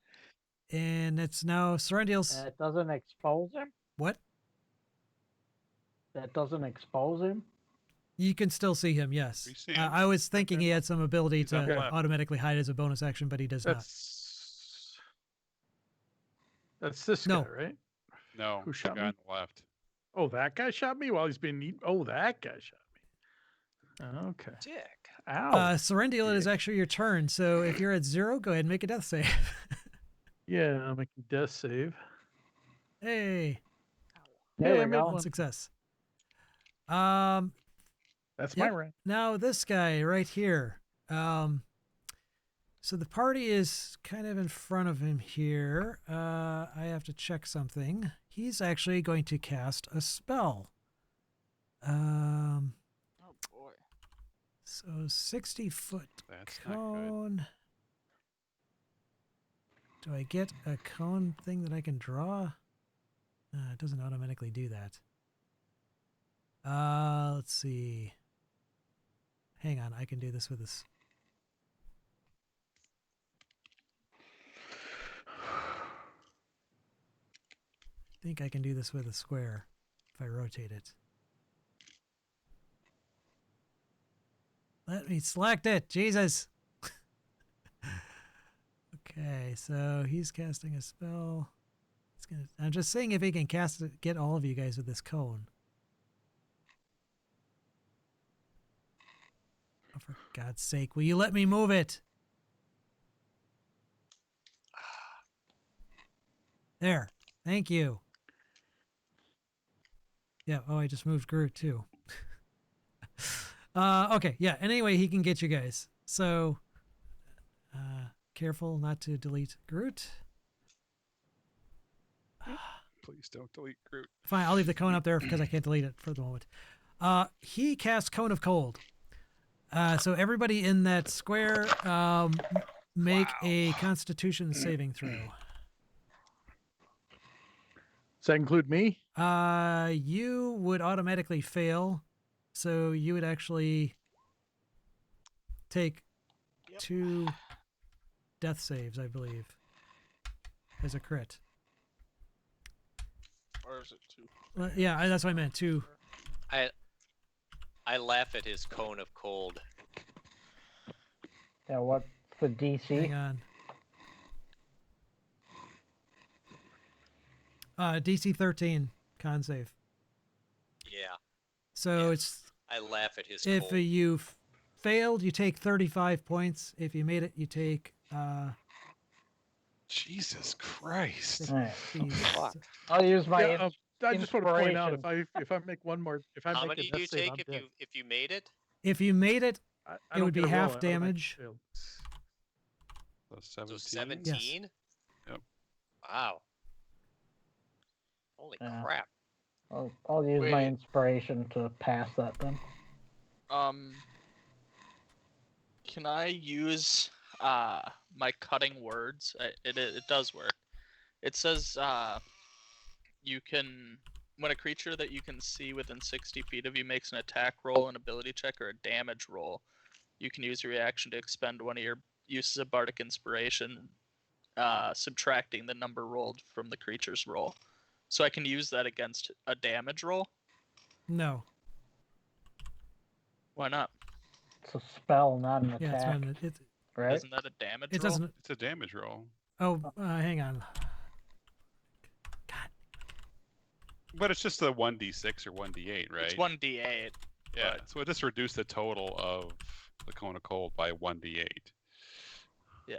And it's now Serendiel's. That doesn't expose him. What? That doesn't expose him. You can still see him, yes. You see him? I was thinking he had some ability He's up to left. automatically hide as a bonus action, but he does That's this No. guy, right? No. Who the shot guy me? on the left. Oh, that guy shot me while he's being eaten. Oh, that guy shot me. Okay. Dick. not. Ow. Serendiel, it is actually your turn. So if you're at 0, go ahead and make a death save. Yeah, I'm making death save. Hey, There Hey, we I made go. one. success. That's my Yep. round. Now this guy right here. So the party is kind of in front of him here. I have to check something. He's actually going to cast a spell. Oh boy. So 60-foot That's not good. cone. Do I get a cone thing that I can draw? It doesn't automatically do that. Let's see. Hang on, I can do this with this. I think I can do this with a square if I rotate it. Let me select it, Jesus. Okay, so he's casting a spell. I'm just seeing if he can cast it, get all of you guys with this cone. Oh, for God's sake, will you let me move it? There. Thank you. Yeah, oh, I just moved Groot too. Okay, yeah, anyway, he can get you guys. So, careful not to delete Groot. Please don't delete Groot. Fine, I'll leave the cone up there because I can't delete it for the moment. He casts Cone of Cold. So everybody in that square make a Constitution saving throw. Does that include me? You would automatically fail, so you would actually take Yep. 2 death saves, I believe, as a crit. Or is it 2? Yeah, that's what I meant. 2. I laugh at his cone of cold. Yeah, what's the DC? Hang on. DC 13 con save. Yeah, So Yeah. it's I laugh at his if cold. you failed, you take 35 points. If you made it, you take Jesus Christ. All right. geez. Fuck. I'll use my. Yeah, I just want to point out inspiration. if I make one more, if I How make many a do you death save, take I'm if dead. you made it? If you made it, I it don't would be get a roll, half I automatically damage. fail. So So 17. 17? Yep. Wow. Holy Yeah. crap. I'll use my Wait. inspiration to pass that then. Can I use my cutting words? It does work. It says you can when a creature that you can see within 60 feet of you makes an attack roll, an ability check, or a damage roll, you can use your reaction to expend one of your uses of bardic inspiration, subtracting the number rolled from the creature's roll. So I can use that against a damage roll. No. Why not? It's a spell, not an Yeah, it's attack, not. right? Isn't that a damage It roll? doesn't. It's a damage roll. Oh, hang on. God. But it's just a 1d6 or 1d8, right? It's 1d8. Yeah, but- so it just reduced the total of the cone of cold by 1d8. Yeah.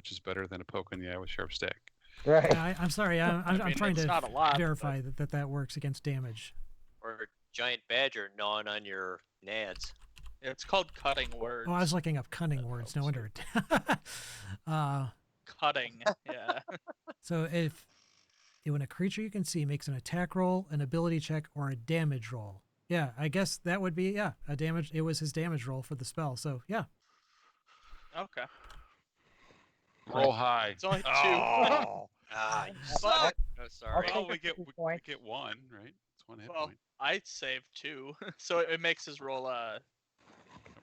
which is better than a poke in the eye with sharp stack. Right. I'm sorry. I'm mean, trying it's to not a lot, verify that works against damage. Or giant badger gnawing on your nads. It's called cutting words. Oh, I was looking up cunning words. No wonder. Cutting. Yeah. So if when a creature you can see makes an attack roll, an ability check, or a damage roll, yeah, I guess that would be a damage. It was his damage roll for the spell. So yeah, Okay. Roll high. It's only 2. Oh, you But- suck. Oh, sorry. Okay. Well, we get 2 we points. get 1, right? It's 1 hit Well, point. I saved 2, so it makes his roll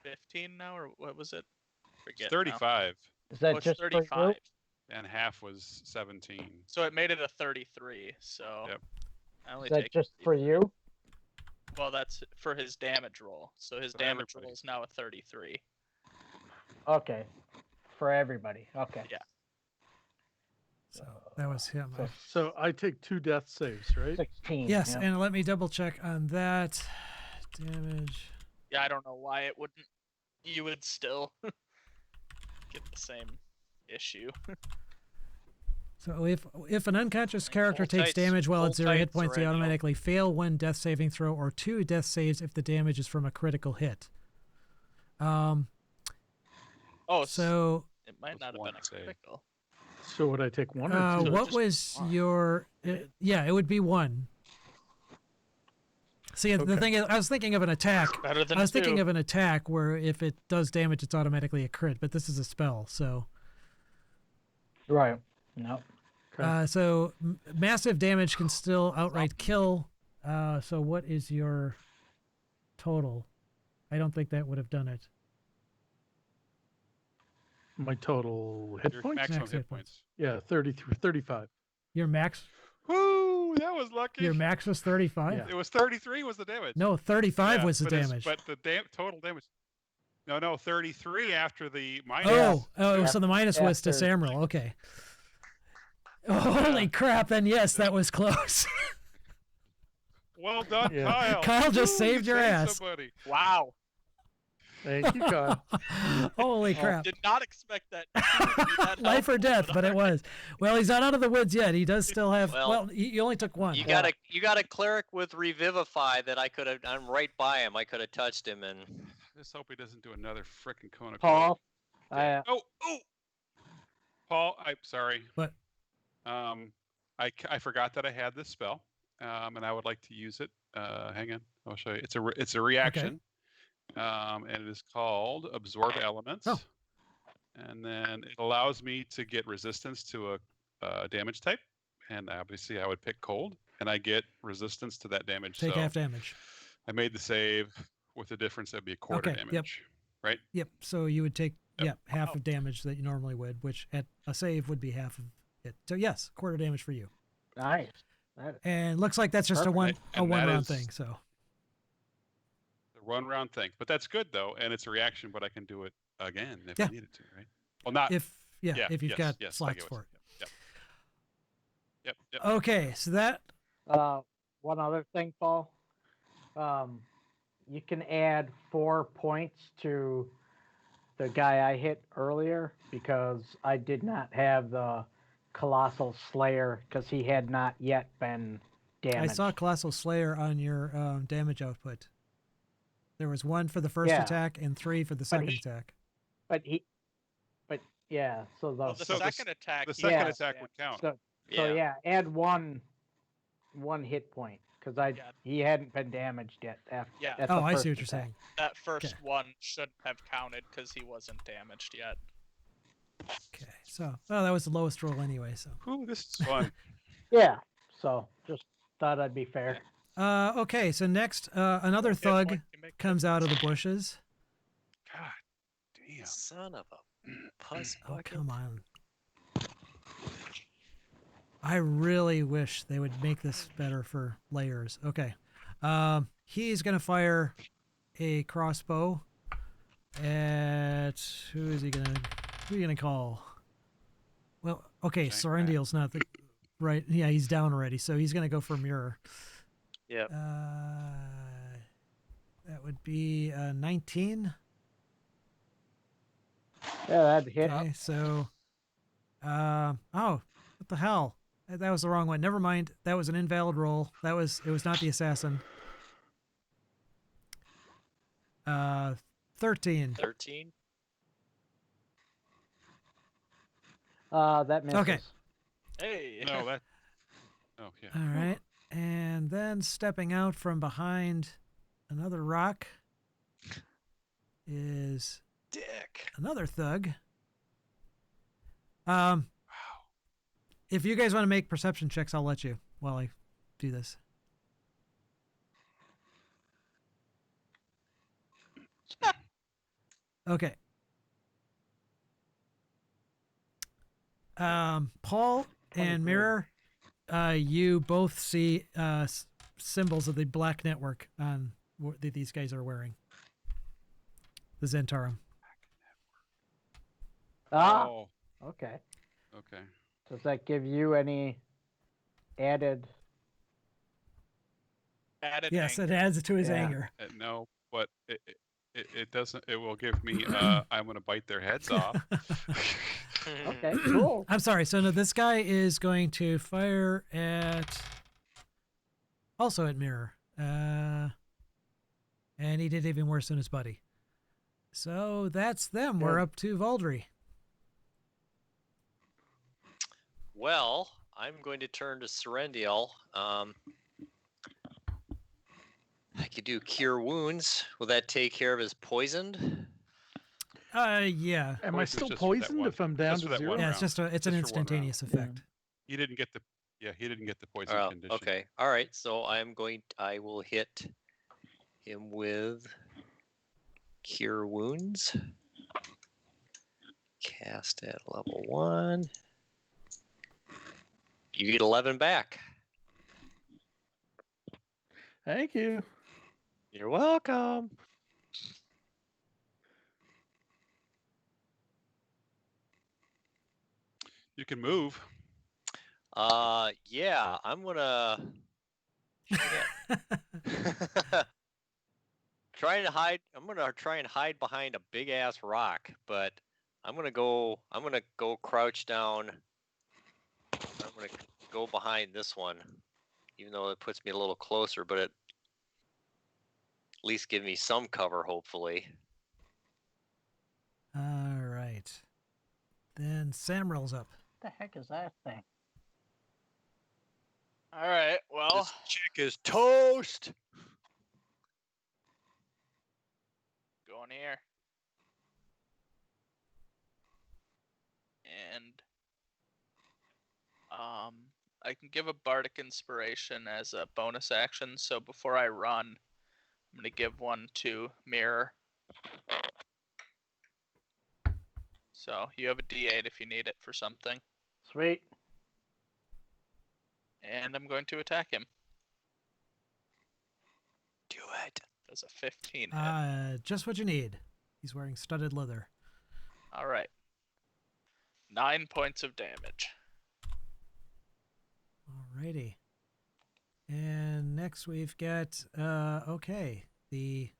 15 now, or what was it? It's Forget. now. 35, Is Oh, that it's just for 35. you? and half was 17. So it made it a 33. So Yep. I only Is that take just for you? Well, that's for his damage roll. So his For damage everybody. roll is now a 33. Okay. For everybody. Okay. Yeah. so that was him. So So I take 2 death saves, right? 16. Yes, yeah. and let me double check on that. Damage. Yeah, I don't know why it wouldn't. You would still get the same issue. So if an unconscious Like, character hold takes tights- damage while hold at 0 hit tights, points, they Randy. automatically fail 1 death saving throw or 2 death saves if the damage is from a critical hit. Oh, So it might That's not have one been a save. critical. So would I take 1 or 2? So what just was one. your? Yeah, it would be 1. See, the Okay. thing is, I was thinking of an attack. Better than I was 2. thinking of an attack where if it does damage, it's automatically a crit. But this is a spell, so Right. No. Okay. so massive damage can still outright kill. So what is your total? I don't think that would have done it. My total hit Your points? maximum Max hit hit points. points. Yeah, 33, 35. Your max, Woo! That was lucky. your max was 35. Yeah. It was 33 was the damage. No, 35 Yeah, was the but it's- damage. But the total damage. No, 33 after the minus. Oh, so the minus was to After- Samril. Okay. Holy crap! Then yes, that was close. Well done, Yeah. Kyle. Kyle just Woo, you saved your ass. Somebody. Wow. Thank you, Kyle. Holy crap! Did not expect that. to be that Life or helpful, death, but it was. Well, he's not out of the woods yet. He does still have. Well, Well, you only took 1. You got a cleric with revivify that I could have. I'm right by him. I could have touched him, and Just hope he doesn't do another frickin' cone of Paul. cold. Oh. Paul, I'm sorry. What? I forgot that I had this spell, and I would like to use it. Hang on, I'll show you. It's a reaction, and it is called Absorb Elements. Oh. And then it allows me to get resistance to a damage type, and obviously I would pick cold, and I get resistance to that damage. Take so half damage. I made the save with the difference that'd be a quarter Okay, yep. damage. Right? Yep. So you would take Yep. half of damage that you normally would, which at a save would be half of it. So yes, quarter damage for you. Nice. That, And looks like that's just a Perfect. one And that round is- thing. So The run round thing. But that's good though, and it's a reaction, but I can do it again if Yeah. I needed to, right? Well not if if you've yes, got yes, I slots get what for it. you're saying. Yep. Yep. Okay, so that one other thing, Paul. You can add 4 points to the guy I hit earlier because I did not have the Colossal Slayer because he had not yet been damaged. I saw Colossal Slayer on your damage output. There was 1 for the first Yeah. attack and 3 for the But second he- attack. But yeah, so the Well, the So the second attack. The he second Yeah. has attack would count. so yeah. yeah, add one hit point because Yeah. he hadn't been damaged yet. Yeah. at Oh, the I first see what you're attack. saying. That first Okay. one shouldn't have counted because he wasn't damaged yet. Okay, so that was the lowest roll anyway. So Ooh, this is fun. Yeah, so just thought I'd be fair. okay, so next another Hit thug point, you make comes out of the bushes. God damn. Son of a puss Oh, bucket. come on. I really wish they would make this better for layers. Okay. He's going to fire a crossbow at who is he going to call? Well, okay, Giant Sorrendiel's not the right. Yeah, he's down already, so he's going to go for mirror. Yep. That would be 19. Yeah, that'd hit. Okay, so Oh, what the hell? That was the wrong one. Never mind. That was an invalid roll. It was not the assassin. 13. 13. That misses. Okay. Hey. No, that. Oh yeah. All right. And then stepping out from behind another rock is Dick. another thug. If you guys want to make perception checks, I'll let you while I do this. Okay. Paul and 23. Mirror, you both see symbols of the black network on that these guys are wearing. The Zentarum. Oh. Okay. Okay. Does that give you any added? Added Yes, anger. it adds to his Yeah. anger. No, but it doesn't. It will give me. I'm gonna bite their heads off. Okay, cool. I'm sorry. So no, this guy is going to fire also at Mirror, and he did even worse than his buddy. So that's them. We're Good. up to Valdry. Well, I'm going to turn to Serendial. I could do Cure Wounds. Will that take care of his poisoned? Yeah. Am I Poison's still just for that poisoned one- if I'm down just to for that 0? one Yeah, round. it's just an Just for one round. instantaneous effect. He didn't get the. Yeah, he didn't get the poison Oh, condition. okay. All right. So I will hit him with Cure Wounds. Cast at level 1. You get 11 back. Thank you. You're welcome. You can move. Yeah, I'm gonna trying to hide. I'm gonna try and hide behind a big ass rock, but I'm gonna go crouch down. I'm gonna go behind this one, even though it puts me a little closer, but it at least give me some cover, hopefully. All right. Then Samrel's up. What the heck is that thing? All right. Well, This chick is toast. going here. And I can give a bardic inspiration as a bonus action. So before I run, I'm gonna give one to Mirror. So you have a D8 if you need it for something. Sweet. And I'm going to attack him. Do it. Does a 15 hit. Just what you need. He's wearing studded leather. All right. 9 points of damage. Alrighty. And next we've got okay, the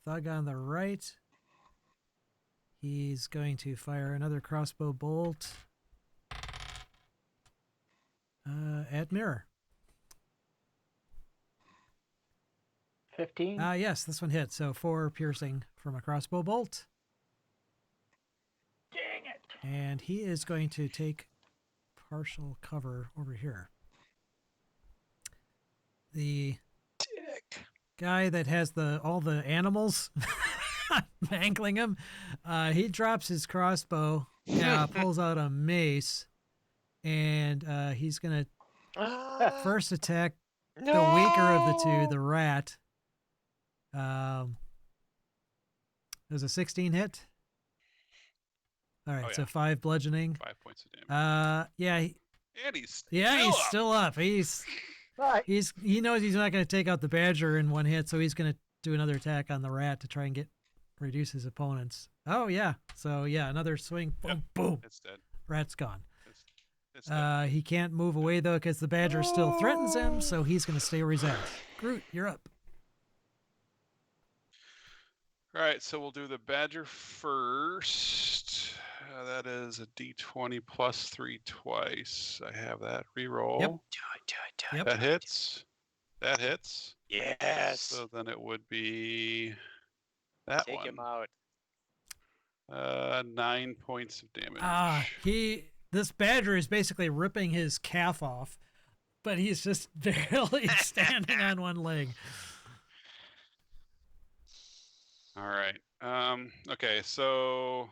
thug on the right. He's going to fire another crossbow bolt at Mirror. 15. Yes, this one hits. So 4 piercing from a crossbow bolt. Dang it. And he is going to take partial cover over here. The Dick. guy that has all the animals mangling him, he drops his crossbow, pulls out a mace, and he's gonna first attack the weaker of the two, the rat. There's a 16 hit. All right, Oh, so yeah. 5 bludgeoning. 5 points of damage. Yeah, And he's he's up. still up. Right. He knows he's not going to take out the badger in one hit, so he's going to do another attack on the rat to try and reduce his opponents. Oh yeah, so yeah, another swing. Boom, Yep. boom. It's dead. Rat's gone. It's dead. He can't move away though because the badger still threatens him, so he's going to stay where he's at. Groot, you're up. All right, so we'll do the badger first. That is a D20 plus 3 twice. I have that. Reroll. Yep. Do it. Yep. That hits. That hits. Yes. So then it would be that Take one. him out. 9 points of damage. This badger is basically ripping his calf off, but he's just barely standing on one leg. All right. Okay, so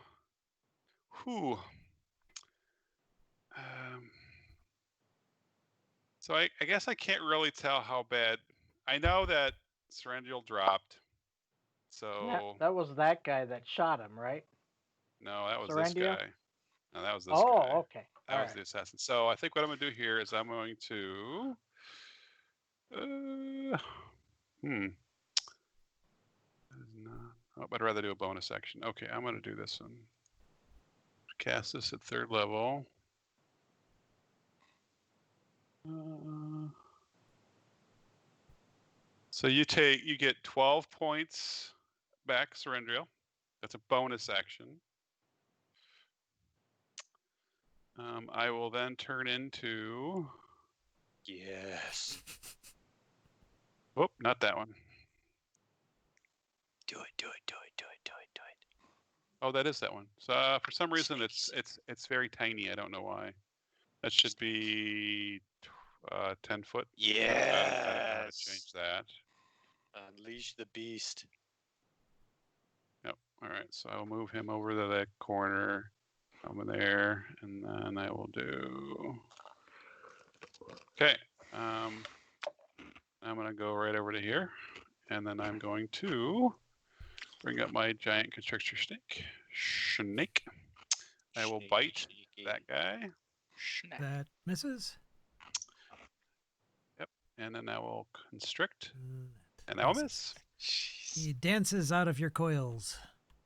so I guess I can't really tell how bad. I know that Serengil dropped. So Yeah, that was that guy that shot him, right? no, that was Serendia? this guy. No, that was this Oh, guy. okay. That All was right. the assassin. So I think what I'm gonna do here is I'm going to That is not. Oh, I'd rather do a bonus action. Okay, I'm gonna do this one. Cast this at 3rd level. So you get 12 points back, Serendriel. That's a bonus action. I will then turn into. Yes. Oh, not that one. Do it. Oh, that is that one. So for some reason it's very tiny. I don't know why. That should be 10 foot. I don't know how to change Yes. that. Unleash the beast. Yep. All right. So I will move him over to that corner over there, and then I will do. Okay. I'm gonna go right over to here, and then I'm going to bring up my giant constrictor snake. I will bite that guy. Snap. That misses. Yep. And then I will constrict, That and I will misses. miss. He dances out of your coils.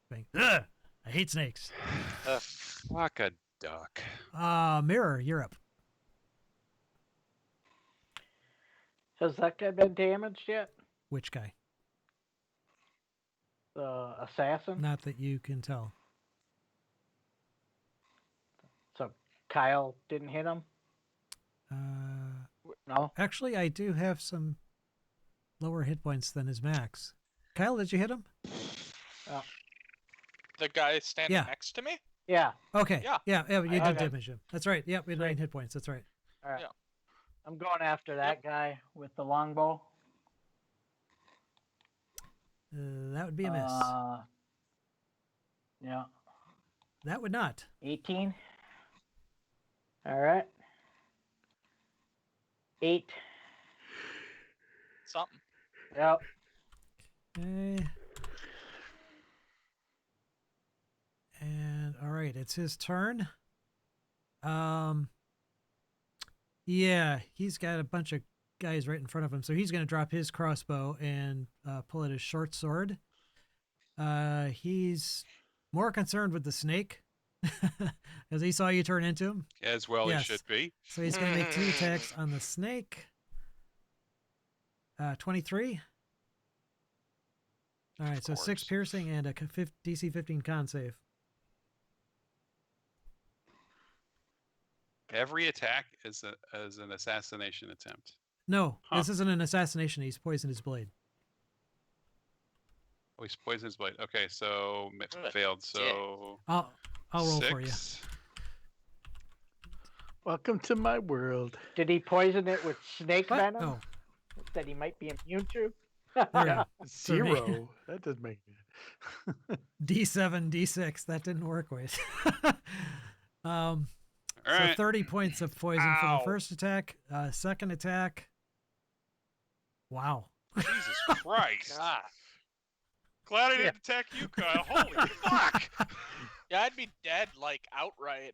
Bang. Ugh, I hate snakes. Like a duck. Mirror, you're up. Has that guy been damaged yet? Which guy? The assassin? Not that you can tell. So Kyle didn't hit him? No? Actually, I do have some lower hit points than his max. Kyle, did you hit him? The guy standing Yeah. next to me? Yeah. Okay. Yeah. Yeah, you did Okay. damage him. That's right. Yep, we had 9 hit points. That's right. All right. Yeah. I'm going after that guy with the longbow. That would be a miss. Yeah. That would not. 18. All right. 8. Something. Yep. Okay. And all right, it's his turn. Yeah, he's got a bunch of guys right in front of him, so he's going to drop his crossbow and pull out his short sword. He's more concerned with the snake as he saw you turn into him. As well Yes. he should be. So he's going to make 2 attacks on the snake. 23. All right, so 6 course. piercing and a DC 15 con save. Every attack is an assassination attempt. No, Huh. this isn't an assassination. He's poisoned his blade. Oh, he's poisoned his blade. Okay, so Ugh, failed. So I'll roll 6. for you. Welcome to my world. Did he poison it with snake What? venom Oh, that he might be immune to? there we go. So me- 0. That doesn't make it. D7, D6. That didn't work. Wait. All So right. 30 points of poison for Ow. the first attack. Second attack. Wow. Jesus Christ. God. Glad I didn't attack you, Kyle. Holy fuck. Yeah, I'd be dead, like, outright.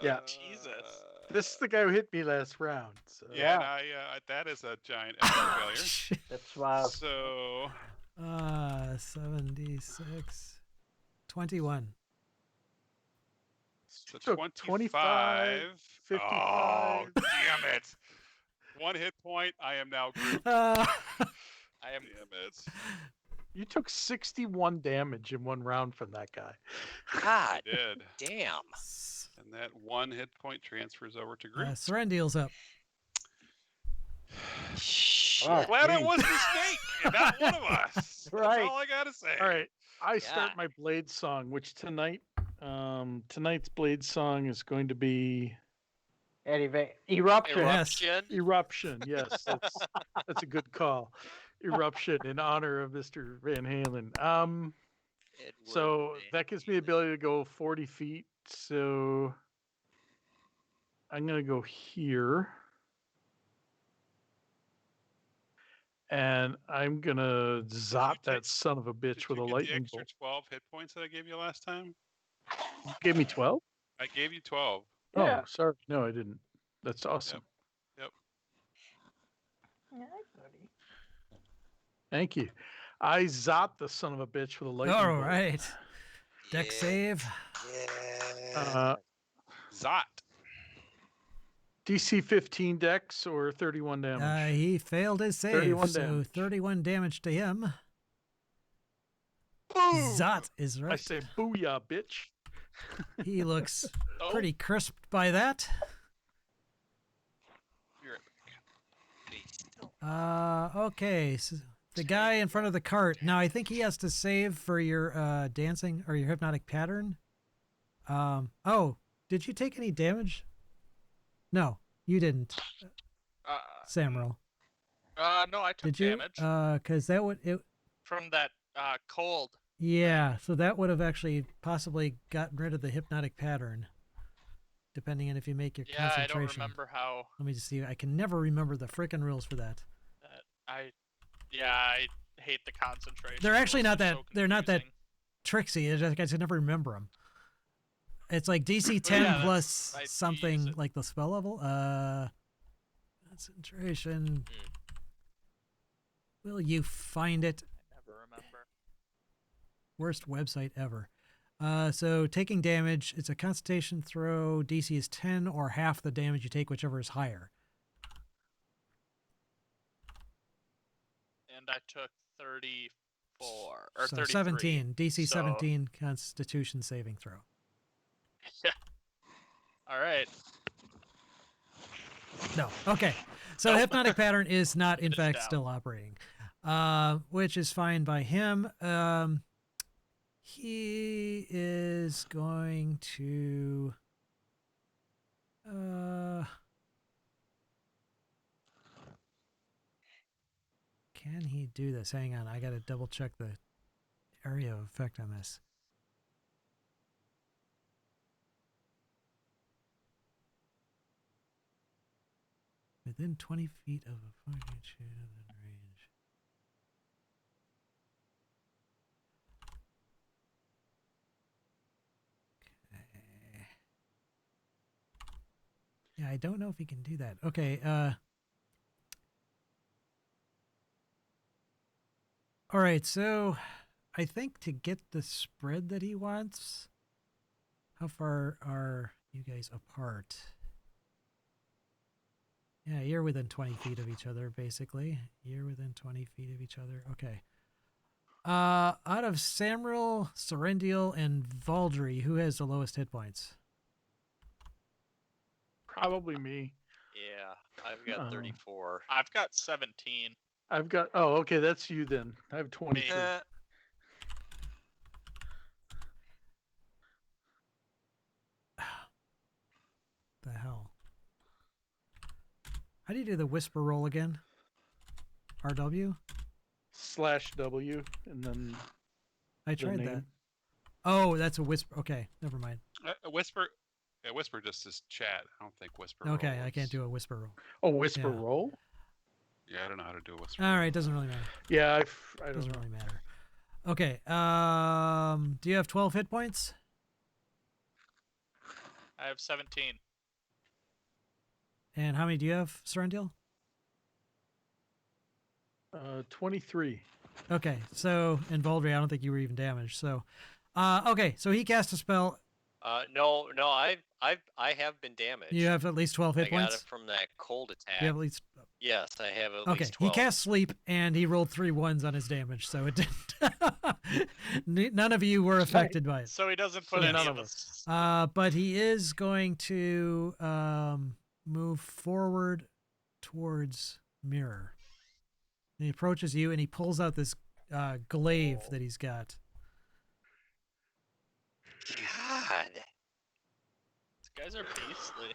Yeah. Jesus. This is the guy who hit me last round. So. Yeah, and that is a giant epic failure. That's why. So 7d6. 21. So So 25. 55. Oh, damn it. 1 hit point. I am now Groot. I am Damn it. You took 61 damage in one round from that guy. God Did. damn. And that 1 hit point transfers over to Groot. Serendiel's up. Shit. Oh, Glad it geez. was the snake and not one of us. Right. That's all I gotta say. All right. I start Yeah. my Blade song, which tonight's Blade song is going to be Anyway, eruption. Eruption. Eruption. Yes, that's a good call. Eruption in honor of Mr. Van Halen. Edward So Van that gives me the Halen. ability to go 40 feet. So I'm going to go here. And I'm going to zap take- that son of a bitch Did with you a get the lightning extra bolt. 12 hit points that I gave you last time? You gave me 12? I gave you 12. Yeah. Oh, sorry. No, I didn't. That's awesome. Thank you. I zapped the son of a bitch with a lightning All bolt. right. Deck Yeah. save. Yeah. Zot. DC 15 dex or 31 damage. He failed his save, 31 so damage. 31 damage to him. Boom! Zot is I right. say booyah, bitch. He looks Oh, pretty crisped by that. You're Okay. So the guy in front of the cart. Now I think he has to save for your dancing or your hypnotic pattern. Oh, did you take any damage? No, you didn't, Samuel. no, I took Did you? damage Because that would it. from that cold. Yeah, so that would have actually possibly gotten rid of the hypnotic pattern, depending on if you make your Yeah, I don't concentration. remember how Let me just see. I can never remember the frickin' rules for that. I hate the concentration. They're actually rules, not they're that- so they're not that- confusing. Trixie, I just can never remember them. It's like DC 10 yeah, plus I use something it. like the spell level. Concentration. Will you find it? I never remember. Worst website ever. So taking damage, it's a concentration throw. DC is 10 or half the damage you take, whichever is higher. And I took 34 or So 33. 17. DC So- 17 Constitution saving throw. All right. No. Okay. So the Nope. hypnotic pattern is not, in Finished fact, out. still operating, which is fine by him. He is going to. Can he do this? Hang on. I got to double check the area of effect on this. Within 20 feet of a fucking shield in range. Okay. Yeah, I don't know if he can do that. Okay, all right, so I think to get the spread that he wants, how far are you guys apart? Yeah, you're within 20 feet of each other, basically. You're within 20 feet of each other. Okay. Out of Samuel, Serendiel, and Valdry, who has the lowest hit points? Probably me. Yeah, I've got Oh. 34. I've got 17. I've got. Oh, okay, that's you then. I have 23. Eh, The hell? How do you do the whisper roll again? RW? /W and then I the tried that. name. Oh, that's a whisper. Okay, never mind. Whisper. Yeah, whisper just is chat. I don't think whisper. Okay, roll I can't is- do a whisper roll. Oh, whisper Yeah. roll. Yeah, I don't know how to do a whisper. All right, doesn't really matter. Yeah, I don't Doesn't know. really matter. Okay. Do you have 12 hit points? I have 17. And how many do you have, Serendiel? 23. Okay, so in Valdry, I don't think you were even damaged. So, okay, so he cast a spell. no, I have been damaged. You have at least 12 hit I got points. it from that cold attack. You have at least. Yes, I have at Okay, least he 12. cast sleep and he rolled 3 1s on his damage, so it didn't. None of you were affected by it. So he doesn't put So any none of of us. But he is going to move forward towards Mirror. And he approaches you and he pulls out this glaive that he's got. God. These guys are beastly.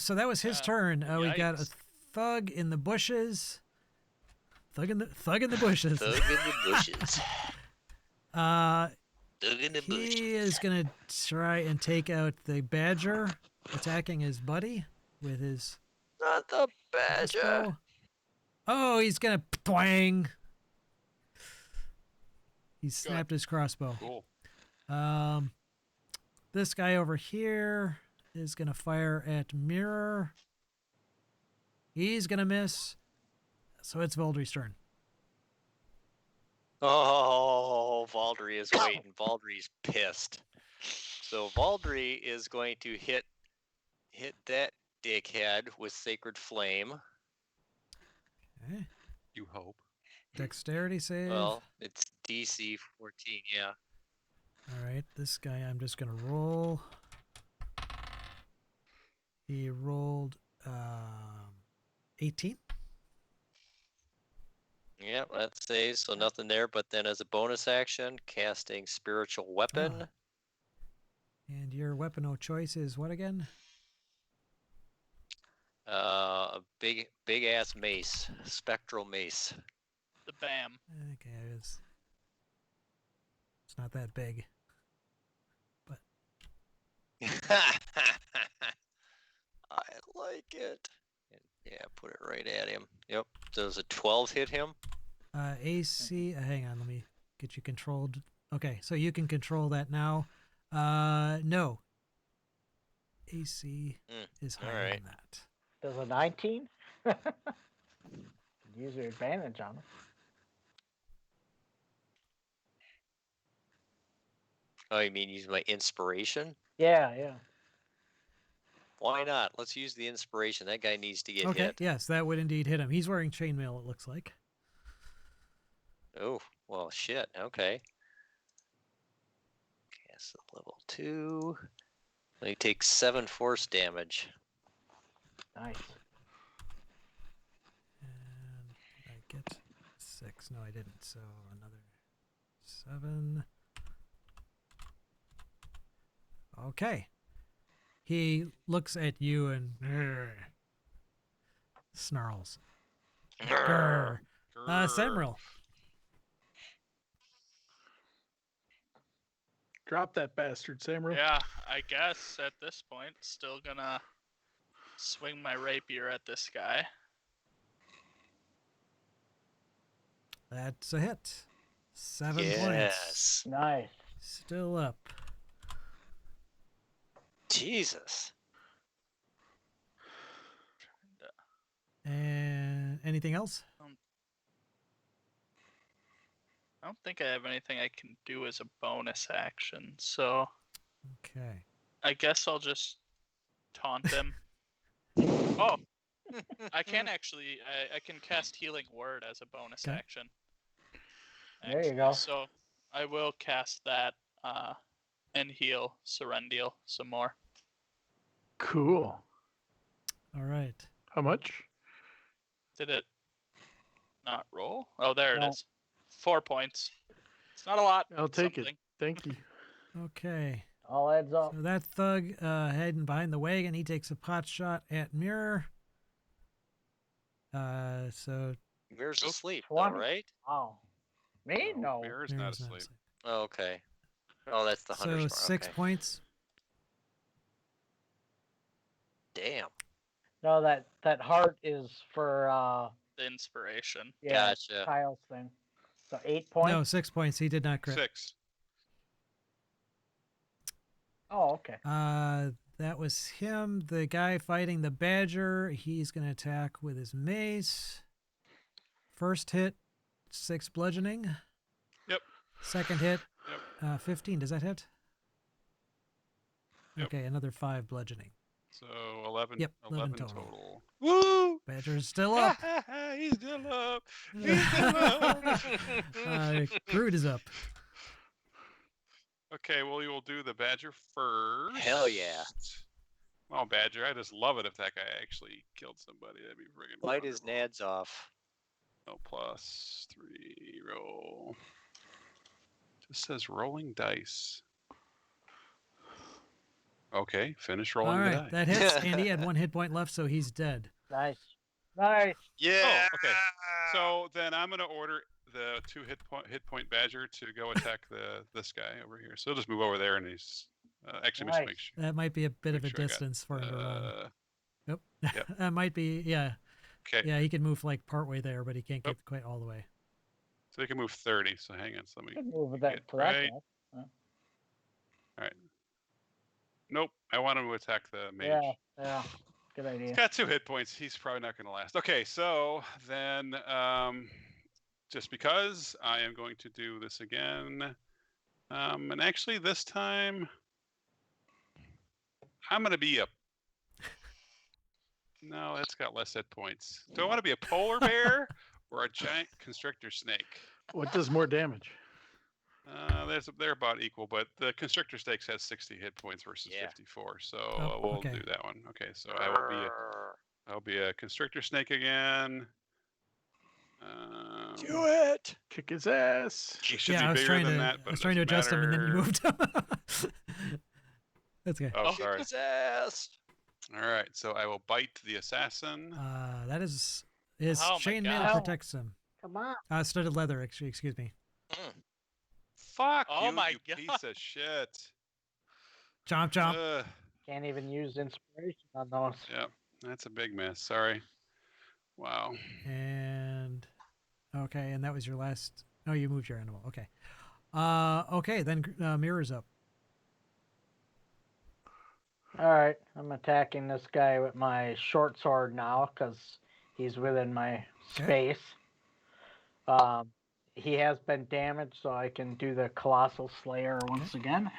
So that was his Yeah. turn. We got a Yikes. thug in the bushes. Thug in the bushes. Thug in the bushes. Uh, Thug in the bushes. he is gonna try and take out the badger, attacking his buddy with his Not the badger. crossbow. Oh, he's gonna twang. He snapped his crossbow. Cool. This guy over here is gonna fire at Mirror. He's gonna miss. So it's Voldry's turn. Oh, Valdry is waiting. Valdry's pissed. So Valdry is going to hit that dickhead with Sacred Flame. Okay. You hope. Dexterity save. Well, it's DC 14, yeah. All right, this guy I'm just gonna roll. He rolled 18. Yeah, that saves, so nothing there. But then as a bonus action, casting Spiritual Weapon. And your weapon of choice is what again? A big ass mace. Spectral mace. The BAM. Okay, it's not that big. I like it. Yeah, put it right at him. Yep. Does a 12 hit him? AC. Hang on, let me get you controlled. Okay, so you can control that now. No. AC is higher alright. than that. Does a 19? Use your advantage on it. Oh, you mean use my inspiration? Yeah. Why not? Let's use the inspiration. That guy needs to get Okay, hit. yes, that would indeed hit him. He's wearing chainmail, it looks like. Oh, well, shit. Okay. Cast at level 2. So he takes 7 force damage. Nice. And did I get 6? No, I didn't. So another 7. Okay. He looks at you and snarls. Grr. Semril. Drop that bastard, Samro. Yeah, I guess at this point, still gonna swing my rapier at this guy. That's a hit. 7 points. Yes. Nice. Still up. Jesus. And anything else? I don't think I have anything I can do as a bonus action, so Okay. I guess I'll just taunt him. Oh, I can actually. I can cast Healing Word as a bonus Okay. action. There you actually. go. So I will cast that and heal Serendil some more. Cool. All right. How much? Did it not roll? Oh, there No. it is. 4 points. It's not a lot. I'll it's take it. something. Thank you. Okay. All adds up. So that thug heading behind the wagon, he takes a pot shot at Mirror. So Mirror's Oh, asleep, though, 20. right? Wow. Me? No. Mirror's not Mirror's not asleep. asleep. Oh, okay. Oh, that's the So hunter's 6 okay. points. Damn. No, that heart is for The inspiration. yeah, Gotcha. Kyle's thing. So 8 points. No, 6 points. He did not crit. 6. Oh, okay. That was him. The guy fighting the badger. He's going to attack with his mace. First hit, 6 bludgeoning. Yep. Second hit, Yep. 15. Does that hit? Yep. Okay, another 5 bludgeoning. So 11. Yep, 11 11 total. total. Woo! Badger's still up. He's still up. He's still up. Groot is up. Okay, well, we will do the Badger first. Hell yeah. Oh, Badger, I just love it if that guy actually killed somebody. That'd be friggin' Light his wonderful. nads off. No, +3 roll. Just says rolling dice. Okay, finish rolling All the right, die. that hits, and he had 1 hit point left, so he's dead. Nice. Nice. Yeah. Oh, okay. So then I'm gonna order the 2 hit point Badger to go attack this guy over here. So he'll just move over there, and he's actually just Nice. make sure. That might be a bit of a Make sure I got, distance for him to run. Yep. yep. That might be, yeah. Okay, Yeah, he can move like partway there, but he can't get quite all the way. so he can move 30. So hang on, so let me. Could move get that to that right. side. Nope, I want him to attack the mage. Yeah, yeah. Good idea. He's got 2 hit points. He's probably not going to last. Okay, so then, just because I am going to do this again, and actually this time I'm going to be a. No, that's got less hit points. Do I want to be a polar bear or a giant constrictor snake? What does more damage? They're about equal, but the constrictor snake has 60 hit points versus Yeah. 54. So Oh, we'll okay. do that one. Okay, so I'll be a constrictor snake again. Do it. Kick his ass. He should Yeah, be I was bigger trying than to, that, but I was it trying to doesn't adjust him, and then you matter. moved. That's good. Oh, Kick sorry. his ass. All right, so I will bite the assassin. That is his Oh my chainmail God. protects him. Come on. Studded leather, actually. Excuse me. Fuck Oh you, my you God. piece of shit. Chomp chomp. Ugh, Can't even use inspiration on those. yep, that's a big mess. Sorry. Wow. And okay, and that was your last. Oh, you moved your animal. Okay. Okay, then mirror's up. All right, I'm attacking this guy with my short sword now because he's within my Okay. space. He has been damaged, so I can do the Colossal Slayer once again.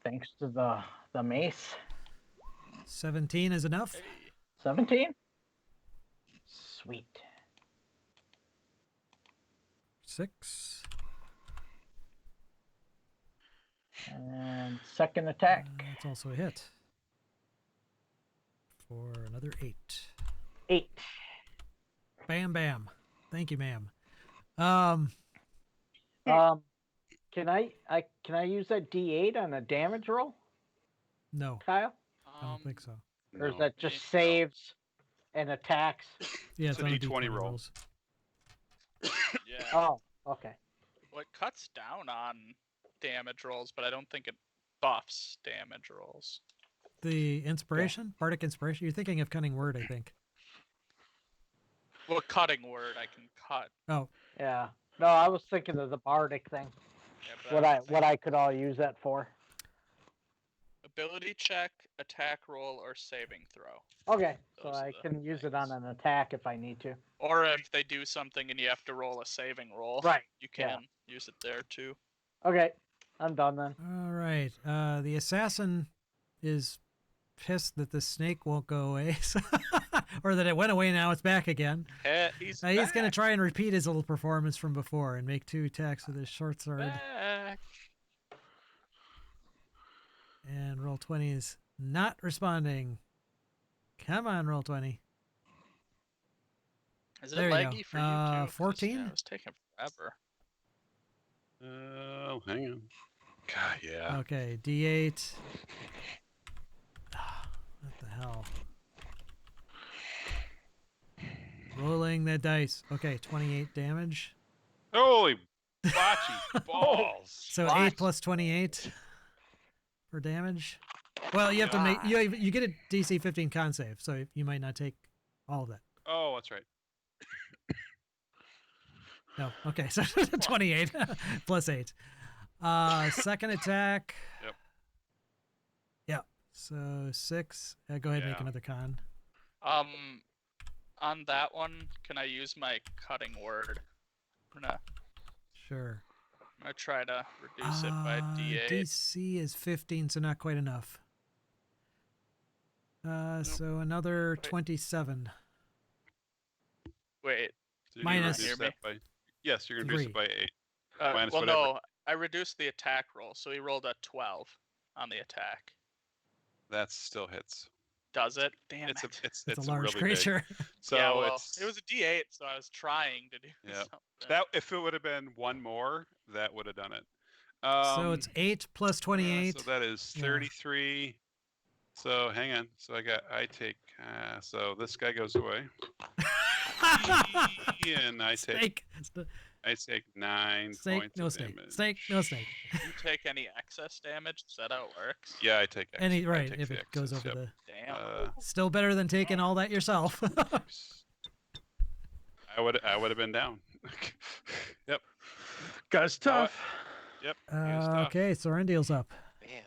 Thanks to the mace. 17 is enough. 17? Sweet. 6. And second attack. That's also a hit. For another 8. 8. Bam bam. Thank you, ma'am. Can I use that D8 on a damage roll, No, Kyle? I don't think so. Or is No. that just saves and attacks? Yeah, It's it's a on a D20 D20 roll. rolls. Yeah. Oh, okay. Well, it cuts down on damage rolls, but I don't think it buffs damage rolls. The inspiration, bardic inspiration. You're thinking of cunning word, I think. Well, cutting word I can cut. Oh, Yeah. No, I was thinking of the bardic thing. Yeah, but What I could all use that for. ability check, attack roll, or saving throw. Okay, so Those are I the can use it on things. an attack if I need to. Or if they do something and you have to roll a saving roll, Right. you can yeah. use it there too. Okay, I'm done then. all right. The assassin is pissed that the snake won't go away, or that it went away. Now it's back again. He's He's gonna back. try and repeat his little performance from before and make 2 attacks with his short sword. Back. And roll 20 is not responding. Come on, roll 20. Is it There you go. leggy for you too? 'Cause, 14? Yeah, it was taking forever. Oh, hang on. God, yeah. Okay, D8. What the hell? Rolling the dice. Okay, 28 damage. Holy bocce balls. So 8 plus 28 for damage. Well, you have to make you get a DC 15 con save, so you might not take all of that. Oh, that's right. No. Okay, so 28 plus 8. Second attack. Yep. Yep. So 6. Go ahead and make Yeah. another con. On that one, can I use my cutting word? I'm Sure. gonna try to reduce it by D8. DC is 15, so not quite enough. So another 27. Wait. So you're gonna Minus- reduce Hear me? that by. Yes, you're gonna reduce it by 8. Minus Well, whatever. no. I reduced the attack roll, so he rolled a 12 on the attack. That still hits. Does it? Damn It's a it. it's It's it's a large really big. creature. So yeah, well, it's it was a D8, so I was trying to do Yeah. something. that if it would have been one more, that would have done it. So it's 8 plus 28. So that is Yeah. 33. So hang on. So I take. So this guy goes away, and I take Snake. 9 Snake, points no of snake. damage. Snake, no snake. Do you take any excess damage? Is that how it works? Yeah, I take. Any I right take if the it goes excess, over yep. the. Damn. Still better than taking all that yourself. I would have been down. Yep. Guy's tough. Yep. he is tough. Okay, so Rendiel's up. Man.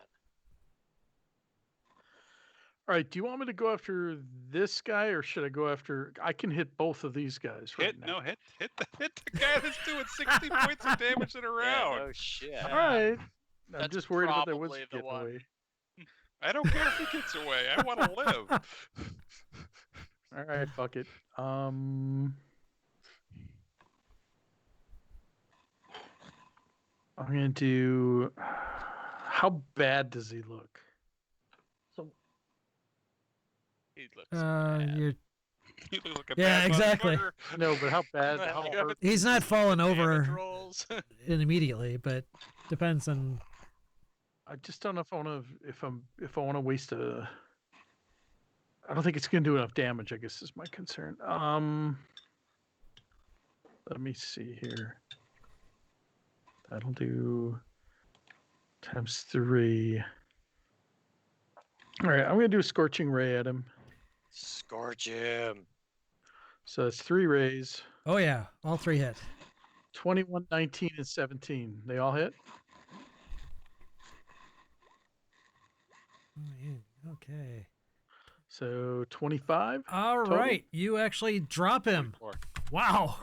All right. Do you want me to go after this guy, or should I go after? I can hit both of these guys right now. Hit the guy that's doing 60 points of damage in a Yeah, round. no shit. All right. I'm That's just worried about that woods probably the getting one. away. I don't care if he gets away. I want to live. All right, fuck it. I'm gonna do. How bad does he look? So He looks bad. You're. He looks like a Yeah, bad exactly. motherfucker. No, but how bad? You How haven't hurt? He's not falling Damage over rolls. immediately, but depends on. I just don't know if I want to. If I want to waste a. I don't think it's gonna do enough damage. I guess is my concern. Let me see here. That'll do times 3. All right, I'm gonna do a scorching ray at him. Scorch him. So it's 3 rays. Oh yeah, all 3 hit. 21, 19, and 17. They all hit. Oh, yeah, okay. So 25. All Total? right, you actually drop him. 24. Wow.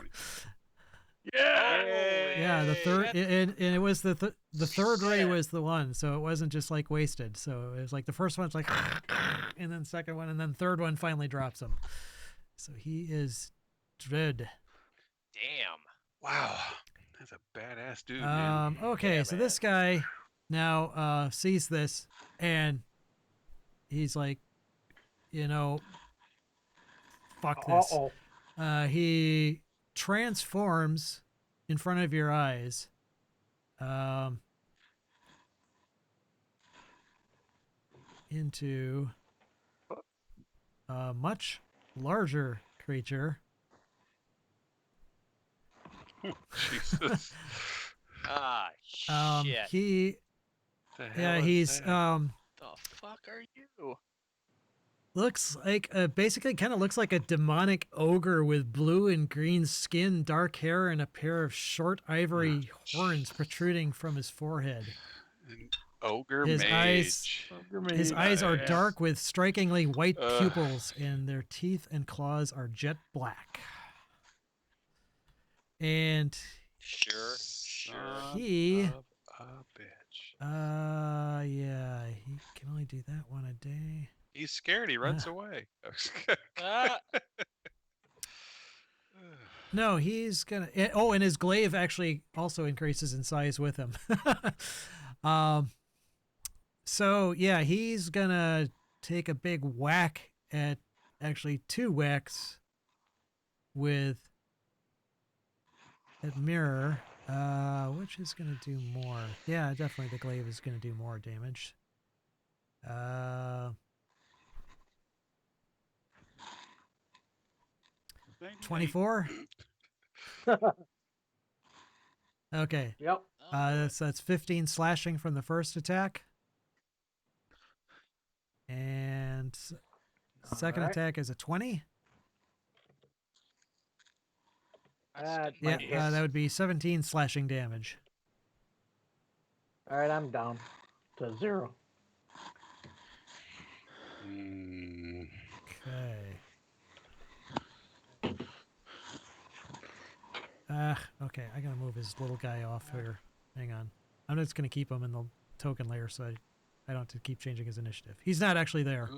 Yeah. Yeah, the third and it was the third ray Shit. was the one, so it wasn't just like wasted. So it was like the first one's like, and then second one, and then third one finally drops him. So he is dread. Damn. Wow. That's a badass dude, man. Okay, Yeah, so this guy now sees this and he's like, fuck this. uh-oh. He transforms in front of your eyes. Into a much larger creature. Jesus. Ah, shit. He The hell yeah, is he's that? The fuck are you? looks like basically kind of looks like a demonic ogre with blue and green skin, dark hair, and a pair of short ivory horns protruding from his forehead. An ogre His mage. eyes- His eyes are Nice. dark with strikingly white Ugh. pupils, and their teeth and claws are jet black. And Sure. Son he- of a bitch. yeah, he can only do that one a day. He's scared. He runs away. Ah, No, he's gonna. Oh, and his glaive actually also increases in size with him. So yeah, he's gonna take a big whack at, actually 2 whacks with that mirror. Which is gonna do more? Yeah, definitely the glaive is gonna do more damage. 24. Okay. Yep. That's 15 slashing from the first attack. And second Alright. attack is a 20. That Yeah, might hit. that would be 17 slashing damage. All right, I'm down to 0. Mm, Okay. Okay, I gotta move his little guy off here. Hang on. I'm just gonna keep him in the token layer so I don't have to keep changing his initiative. He's not actually there.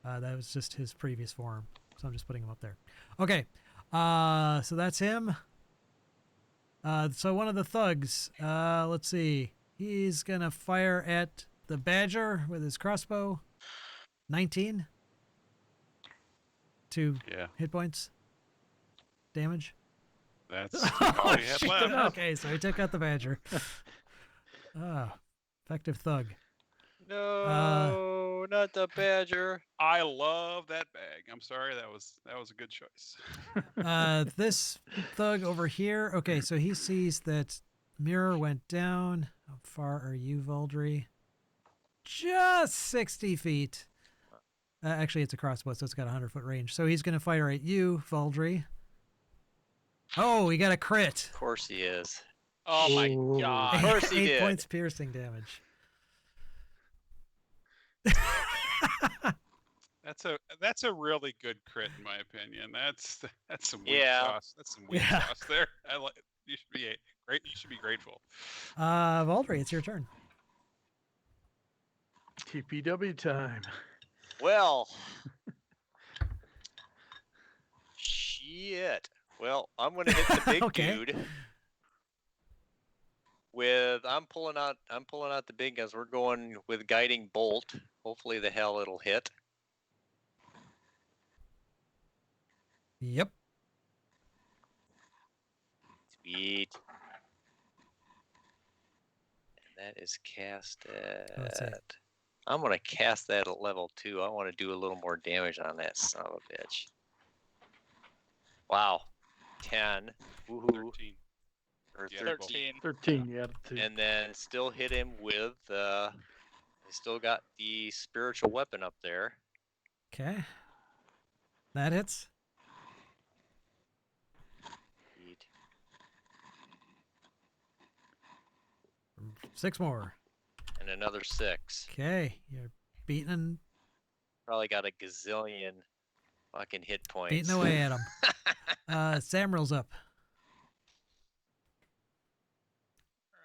That was just his previous form, so I'm just putting him up there. Okay, so that's him. So one of the thugs, let's see, he's gonna fire at the badger with his crossbow. 19. 2 Yeah, hit points. Damage. that's all he had shit. left. Okay, so he took out the badger. Effective thug. No, not the badger. I love that bag. I'm sorry, that was a good choice. This thug over here. Okay, so he sees that mirror went down. How far are you, Valdry? Just 60 feet. Actually, it's a crossbow, so it's got a 100-foot range. So he's going to fire at you, Valdry. Oh, he got a crit. Of course he is. Oh my Ooh. god. Of course he 8 did. points piercing damage. That's a really good crit in my opinion. That's some weak Yeah. sauce. That's some weak Yeah. sauce there. I like. You should be great. You should be grateful. Valdry, it's your turn. TPW time. Well. Shit. Well, I'm gonna hit the big Okay. dude. I'm pulling out the big guns. We're going with guiding bolt. Hopefully the hell it'll hit. Yep. Sweet. And that is cast Let's see. at. I'm gonna cast that at level 2. I want to do a little more damage on that son of a bitch. Wow. 10. Woohoo. 13. Or Yeah, 13. 13, yeah. And then still hit him with I still got the spiritual weapon up there. Okay. That hits. Sweet. 6 more. And another 6. Okay. You're beating Probably got a gazillion fucking hit points. beating away at him. Samril's up.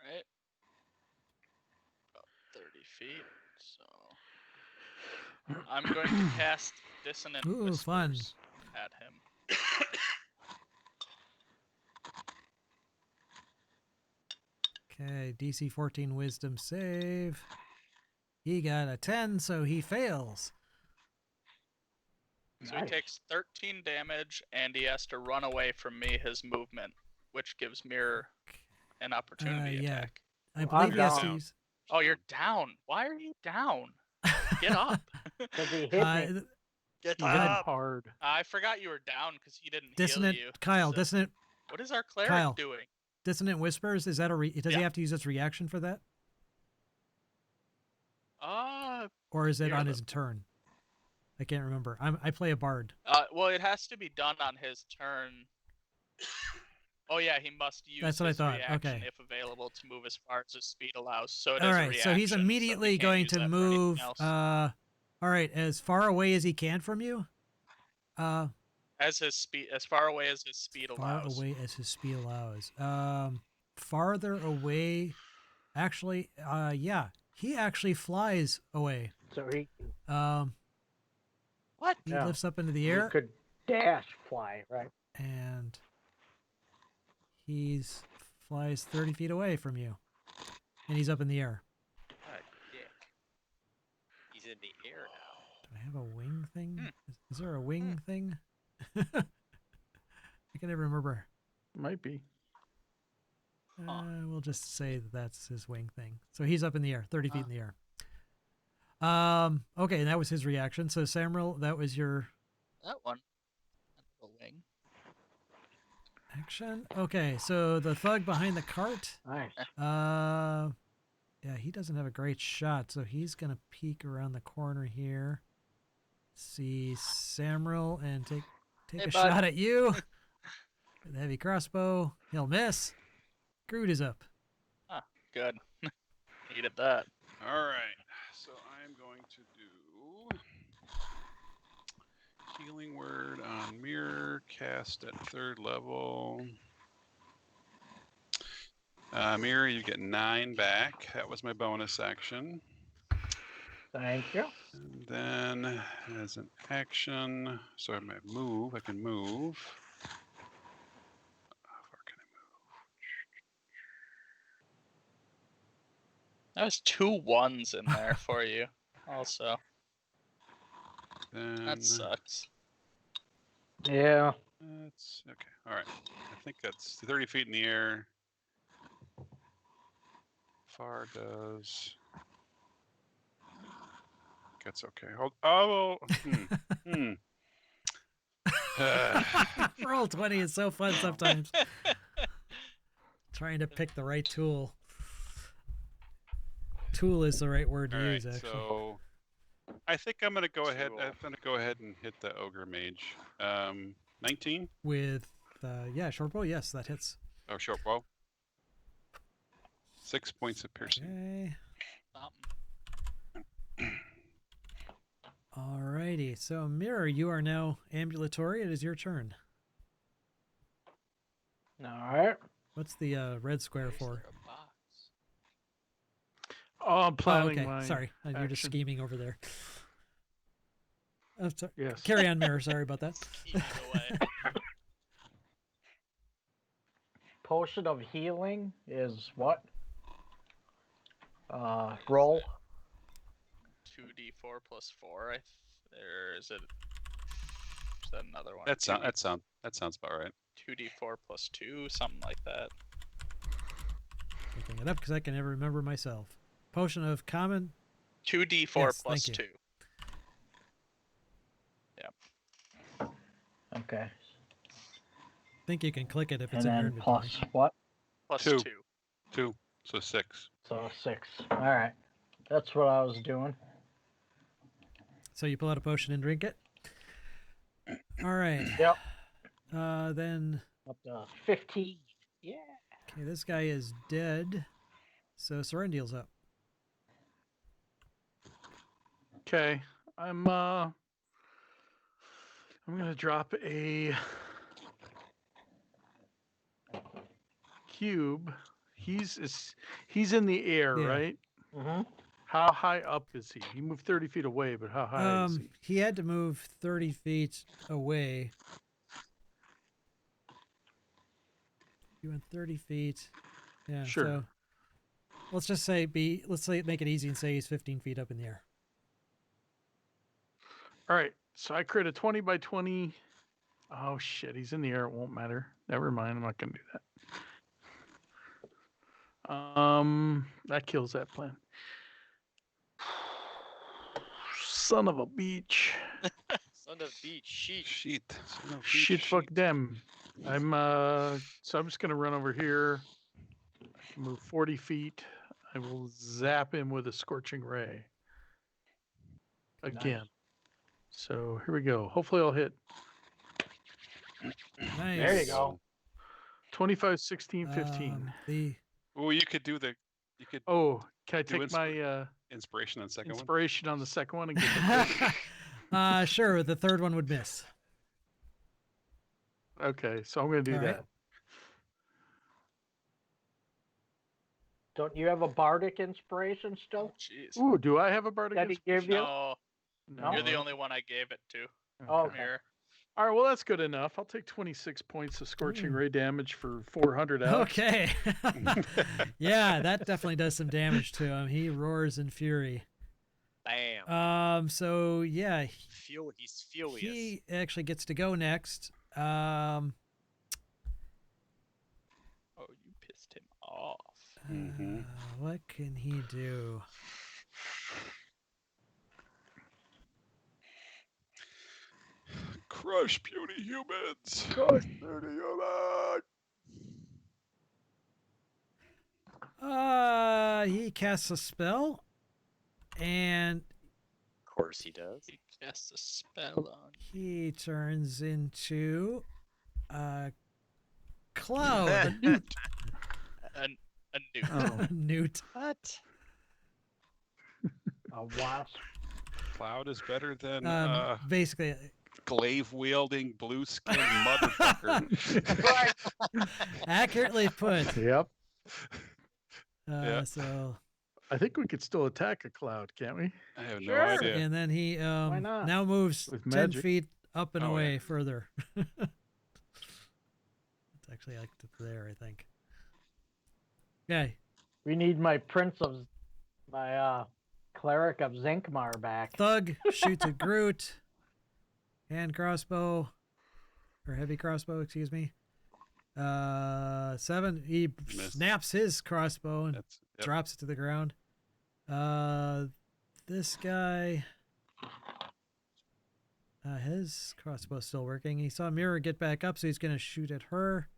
Alright. About 30 feet. So I'm going to cast Dissonant Ooh, Whispers fun. at him. Okay, DC 14 Wisdom save. He got a 10, so he fails. So he Nice. takes 13 damage, and he has to run away from me, his movement, which gives Mirror an opportunity yeah. attack. I Well, I'm believe he has to down. use. Oh, you're down. Why are you down? Get up. Because he hit me. Get Hit up. hard. I forgot you were down because he didn't Dissonant heal you. Kyle, So- dissonant What is our cleric Kyle. doing? dissonant whispers. Is that a does he Yeah. have to use his reaction for that, or is it Here, on look. his turn? I can't remember. I play a bard. Well, it has to be done on his turn. Oh yeah, he must use That's what I his thought. reaction Okay. if available to move as far as his speed allows. So it All is a right, so he's reaction, immediately he can't going use to that for anything move. else. All right, as far away as he can from you. As far away as his speed Far allows. away as his speed allows. Farther away. Actually, yeah, he actually flies away. So he, What? He Yeah. lifts up into the he air could dash fly, right? and he's flies 30 feet away from you, and he's up in the air. God, dick. He's in the air now. Do I have a wing thing? Hmm. Is there a wing thing? I can never remember. Might be. We'll just say that that's his wing thing. So he's up in the air, 30 feet in the air. Okay, and that was his reaction. So Samril, that was your That one. That's a wing. action. Okay, so the thug behind the cart. Nice. Yeah, he doesn't have a great shot, so he's gonna peek around the corner here. See Samril and take Hey, a bud. shot at you. With a heavy crossbow. He'll miss. Groot is up. Good. Needed that. All right, so I'm going to do healing word on mirror, cast at 3rd level. Mirror, you get 9 back. That was my bonus action. Thank you. And then as an action, so I might move. I can move. How far can I That was 2 1s in there for you. Also, move? Then that sucks. Yeah. that's okay. All right. I think that's 30 feet in the air. Far does. That's okay. Hold. Oh. Roll 20 is so fun sometimes. Trying to pick the right tool. Tool is the right word to All right. use, actually. So I think I'm gonna go ahead. Tool. I'm gonna go ahead and hit the ogre mage. 19. With, yeah, short bow, yes, that hits. Oh, short bow. 6 points of piercing. Okay. Something. Alrighty. So, Mirror, you are now ambulatory. It is your turn. All right. What's the red square Is for? there a box? Oh, I'm Oh, planning okay. my. Sorry. You're just action. scheming over there. Oh, sorry. Yes. Carry on, Mirror. Sorry about that. Eat it away. Potion of healing is what? Roll. 2d4 plus 4. Or is it? Is that another one? That sounds about right. 2d4 plus 2, something like that. Looking it up because I can never remember myself. Potion of common. 2d4 Yes, plus thank 2. you. Okay. I think you can click it if And it's in your then inventory. plus what? Plus 2. 2. 2. So 6. So 6. All right. That's what I was doing. So you pull out a potion and drink it. All right. Yep. Then Up to 15. Yeah. okay, this guy is dead. So Sorendiel's up. Okay, I'm gonna drop a cube. He's in the air, Yeah. right? Mm-hmm. How high up is he? He moved 30 feet away, but how high is he? He had to move 30 feet away. You went 30 feet. Yeah. Sure. So let's just say make it easy and say he's 15 feet up in the air. All right, so I create a 20 by 20. Oh shit, he's in the air. It won't matter. Never mind. I'm not gonna do that. That kills that plan. Son of a beach. Son of beach, sheet. Sheet. Son of Shit, beach, fuck sheet. them. So I'm just gonna run over here. I can move 40 feet. I will zap him with a scorching ray. Again. So here we go. Hopefully I'll hit Nice. There you go. 25, 16, 15. Oh, you could do the. You could Oh, can I do take my inspiration on the second one. inspiration on the second one and get the crit? Sure. The third one would miss. Okay, so I'm gonna do All right. that. Don't you have a bardic inspiration still? Jeez. Ooh, do I have a bardic That he give you? No, No? you're the only one I gave it to. Oh, okay. Mirror. All right, well that's good enough. I'll take 26 points of scorching Ooh. ray damage for 400 out. Okay. Yeah, that definitely does some damage to him. He roars in fury. Bam. So yeah, He's furious. he actually gets to go next. Oh, you pissed him off. Mhm. What can he do? Crush puny humans. Crush puny humans. He casts a spell, and Of course he does. He casts a spell on you. he turns into a cloud. A newt. Oh. Newt. What? A wasp. Cloud is better than Basically, glaive wielding blue skinned motherfucker. accurately put. Yep. Yeah. So I think we could still attack a cloud, can't we? I have no Sure. idea. And then he not? now moves With 10 magic. feet up and Oh, yeah. away further. It's actually like there, I think. Okay. We need my cleric of Zinkmar back. Thug shoots a Groot. Hand crossbow. Or heavy crossbow, excuse me. 7. He Missed. snaps his crossbow and That's yep. drops it to the ground. This guy, his crossbow's still working. He saw Mirror get back up, so he's gonna shoot at her.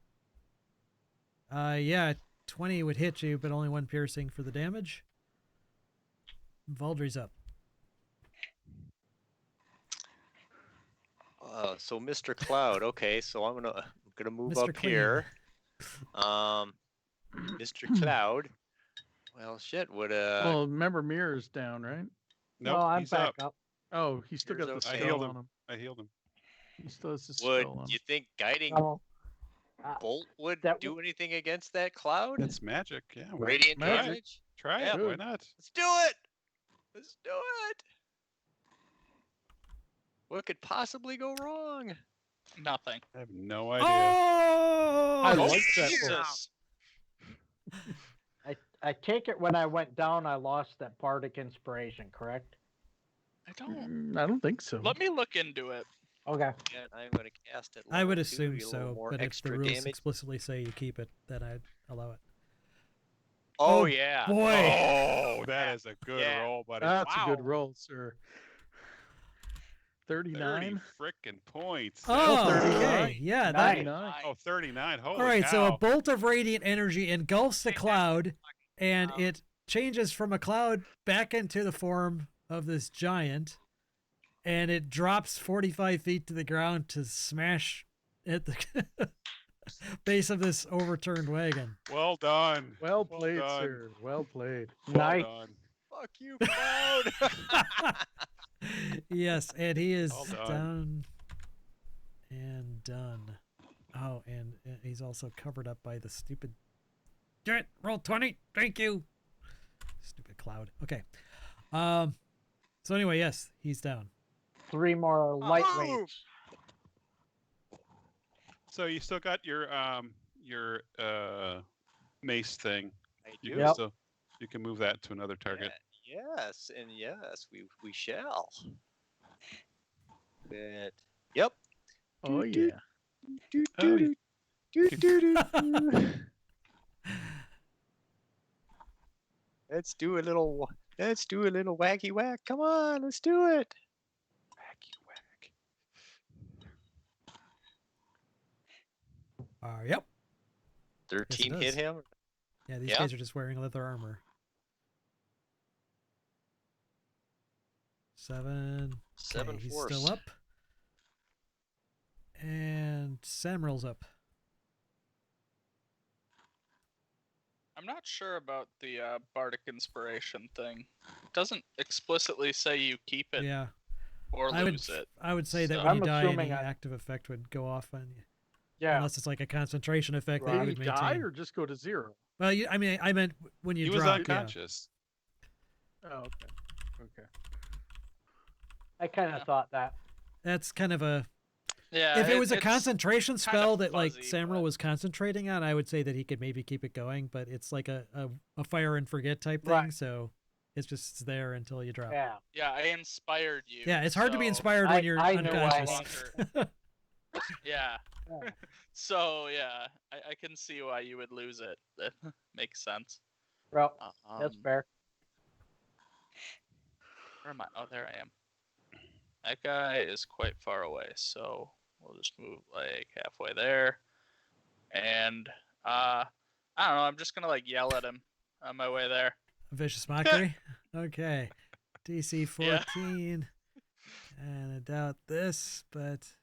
Yeah, 20 would hit you, but only 1 piercing for the damage. Valdry's up. So Mr. Cloud. Okay, so I'm gonna move Mr. up Clean. here. Mr. Cloud. Well, shit. Would Well, remember Mirror's down, right? Nope, I'm he's back up. up. Oh, he's still got Mirror's the okay. I spell healed on him. him. I healed him. He still has the would spell on you him. think guiding Oh, bolt would that do anything against that cloud? That's magic. Yeah. Radiant magic. damage. Try Yeah. it. Why Good. not? Let's do it. Let's do it. What could possibly go wrong? Nothing. I have no idea. Oh! I Oh, like that. Jesus! I take it when I went down, I lost that bardic inspiration, correct? I don't. I don't think so. Let me look into it. Okay. And I'm gonna cast it. I would level 2, assume get a little so, more but if the extra rules damage. explicitly say you keep it, then I'd allow it. Oh Oh, yeah. Boy! Oh, that is a good Yeah. roll, buddy. That's a good Wow. roll, sir. 39. 30 frickin' points. Oh, 39. okay. Yeah, that, Nice. 39. Oh, 39. Holy all right, so a cow. bolt of radiant energy engulfs the cloud, and it changes from a cloud back into the form of this giant, and it drops 45 feet to the ground to smash at the base of this overturned wagon. Well done. Well played, done. sir. Well played. Well Nice. done. Fuck you, cloud. Yes, and he is Well done. down and done. Oh, and he's also covered up by the stupid. Do it. Roll 20. Thank you. Stupid cloud. Okay. So anyway, yes, he's down. 3 more lightweights. So you still got your mace thing. I You do. can Yep. still you can move that to another target. Yes, and yes, we shall. But yep. Oh, yeah. Oh, yeah. Let's do a little wacky whack. Come on, let's do it. Wacky whack. Yep. 13 does. hit him. Yeah, these Yeah. guys are just wearing leather armor. 7. 7 Okay, he's force. still up. And Samral's up. I'm not sure about the Bardic Inspiration thing. It doesn't explicitly say you keep it Yeah. or I would, lose it. I would say that So- when you I'm die, any assuming I- active effect would go off on you. Yeah. Unless it's like a concentration effect that Did you he would maintain. die or just go to 0? Well, I mean, I meant when you He was drop. unconscious. Oh, okay. Okay. I kind of Yeah. thought that. That's kind of a. Yeah. If it was a it's- concentration kinda spell that like fuzzy, Samral but- was concentrating on, I would say that he could maybe keep it going. But it's like a fire and forget type thing, Right. so it's just there until you drop. Yeah. Yeah, I inspired you. Yeah, it's hard to be so- inspired when you're I knew I unconscious. Yeah. Yeah. So yeah, I can see why you would lose it. That makes sense. Well, that's Um, fair. Where am I? Oh, there I am. That guy is quite far away, so we'll just move like halfway there. And I don't know. I'm just gonna like yell at him on my way there. Vicious mockery. Okay. DC Yeah. 14. And I doubt this, but.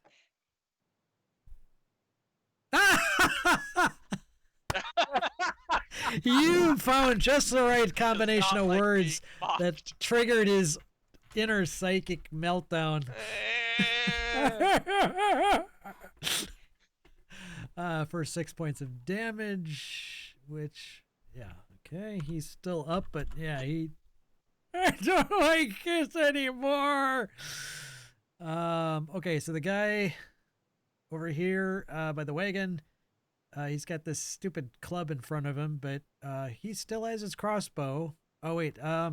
You found just the right combination Does of not like words being mocked. that triggered his inner psychic meltdown. For 6 points of damage, which, yeah, Okay, he's still up, but yeah, he. I don't like this anymore. Okay, so the guy over here by the wagon, he's got this stupid club in front of him, but he still has his crossbow. Oh wait, I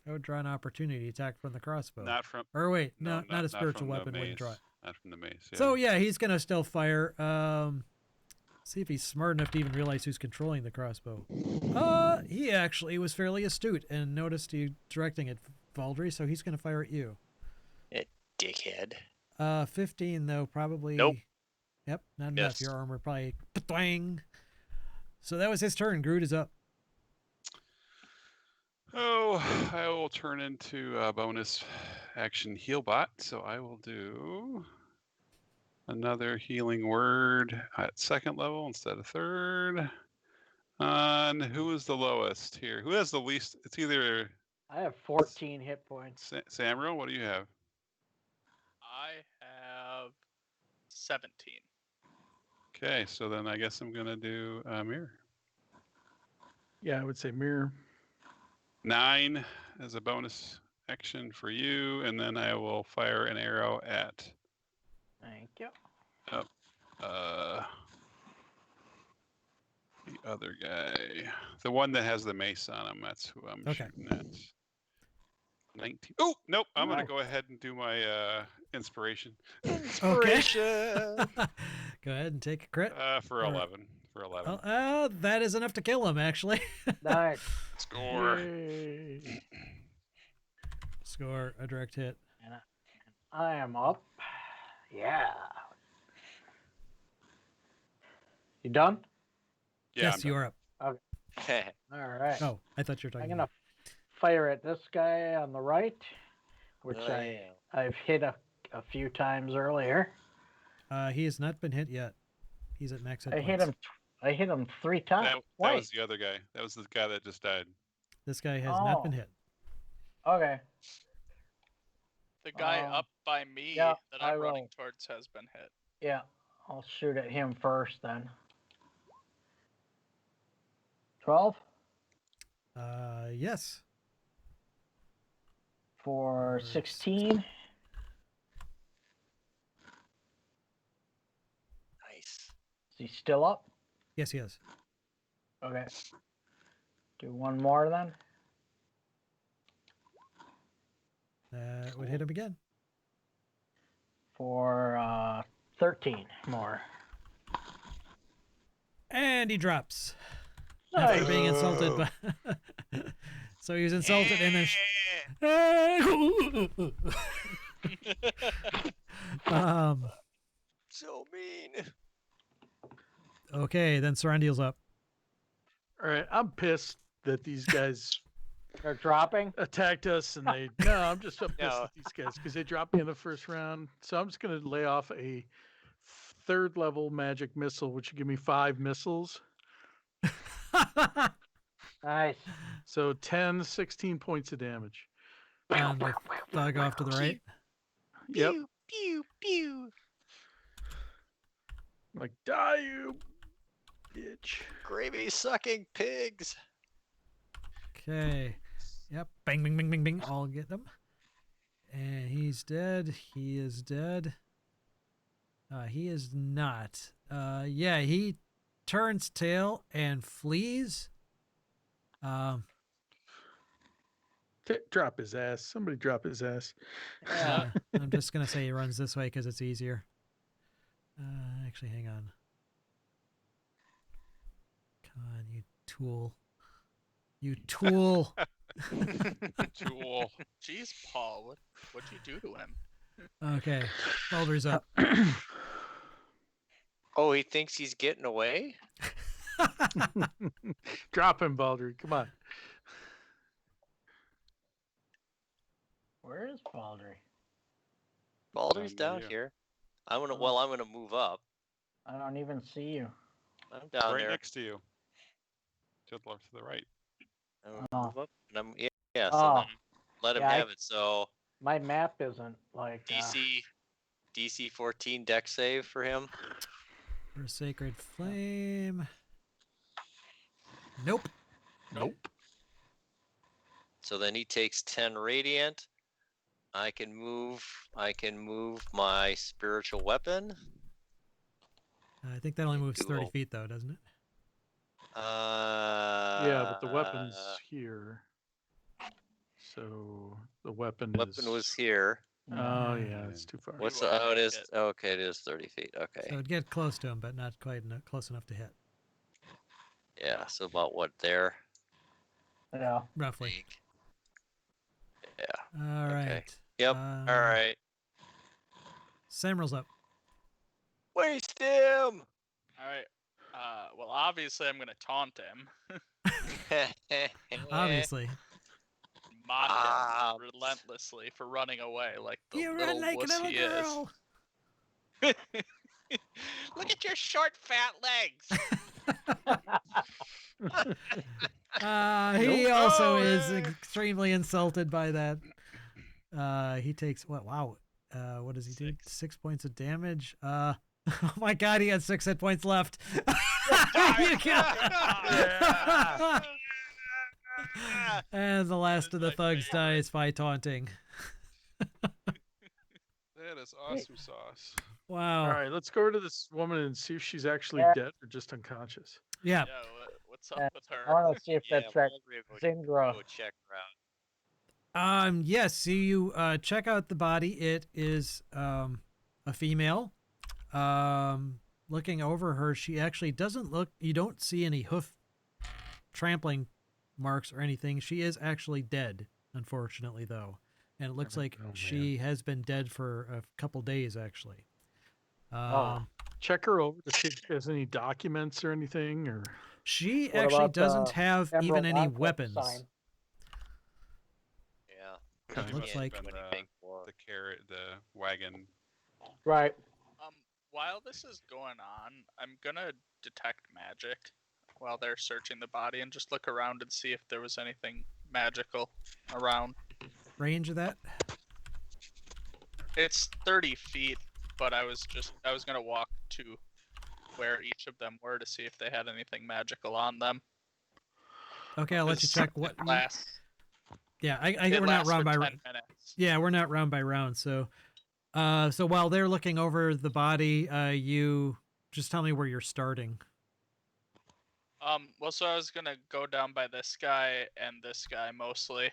would draw an opportunity attack from the crossbow. Not from. Or wait, No, not a spiritual from the weapon. Wouldn't draw it. Not from the mace. Yeah. So yeah, he's gonna still fire. See if he's smart enough to even realize who's controlling the crossbow. He actually was fairly astute and noticed you directing it, Valdry, so he's gonna fire at you. Dickhead. 15 though, probably. Nope. Yep, not enough. Miss. Your armor probably twang. So that was his turn. Groot is up. Oh, I will turn into a bonus action heal bot. So I will do another healing word at second level instead of third. On who is the lowest here? Who has the least? It's either I have 14 hit points. Samro. What do you have? I have 17. Okay, so then I guess I'm gonna do mirror. Yeah, I would say mirror. 9 as a bonus action for you, and then I will fire an arrow at Thank you. the other guy, the one that has the mace on him. That's who I'm Okay. shooting at. 19. Oh nope! I'm gonna Nice. go ahead and do my inspiration Okay. Go ahead and take a crit. for All right. 11. For 11. That is enough to kill him, actually. Nice. Score. Yay. Score a direct hit. And I am up. Yeah. You done? Yeah. Yes, you are up. All right. Oh, I thought you were I'm talking. gonna fire at this guy on the right, which I've hit a few times earlier. He has not been hit yet. He's at max hit I hit points. him. I hit him 3 times. That Wait. was the other guy. That was the guy that just died. This guy has not been Oh. hit. Okay. The guy Um, up by me yeah, that I I'm running will. towards has been hit. Yeah. I'll shoot at him first then. 12 Yes. for For 16. Nice. Is he still up? Yes, he is. Okay. Do one more then. That would hit him again. For 13 more. And he drops. After Nice. being insulted by. So he was insulted and then. So mean. Okay, then Sarandiel's up. All right, I'm pissed that these guys They're dropping. attacked us and they. No, I'm just so pissed No. at these guys because they dropped me in the first round. So I'm just going to lay off a third level magic missile, which would give me 5 missiles. Nice. So 10, 16 points of damage. And the thug off to the right. Yep. Pew, pew, pew. Like, die, you bitch. Gravy sucking pigs. Okay. Yep. Bang, bang, bang, bang, bang. I'll get them. And he's dead. He is dead. He is not. Yeah, he turns tail and flees. Drop his ass. Somebody drop his ass. Yeah. I'm just going to say he runs this way because it's easier. Actually, hang on. Come on, you tool. You tool. Jewel. Jeez, Paul, what'd you do to him? Okay. Baldur's up. Oh, he thinks he's getting away? Drop him, Baldry. Come on. Where is Baldry? Baldur's Down down here. here. I'm gonna Oh. I'm gonna move up. I don't even see you. I'm down Right there. next to you. To the right. I'm gonna Oh. move up and I'm so Oh. then let him Yeah, have it. So My map isn't like. DC 14 deck save for him. For Sacred Flame. Nope. Nope. So then he takes 10 radiant. I can move my spiritual weapon. I think that only moves Do 30 a- feet, though, doesn't it? Yeah, but the weapon's here. So the weapon was here. Oh yeah, it's too far. What's won't oh it make is it. okay, it is 30 feet. Okay. So it'd get close to him, but not quite close enough to hit, Yeah, so about what there? Yeah. roughly. Yeah. All right. Okay. Yep. All right. Samuel's up. Waste him. All right. Well, obviously, I'm gonna taunt him, Obviously. mock Ah. him relentlessly for running away like the You little run like a wuss little he girl. is. Look at your short, fat legs. He also is Oh, extremely insulted by that. He takes what? Wow. What does he do? 6 points of damage. Oh my God, he had 6 hit points left. You Yeah. And the last of the That's my thugs favorite. dies by taunting. That is awesome sauce. Wow. All right, let's go over to this woman and see if she's actually Yeah. dead or just unconscious. Yeah. Yeah, what's up Yeah, with I her? want to see if Yeah, that's that we'll go Zindra. check her out. Yes. So you check out the body. It is a female. Looking over her, she actually doesn't look. You don't see any hoof trampling marks or anything. She is actually dead, unfortunately, though, and it looks like Oh, man. she has been dead for a couple days, actually. Oh. Check her over to see if she has any documents or anything, or She What actually about doesn't the have even Emerald any Enclave weapons. sign? Yeah. Kind of looks must have like- been What do you think for? the carrot, the wagon. Right. While this is going on, I'm gonna detect magic while they're searching the body and just look around and see if there was anything magical around. Range of that? It's 30 feet, but I was gonna walk to where each of them were to see if they had anything magical on them. Okay, I'll let you This- check what. It lasts, Yeah, it we're not lasts round for by 10 minutes. Yeah, we're not round by round. So while they're looking over the body, you just tell me where you're starting. Well, so I was gonna go down by this guy and this guy mostly.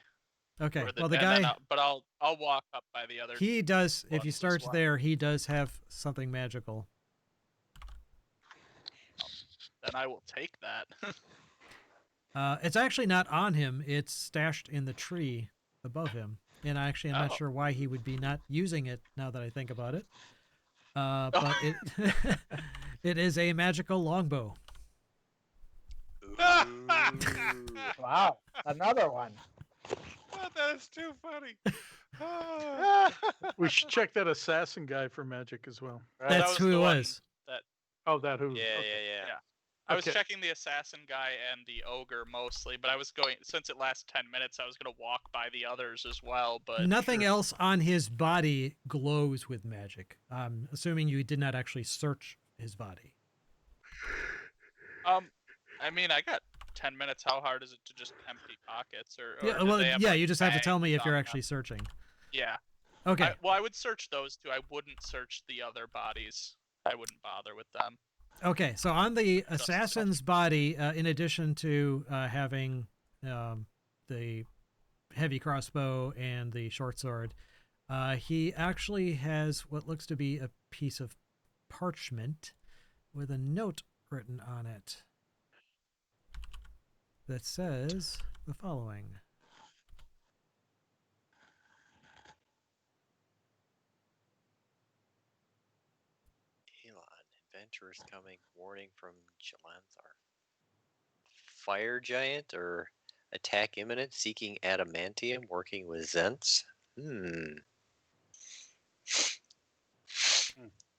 Okay. or Well, the and then guy but I'll walk up by the other. he does. If you ones as start well. there, he does have something magical. Then I will take that. It's actually not on him. It's stashed in the tree above him. And actually, I'm not Oh. sure why he would be not using it now that I think about it. But it it is a magical longbow. Wow. Another one. Oh, that is too funny. we should check that assassin guy for magic as well. That That's was who it the one was. Oh, that who? Yeah, okay. yeah. I was Okay. checking the assassin guy and the ogre mostly, but I was going since it lasts 10 minutes. I was gonna walk by the others as well, but Nothing else on his body glows with magic. I'm assuming you did not actually search his body. I mean, I got 10 minutes. How hard is it to just empty pockets or Yeah, do well, they have, yeah, like, you just have to tell me if bags you're on actually them? searching. Yeah. Okay. I would search those two. I wouldn't search the other bodies. I wouldn't bother with them. Okay, so on the Just- assassin's body, in addition to having the heavy crossbow and the short sword, he actually has what looks to be a piece of parchment with a note written on it that says the following. Elon, adventurers coming. Warning from Jalanthar. Fire giant or attack imminent, seeking adamantium, working with Zents.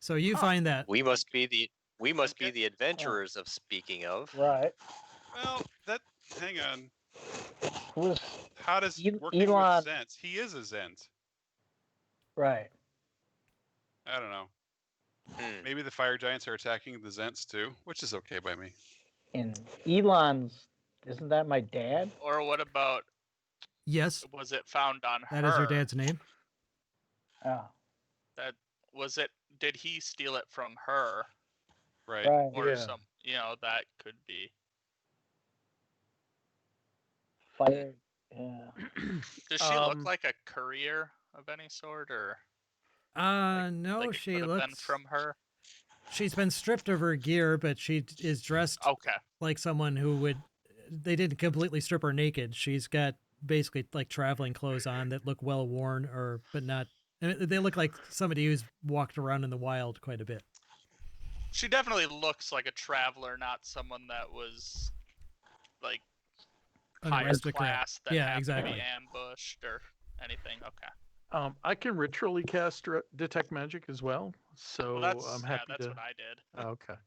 So you find that. We must be the Okay. adventurers of speaking of. Right. Well, hang on. Who's How does El- working Elon- with Zents? He is a Zent. right? I don't know. Hmm. Maybe the fire giants are attacking the Zents too, which is okay by me. And Elon's Isn't that my dad? Or what about, Yes, was it found on her? that is your dad's name. Oh, That was it. Did he steal it from her, Right. right. or Yeah. some? That could be. Fire. Yeah. Does she look Um, like a courier of any sort, or No, like it she could have been looks. from her? She's been stripped of her gear, but she is dressed Okay. like someone who would. They didn't completely strip her naked. She's got basically like traveling clothes on that look well worn, but not. They look like somebody who's walked around in the wild quite a bit. She definitely looks like a traveler, not someone that was like An higher aristocrat. class that Yeah, happened to exactly. be ambushed or anything. Okay. I can ritually cast detect magic as well, so Well, that's I'm happy that's to. what I did. Okay.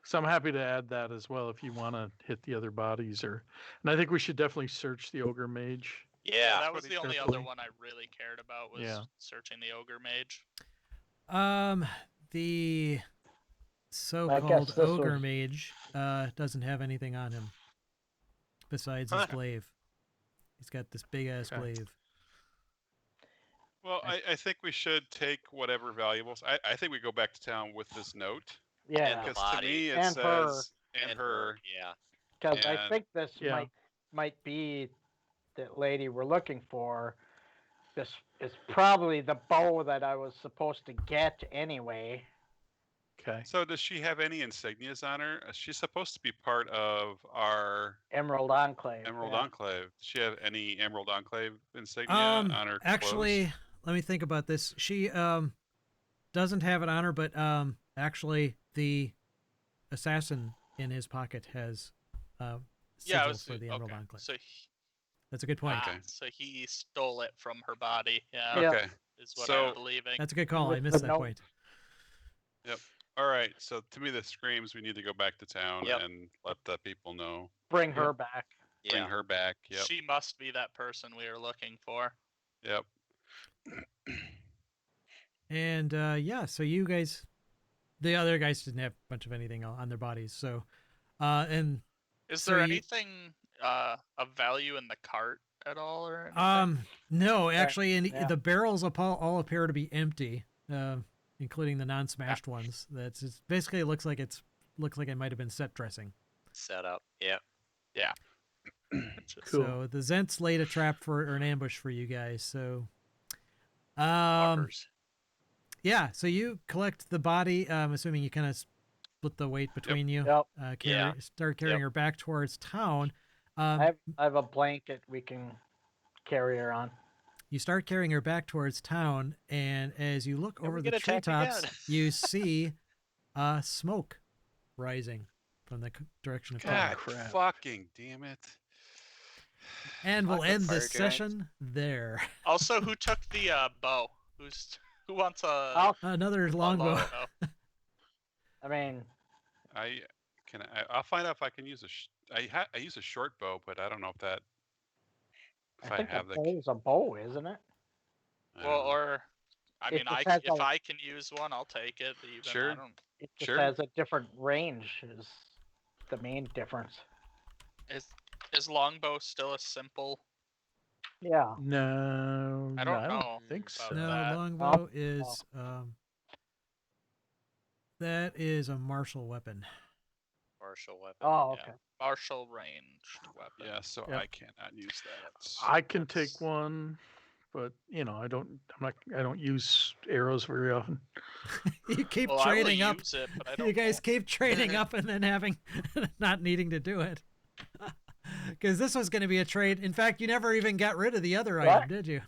So I'm happy to add that as well if you want to hit the other bodies and I think we should definitely search the ogre mage. Yeah. that was the only other carefully. one I really cared about was Yeah. searching the ogre mage. The guess so-called this ogre was- mage doesn't have anything on him besides his Huh. glaive. He's got this big ass Okay. glaive. Well, I think we should take whatever valuables. I think we go back to town with this note. Yeah. And the Because to body. me it And her. says and her. Yeah. Because I and- think this Yeah. might be the lady we're looking for. This is probably the bow that I was supposed to get anyway. Okay. So does she have any insignias on her? She's supposed to be part of our Emerald Enclave. Emerald yeah. Enclave. Does she have any Emerald Enclave insignia on her Actually, clothes? let me think about this. She doesn't have it on her, but actually the assassin in his pocket has Yeah, sigil it was for the Emerald okay. Enclave. So That's a good point. Okay. so he stole it from her body. Yeah, Yeah. Okay. is what So- I'm believing. That's a good call. I With missed the that note. point. All right. So to me, this screams we need to go back to town Yep. and let the people know. Bring Yep. her back. Bring Yeah. her back. Yep. She must be that person we are looking for. Yep. And yeah, so you guys, the other guys didn't have much of anything on their bodies. So, and Is So there you- anything of value in the cart at all, or anything? no, actually, yeah. the barrels all appear to be empty, including the non-smashed ones. Basically it looks like it might have been set dressing. Set up. Yeah. Just- Cool. So the Zents laid a trap or an ambush for you guys. So, Fuckers. yeah. So you collect the body. I'm assuming you kind of split the weight between you. Yep. Yeah. Start carrying Yep. her back towards town. I have a blanket we can carry her on. You start carrying her back towards town, and as you look And we over the get attacked treetops, again. you see smoke rising from the direction of town. God, crap. fucking damn it. And we'll Fucking end fire this giants. session there. Also, who took the bow? Who wants a I'll, Another a longbow. bow? I mean, I'll find out if I can use I use a short bow, but I don't know if I think have a the. bow is a bow, isn't it? I don't Well, know. or I It mean, just I has if a- I can use one, I'll take it. Even Sure. I don't. It just Sure. has a different range. Is the main difference. Is longbow still a simple? Yeah. No, I no, don't I know don't think about so. No, that. longbow is that is a martial weapon. Martial weapon. Oh, yeah. okay. Martial ranged weapon. Yeah, so Yep. I cannot use that. I can That's- take one, but I don't use arrows very often. You keep Well, I will trading up. use it, but I don't. You guys know. keep trading up and then having not needing to do it. Because this was going to be a trade. In fact, you never even got rid of the other What? item, did you?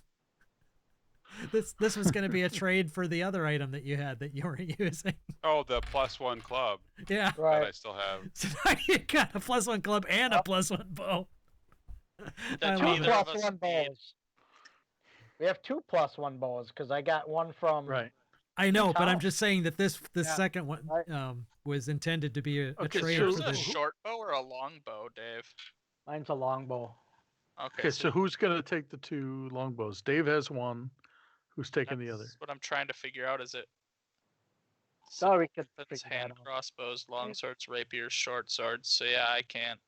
This was going to be a trade for the other item that you had that you weren't using. Oh, the +1 club Yeah. that I Right. still have. So now you got a +1 club and a +1 bow. That I neither love Two it. of plus us one need. bows. We have 2+1 bows because I got one from. Right. I know, but I'm Town. just saying that this Yeah. second one Right. was intended to be a Okay, trade so- Is for it a the. short bow or a long bow, Dave? Mine's a longbow. Okay, Okay, so who's going to take the two longbows? Dave has one. Who's taking the other? that's what I'm trying to figure out. Is it? So we could It's figure that hand out. crossbows, long swords, rapiers, short swords. So yeah, I can't.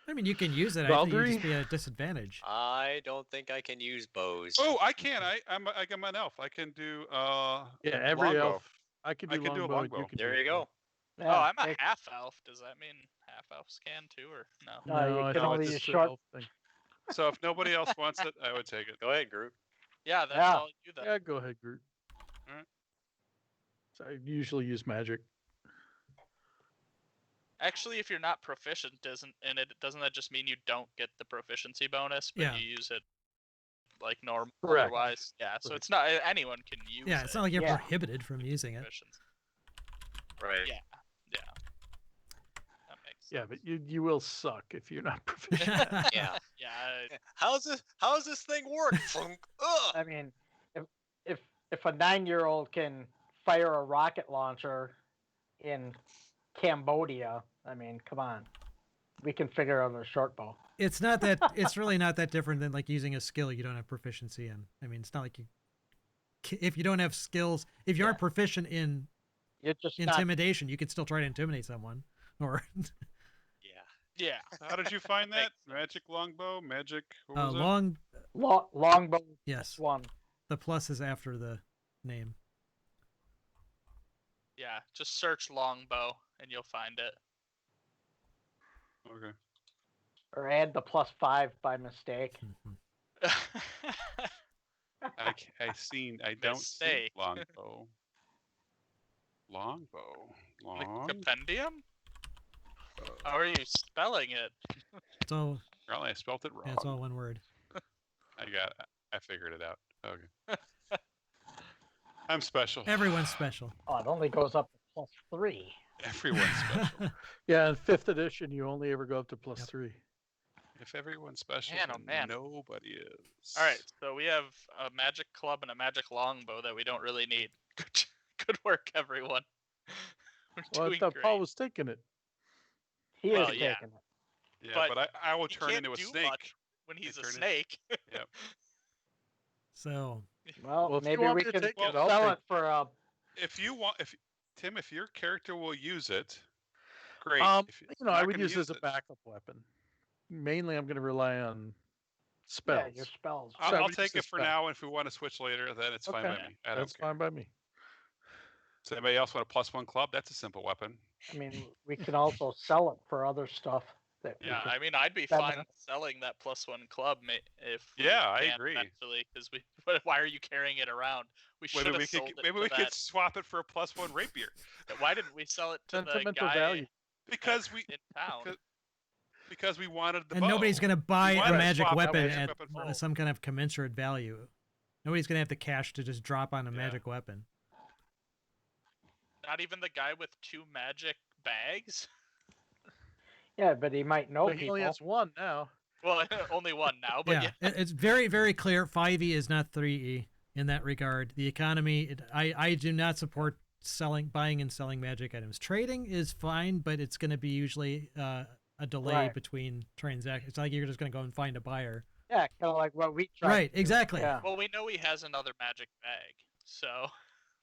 I mean, you can use it. I think you'd just Valdry? be at a disadvantage. I don't think I can use bows. Oh, I can. I'm an elf. I can do Yeah, every longbow. elf. I can I do can do a longbow. You longbow. can There do you go. Oh, I'm a it- half elf. Does that mean half elves can too, or no? No, you I can think only it's use just an short- elf thing. So if nobody else wants it, I would take it. Go ahead, Groot. Yeah, that's Yeah. all you then. Yeah, go ahead, Groot. Alright. So I usually use magic. Actually, if you're not proficient, doesn't that just mean you don't get the proficiency bonus, but Yeah. you use it like normal Correct. otherwise? Yeah, so Correct. it's not anyone can use Yeah, it. it's not like you're Yeah. prohibited from using it. proficiency. Right. Yeah. Yeah. That makes sense. Yeah, but you will suck if you're not proficient. Yeah. Yeah. How's this thing work? Funk. Ugh. I mean, if a 9-year-old can fire a rocket launcher in Cambodia, I mean, come on, we can figure out a short bow. It's not that. It's really not that different than like using a skill you don't have proficiency in. I mean, it's not like if you don't have skills, if you aren't proficient in You're just not intimidation, you can still try to intimidate someone. Or Yeah. Yeah. How did you find that? Makes sense. Magic longbow, magic. What was it? long. longbow Yes, one. the plus is after the name. Yeah. Just search longbow and you'll find it. Okay. Or add the +5 by mistake. Mhm. I don't see Mistake. longbow. Longbow. Like Long. compendium? How are you spelling it? It's all. Apparently I spelt it wrong. Yeah, it's all one word. I figured it out. Okay. I'm special. Everyone's special. Oh, it only goes up to +3. Everyone's special. Yeah, in 5th edition, you only ever go up to +3. If everyone's special, Man, oh then man. nobody is. All right, so we have a magic club and a magic longbow that we don't really need. Good work, everyone. We're Well, I doing thought great. Paul was taking it. He Well, is yeah. taking it. Yeah, but but I will He turn can't into a do snake. much when he's a turn it- snake. So Well, Well, if you maybe want we me to can take it, I'll sell take it for If you want, Tim, if your character will use it, great. If it's I not would gonna use it as a it, backup weapon. Mainly, I'm going to rely on spells. Yeah, your spells. So I I'll would use take the it for spell. now. And if we want to switch later, then it's fine by Okay. me. I don't That's care. fine by me. Does anybody else want a +1 club? That's a simple weapon. I mean, we can also sell it for other stuff that we Yeah, can- I mean, I'd be That fine much. selling that +1 club if we Yeah, I can agree. eventually, because we. But why are you carrying it around? We should Maybe have we sold could it maybe to we could that. swap it for a +1 rapier Why didn't we sell it to the Sentimental guy value. because we in town? because we wanted the and bow. nobody's gonna buy wanna a swap magic out weapon magic at weapon for- some kind of commensurate value. Nobody's gonna have the cash to just drop on a Yeah. magic weapon. Not even the guy with 2 magic bags. Yeah, but he might know But he people. only has one now. Well, only one now, but yeah. It's very, very clear. 5e is not 3e in that regard. The economy, I do not support buying and selling magic items. Trading is fine, but it's going to be usually a delay Right. between transactions. It's not like you're just going to go and find a buyer. Yeah, kind of like what we tried. Right, to do. exactly. Yeah. Well, we know he has another magic bag, so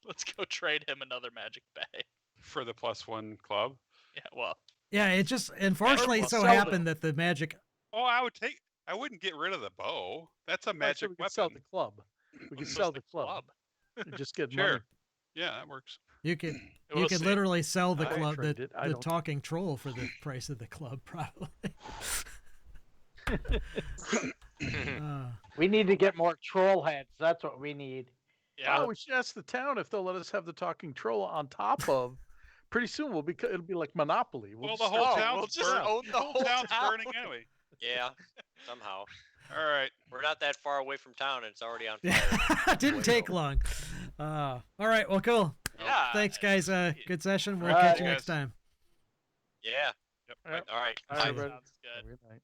let's go trade him another magic bag. for the +1 club. Yeah, well, Yeah, it just unfortunately we'll so sell it. happened that the magic. Oh, I wouldn't get rid of the bow. That's a Actually, magic we could sell weapon. the club. We could just sell the club. You just get money. Sure. Yeah, that works. You could We'll you could see. literally sell the I club, trade it. I the don't- talking troll for the price of the club, probably. We need to get more troll heads. That's what we need. Yeah. Oh, we should ask the town if they'll let us have the talking troll on top of. Pretty soon it'll be like Monopoly. Well, just the whole start- town's we'll just burning. own the whole town's town. burning anyway. Yeah. Somehow. All right. We're not that far away from town and it's already on fire. Yeah, didn't take long. All right, well, cool. Yeah. Thanks, guys. Good session. We'll All catch right, you guys. next time. Yeah. Yep. All right. All right. All Bye. right, everybody. Sounds good. Good night.